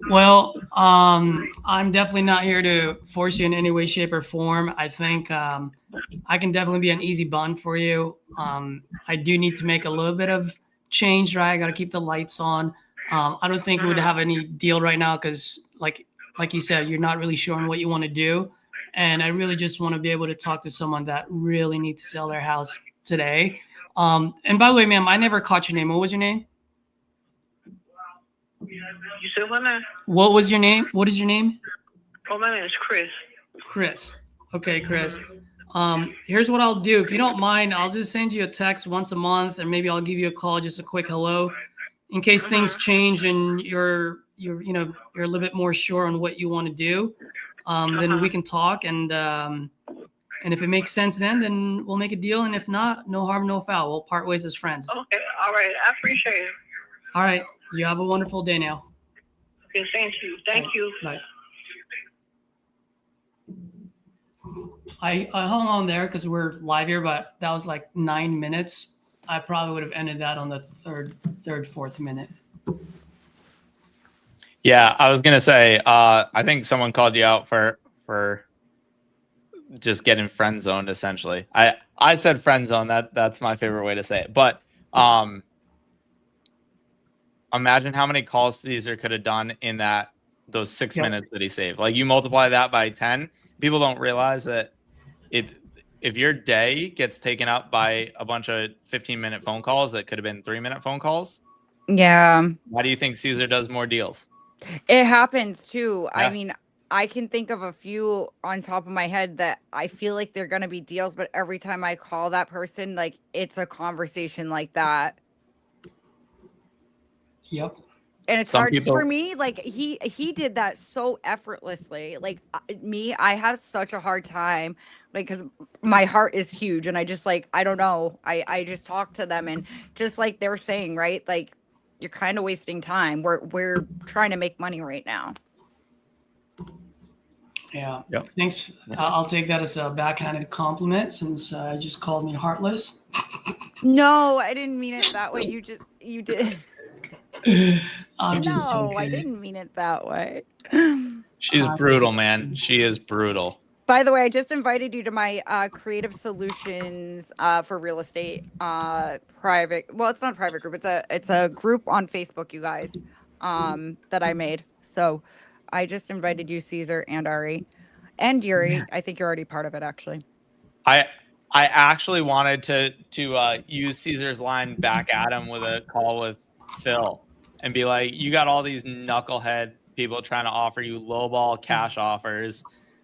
Well, I'm definitely not here to force you in any way, shape, or form. I think I can definitely be an easy bun for you. I do need to make a little bit of change, right? I got to keep the lights on. I don't think we would have any deal right now because, like you said, you're not really sure on what you want to do. And I really just want to be able to talk to someone that really needs to sell their house today. And by the way, ma'am, I never caught your name. What was your name? You said what now? What was your name? What is your name? Oh, my name is Chris. Chris. Okay, Chris. Here's what I'll do. If you don't mind, I'll just send you a text once a month, and maybe I'll give you a call, just a quick hello, in case things change and you're a little bit more sure on what you want to do. Then we can talk, and if it makes sense, then we'll make a deal, and if not, no harm, no foul. We'll part ways as friends. Okay, all right. I appreciate it. All right. You have a wonderful day now. Okay, thank you. Thank you. Bye. I hung on there because we're live here, but that was like 9 minutes. I probably would have ended that on the fourth minute. Yeah, I was gonna say, I think someone called you out for just getting friend zoned. Essentially, I said friend zone. That's my favorite way to say it. But imagine how many calls Caesar could have done in those 6 minutes that he saved. Like you multiply that by 10. People don't realize that if your day gets taken up by a bunch of 15-minute phone calls that could have been 3-minute phone calls. Yeah. Why do you think Caesar does more deals? It happens too. Yeah. I mean, I can think of a few on top of my head that I feel like they're going to be deals, but every time I call that person, like it's a conversation like that. Yep. And it's Some hard people- for me. Like he did that so effortlessly. Like me, I have such a hard time, like, cause my heart is huge and I just like, I don't know. I just talk to them and just like they're saying, right? Like you're kind of wasting time. We're trying to make money right now. Yeah. Yep. Thanks. I'll take that as a backhanded compliment since you just called me heartless. No, I didn't mean it that way. You did. I'm just No, joking. I didn't mean it that way. She's brutal, man. She is brutal. By the way, I just invited you to my creative solutions for real estate private. Well, it's not a private group. It's a group on Facebook, you guys, that I made. So I just invited you, Caesar and Ari, and Yuri. I think you're already part of it, actually. I actually wanted to use Caesar's line back at him with a call with Phil and be like, you got all these knucklehead people trying to offer you lowball cash offers.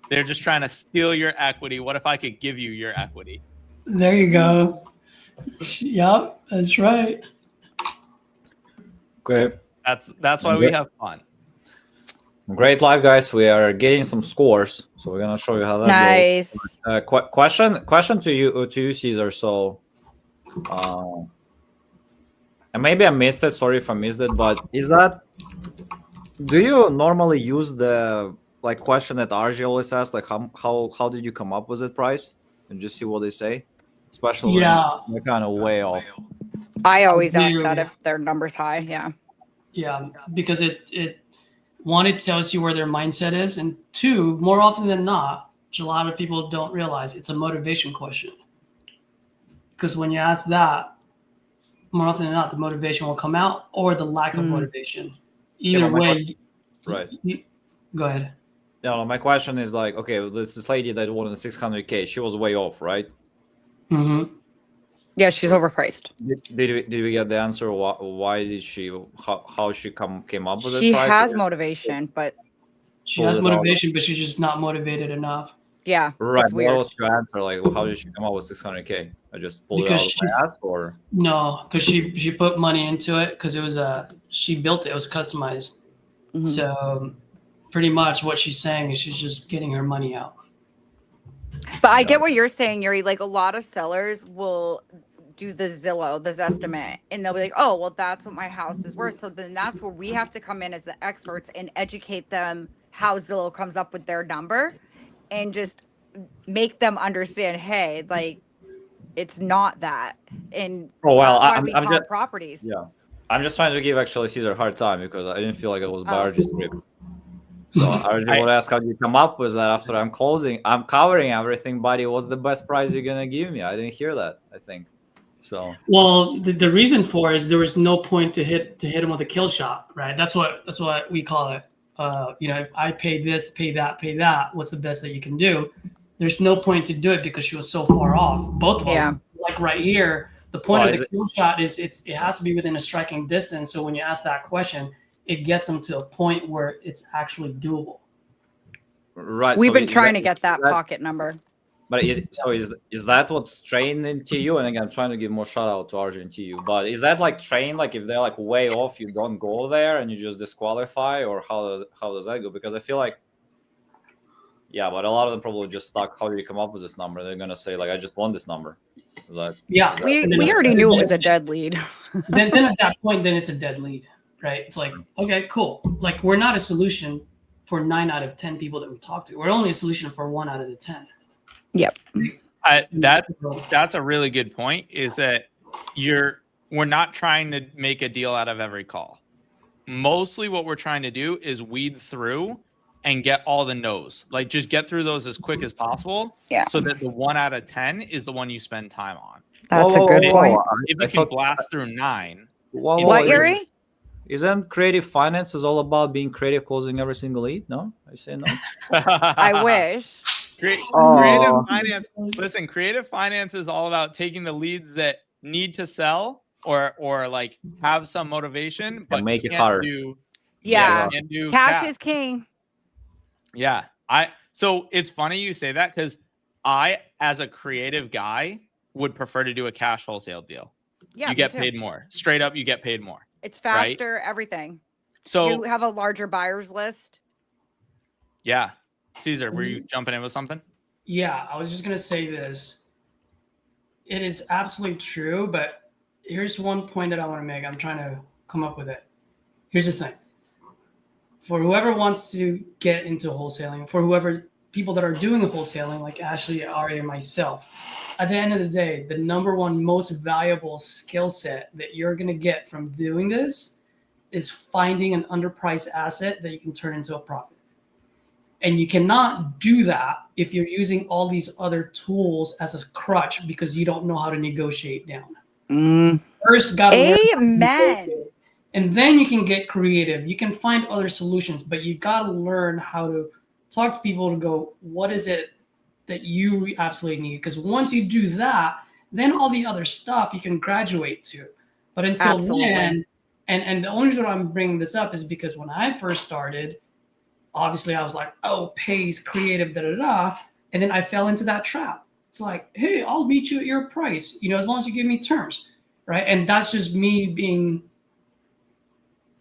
They're just trying to steal your equity. What if I could give you your equity? There you go. Yep, that's right. Okay. That's why we have fun. Great live, guys. We are getting some scores, so we're gonna show you how that Nice. goes. Question to you, Caesar. So, and maybe I missed it. Sorry if I missed it. But do you normally use the like question that RJ always asks, like how did you come up with that price, and just see what they say, especially when they're kind of way off. I always ask do. that if their number's high. Yeah. Yeah, because it one, it tells you where their mindset is, and two, more often than not, which a lot of people don't realize, it's a motivation question. Because when you ask that, more often than not, the motivation will come out or the lack of motivation. Either way, right. Go ahead. No, my question is like, okay, this lady that wanted 600K, she was way off, right? Mm-hmm. Yeah, she's overpriced. Did we get the answer? Why did she? How she came up with it? She has motivation, but she has motivation, but she's just not motivated enough. Yeah, right. It's weird. What was your answer? Like, how did she come up with 600K? I just pulled it out of my ass, or no? Because she put money into it because it was she built it. It was customized. Mhm. So pretty much what she's saying is she's just getting her money out. But I get what you're saying, Yuri. Like a lot of sellers will do the Zillow, the Zestimate, and they'll be like, oh, well, that's what my house is worth. So then that's where we have to come in as the experts and educate them how Zillow comes up with their number and just make them understand, hey, like it's not that. And I'm just properties. Yeah. I'm just trying to give actually Caesar a hard time because I didn't feel like it was by RG's script. So RG would ask, how do you come up with that after I'm covering everything, buddy? What's the best price you're gonna give me? I didn't hear that, I think. So well, the reason for it is there was no point to hit him with a kill shot, right? That's what we call it. If I pay this, pay that, what's the best that you can do? There's no point to do it because she was so far off. Both of them, like right here, the point of the kill shot is it has to be within a striking distance. So when you ask that question, it gets them to a point where it's actually doable. Right. We've been trying to get that pocket number. But is that what's trained into you? And again, I'm trying to give more shout out to RG and TU. But is that like trained? Like if they're like way off, you don't go there and you just disqualify, or how does that go? Because I feel like, yeah, but a lot of them probably just stuck. How do you come up with this number? They're gonna say like, I just want this number. We already knew it was a dead lead. then at that point, then it's a dead lead, right? It's like, okay, cool. Like we're not a solution for 9 out of 10 people that we talk to. We're only a solution for 1 out of the 10. Yep. That's a really good point. Is that we're not trying to make a deal out of every call. Mostly what we're trying to do is weed through and get all the no's. Like just get through those as quick as possible. Yeah. So that the 1 out of 10 is the one you spend time on. That's a good point. If you can blast through 9. What, Yuri? Isn't creative finance is all about being creative, closing every single lead? No, I say no. I wish. Creative finance. Listen, creative finance is all about taking the leads that need to sell or like have some motivation, but make it hard. Cash is king. Yeah. So it's funny you say that because I, as a creative guy, would prefer to do a cash wholesale deal. Yeah, you get paid more. Straight up, you get paid more. It's faster, right? Everything. So you have a larger buyers list. Yeah. Caesar, were you jumping in with something? Yeah, I was just going to say this. It is absolutely true, but here's one point that I want to make. I'm trying to come up with it. Here's the thing. For whoever wants to get into wholesaling, for whoever people that are doing wholesaling, like Ashley, Ari, and myself, at the end of the day, the number one most valuable skill set that you're going to get from doing this is finding an underpriced asset that you can turn into a profit. And you cannot do that if you're using all these other tools as a crutch because you don't know how to negotiate down. First, got to Amen. And then you can get creative. You can find other solutions, but you got to learn how to talk to people to go, what is it that you absolutely need. Because once you do that, then all the other stuff you can graduate to. But until Absolutely. then, and the only reason I'm bringing this up is because when I first started, obviously I was like, oh, pays, creative, da da da. And then I fell into that trap. It's like, hey, I'll meet you at your price, as long as you give me terms, right? And that's just me being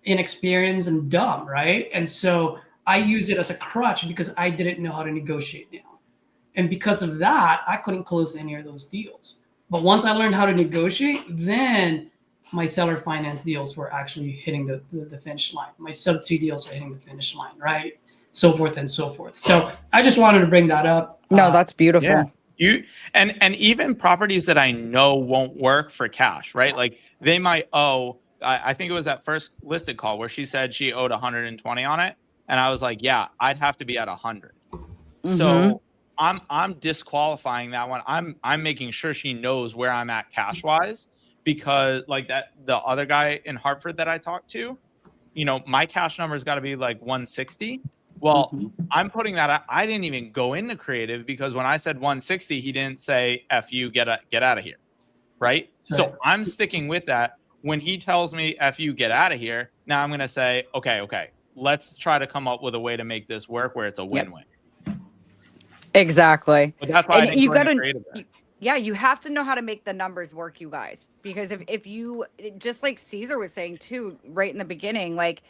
inexperienced and dumb, right? And so I use it as a crutch because I didn't know how to negotiate now. And because of that, I couldn't close any of those deals. But once I learned how to negotiate, then my seller finance deals were actually hitting the finish line. My sub 2 deals are hitting the finish line, right? So forth and so forth. So I just wanted to bring that up. No, that's beautiful. Yeah. You and even properties that I know won't work for cash, right? Like they might owe. I think it was that first listed call where she said she owed 120 on it, and I was like, yeah, I'd have to be at 100. So I'm disqualifying that one. I'm making sure she knows where I'm at cash wise, because like that the other guy in Hartford that I talked to, my cash number's got to be like 160. Well, I'm putting that out. I didn't even go into creative because when I said 160, he didn't say F you, get out of here. Right? So I'm sticking with that. When he tells me F you, get out of here, now I'm going to say, okay, let's try to come up with a way to make this work where it's a win-win. Exactly. But that's why I didn't you go into gotta, creative there. yeah, you have to know how to make the numbers work, you guys. Because if you, just like Caesar was saying too, right in the beginning, like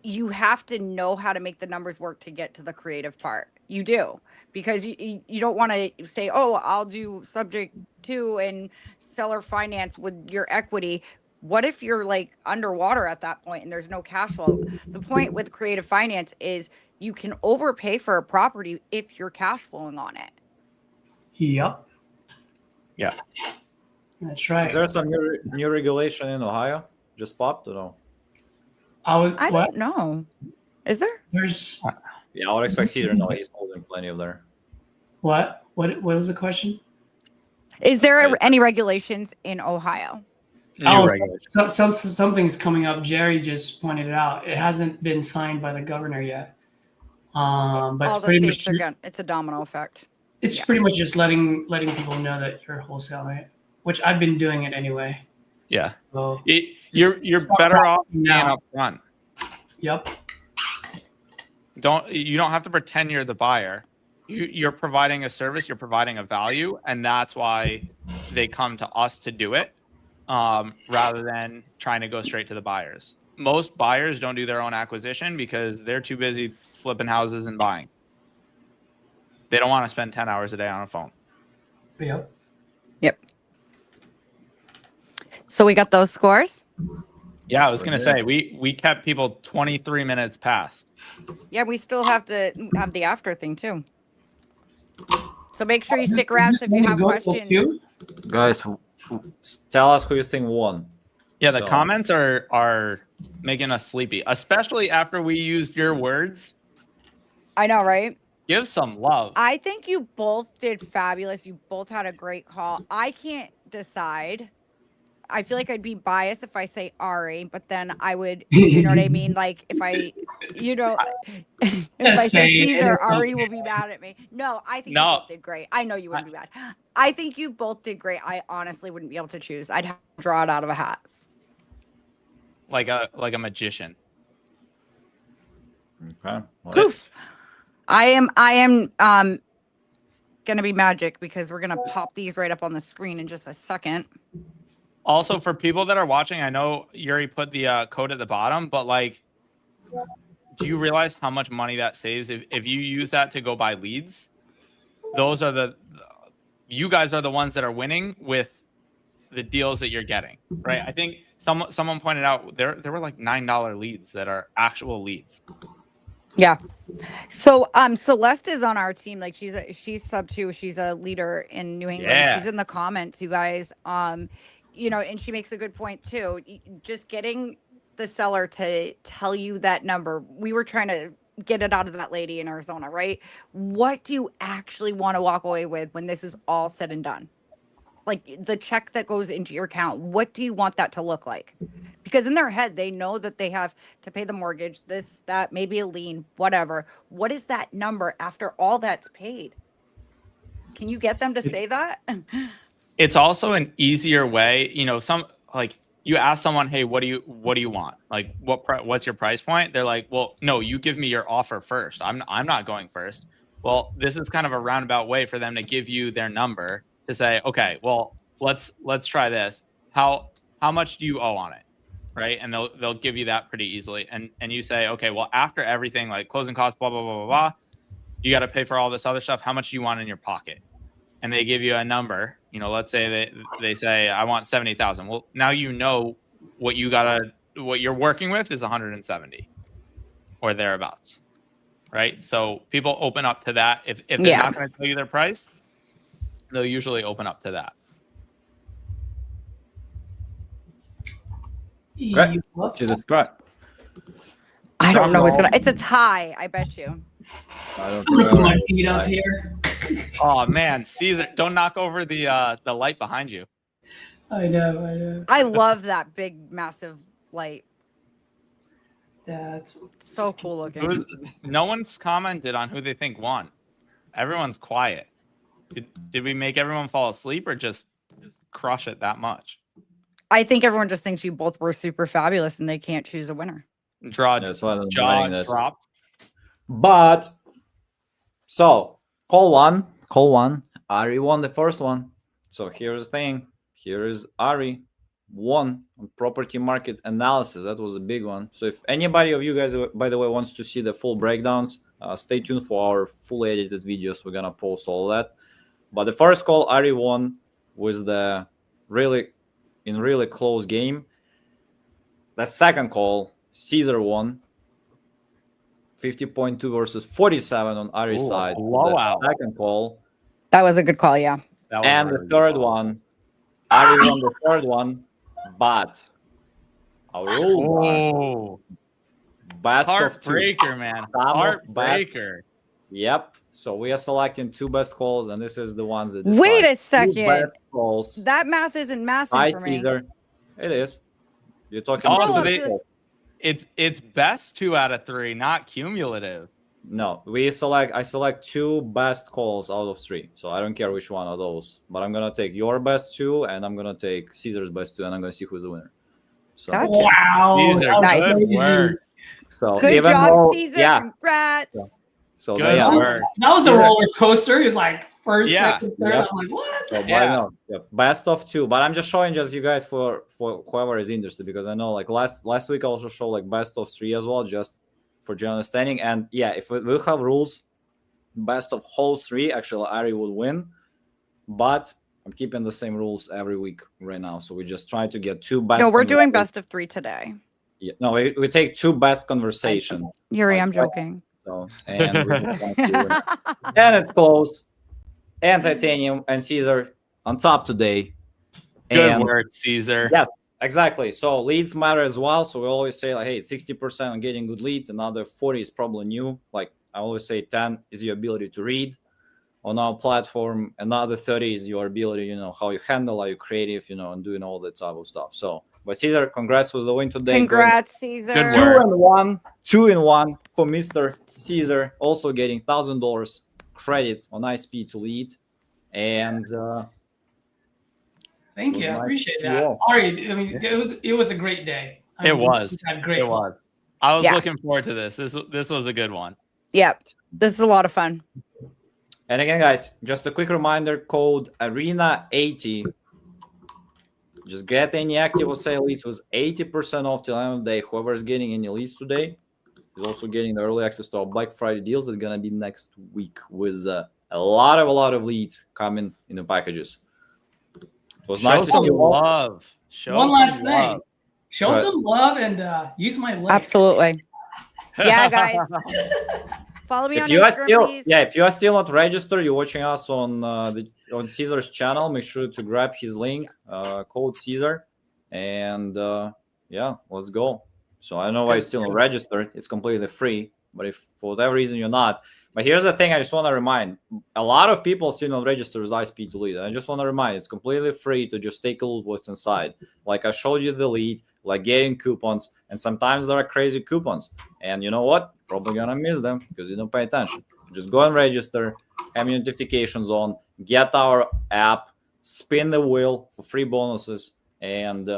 you have to know how to make the numbers work to get to the creative part. You do, because you don't want to say, oh, I'll do subject to and seller finance with your equity. What if you're like underwater at that point and there's no cash flow? The point with creative finance is you can overpay for a property if you're cash flowing on it. Yep. Yeah. That's right. Is there some new regulation in Ohio? Just popped or no? I don't know. Is there? There's Yeah, I would expect Caesar to know. He's holding plenty of there. what was the question? Is there any regulations in Ohio? Something's coming up. Jerry just pointed it out. It hasn't been signed by the governor yet. But All it's the pretty states much it's a domino effect. it's pretty much just letting people know that you're wholesaling it, which I've been doing it anyway. Yeah. So You're start better off practicing being now. up front. Yep. You don't have to pretend you're the buyer. You're providing a service, you're providing a value, and that's why they come to us to do it, rather than trying to go straight to the buyers. Most buyers don't do their own acquisition because they're too busy flipping houses and buying. They don't want to spend 10 hours a day on a phone. Yep. So we got those scores. Yeah, I was going to say, we kept people 23 minutes past. Yeah, we still have to have the after thing too. So make sure you stick around if you have questions. Guys, tell us who you think won. Yeah, the comments are making us sleepy, especially after we used your words. I know, right? Give some love. I think you both did fabulous. You both had a great call. I can't decide. I feel like I'd be biased if I say Ari, but then I would, you know what I mean? Like if I, if I say Caesar, Ari will be mad at me. No, I think you both did great. I know you wouldn't be mad. I think you both did great. I honestly wouldn't be able to choose. I'd have to draw it out of a hat. Like a magician. Okay. Poof. I am gonna be magic because we're gonna pop these right up on the screen in just a second. Also, for people that are watching, I know Yuri put the code at the bottom, but like, do you realize how much money that saves if you use that to go buy leads? Those are you guys are the ones that are winning with the deals that you're getting, right? I think someone pointed out there were like $9 leads that are actual leads. Yeah. So Celeste is on our team. Like she's sub 2. She's a leader in New England. Yeah. She's in the comments, you guys. And she makes a good point too. Just getting the seller to tell you that number. We were trying to get it out of that lady in Arizona, right? What do you actually want to walk away with when this is all said and done? Like the check that goes into your account, what do you want that to look like? Because in their head, they know that they have to pay the mortgage, this, that, maybe a lien, whatever. What is that number after all that's paid? Can you get them to say that? It's also an easier way, you know, some like you ask someone, hey, what do you want? Like what's your price point? They're like, well, no, you give me your offer first. I'm not going first. Well, this is kind of a roundabout way for them to give you their number to say, okay, well, let's try this. How much do you owe on it? Right? And they'll give you that pretty easily. And you say, okay, well, after everything, like closing costs, blah, blah, blah, blah, blah, you got to pay for all this other stuff. How much do you want in your pocket? And they give you a number, you know, let's say they say, I want 70,000. Well, now you know what you're working with is 170 or thereabouts, right? So people open up to that. If they're not going to tell you their price, they'll usually open up to that. Great. Let's see this. Great. I don't know what's gonna. It's a tie, I bet you. I don't I'm gonna put my know. feet up here. Oh man, Caesar, don't knock over the light behind you. I know. I love that big, massive light. That's So cool looking. No one's commented on who they think won. Everyone's quiet. Did we make everyone fall asleep or just crush it that much? I think everyone just thinks you both were super fabulous and they can't choose a winner. Draw, That's why I'm jaw writing this. drop. But so call one. Ari won the first one. So here's the thing. Here is Ari won on property market analysis. That was a big one. So if anybody of you guys, by the way, wants to see the full breakdowns, stay tuned for our full edited videos. We're gonna post all that. But the first call, Ari won, was the really close game. The second call, Caesar won. 50.2 versus 47 on Ari's side. blowout. The second call. That was a good call, yeah. That was And a the really third good call. one, Ari won the third one, but our rule Oh, best of two. heartbreaker, man. Heartbreaker. Yep. So we are selecting two best calls, and this is the ones that Wait decide. a second. Two best calls. That math isn't mathing Hi, for me. Caesar. It is. You're talking Oh, about so Scroll up they- to this- It's best 2 out of 3, not cumulative. No, I select two best calls out of 3. So I don't care which one of those. But I'm gonna take your best 2, and I'm gonna take Caesar's best 2, and I'm gonna see who's the winner. So, Gotcha. wow. These are Nice. good crazy. work. so Good even job, though, Caesar. yeah. Congrats. Yeah. So Good they are. work. That was a Yeah. roller coaster. He was like first, Yeah. second, third. Yep. I'm like, what? So Yeah. best of 2. But I'm just showing just you guys for whoever is interested, because I know like last week I also showed like best of 3 as well, just for general understanding. And yeah, if we have rules, best of whole 3, actually Ari would win. But I'm keeping the same rules every week right now. So we just try to get 2 best. No, we're doing conversations. best of 3 today. Yeah, no, we take 2 best conversations. Yuri, Like, I'm joking. So and we just want to- and it's close. And Titanium and Caesar on top today. Good And work, Caesar. yes, exactly. So leads matter as well. So we always say like, hey, 60% on getting good lead, another 40 is probably new. Like I always say 10 is your ability to read on our platform. Another 30 is your ability, how you handle, are you creative, and doing all that type of stuff. So, but Caesar, congrats with the win today. Congrats, Caesar. Good 2 work. and 1, 2 in 1 for Mr. Caesar, also getting $1,000 credit on ISP to lead. And Thank It was you. I nice appreciate to see you that. all. Ari, I mean, it was a great day. I It mean, was. you had great. It was. I was Yeah. looking forward to this. This was a good one. Yep. This is a lot of fun. And again, guys, just a quick reminder, code ARENA80. Just get any active or sale leads with 80% off till the end of the day. Whoever is getting any leads today is also getting the early access to our Black Friday deals that are going to be next week with a lot of leads coming in the packages. It was Show nice to some see you all. love. Show One some last thing. love. Show Go ahead. some love and use my link. Absolutely. Yeah, guys. Follow me If on you are Instagram, still, please. if you are still not registered, you're watching us on Caesar's channel. Make sure to grab his link, code Caesar, and let's go. So I don't know why you're still not registered. It's completely free, but if for whatever reason you're not, but here's the thing: I just want to remind a lot of people still not registered as ISP to lead. I just want to remind it's completely free to just take a look what's inside. Like I showed you the lead, like getting coupons, and sometimes there are crazy coupons. And you know what? Probably gonna miss them because you don't pay attention. Just go and register, have your notifications on, get our app, spin the wheel for free bonuses, and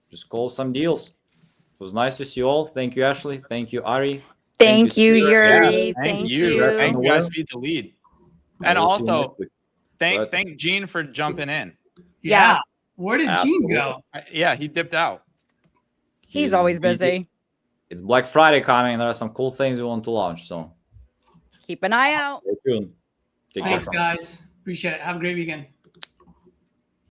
just close some deals. It was nice to see you all. Thank you, Ashley. Thank you, Ari. Thank you, Caesar. Yuri. Thank Thank you. you. Thank you guys for the lead. And We'll see you also, next week. thank Gene for jumping in. Yeah. Where did Gene Absolutely. go? Yeah, he dipped out. He's always busy. It's Black Friday coming. There are some cool things we want to launch. So Keep an eye out. stay tuned. Take care. Thanks, guys. Appreciate it. Have a great weekend.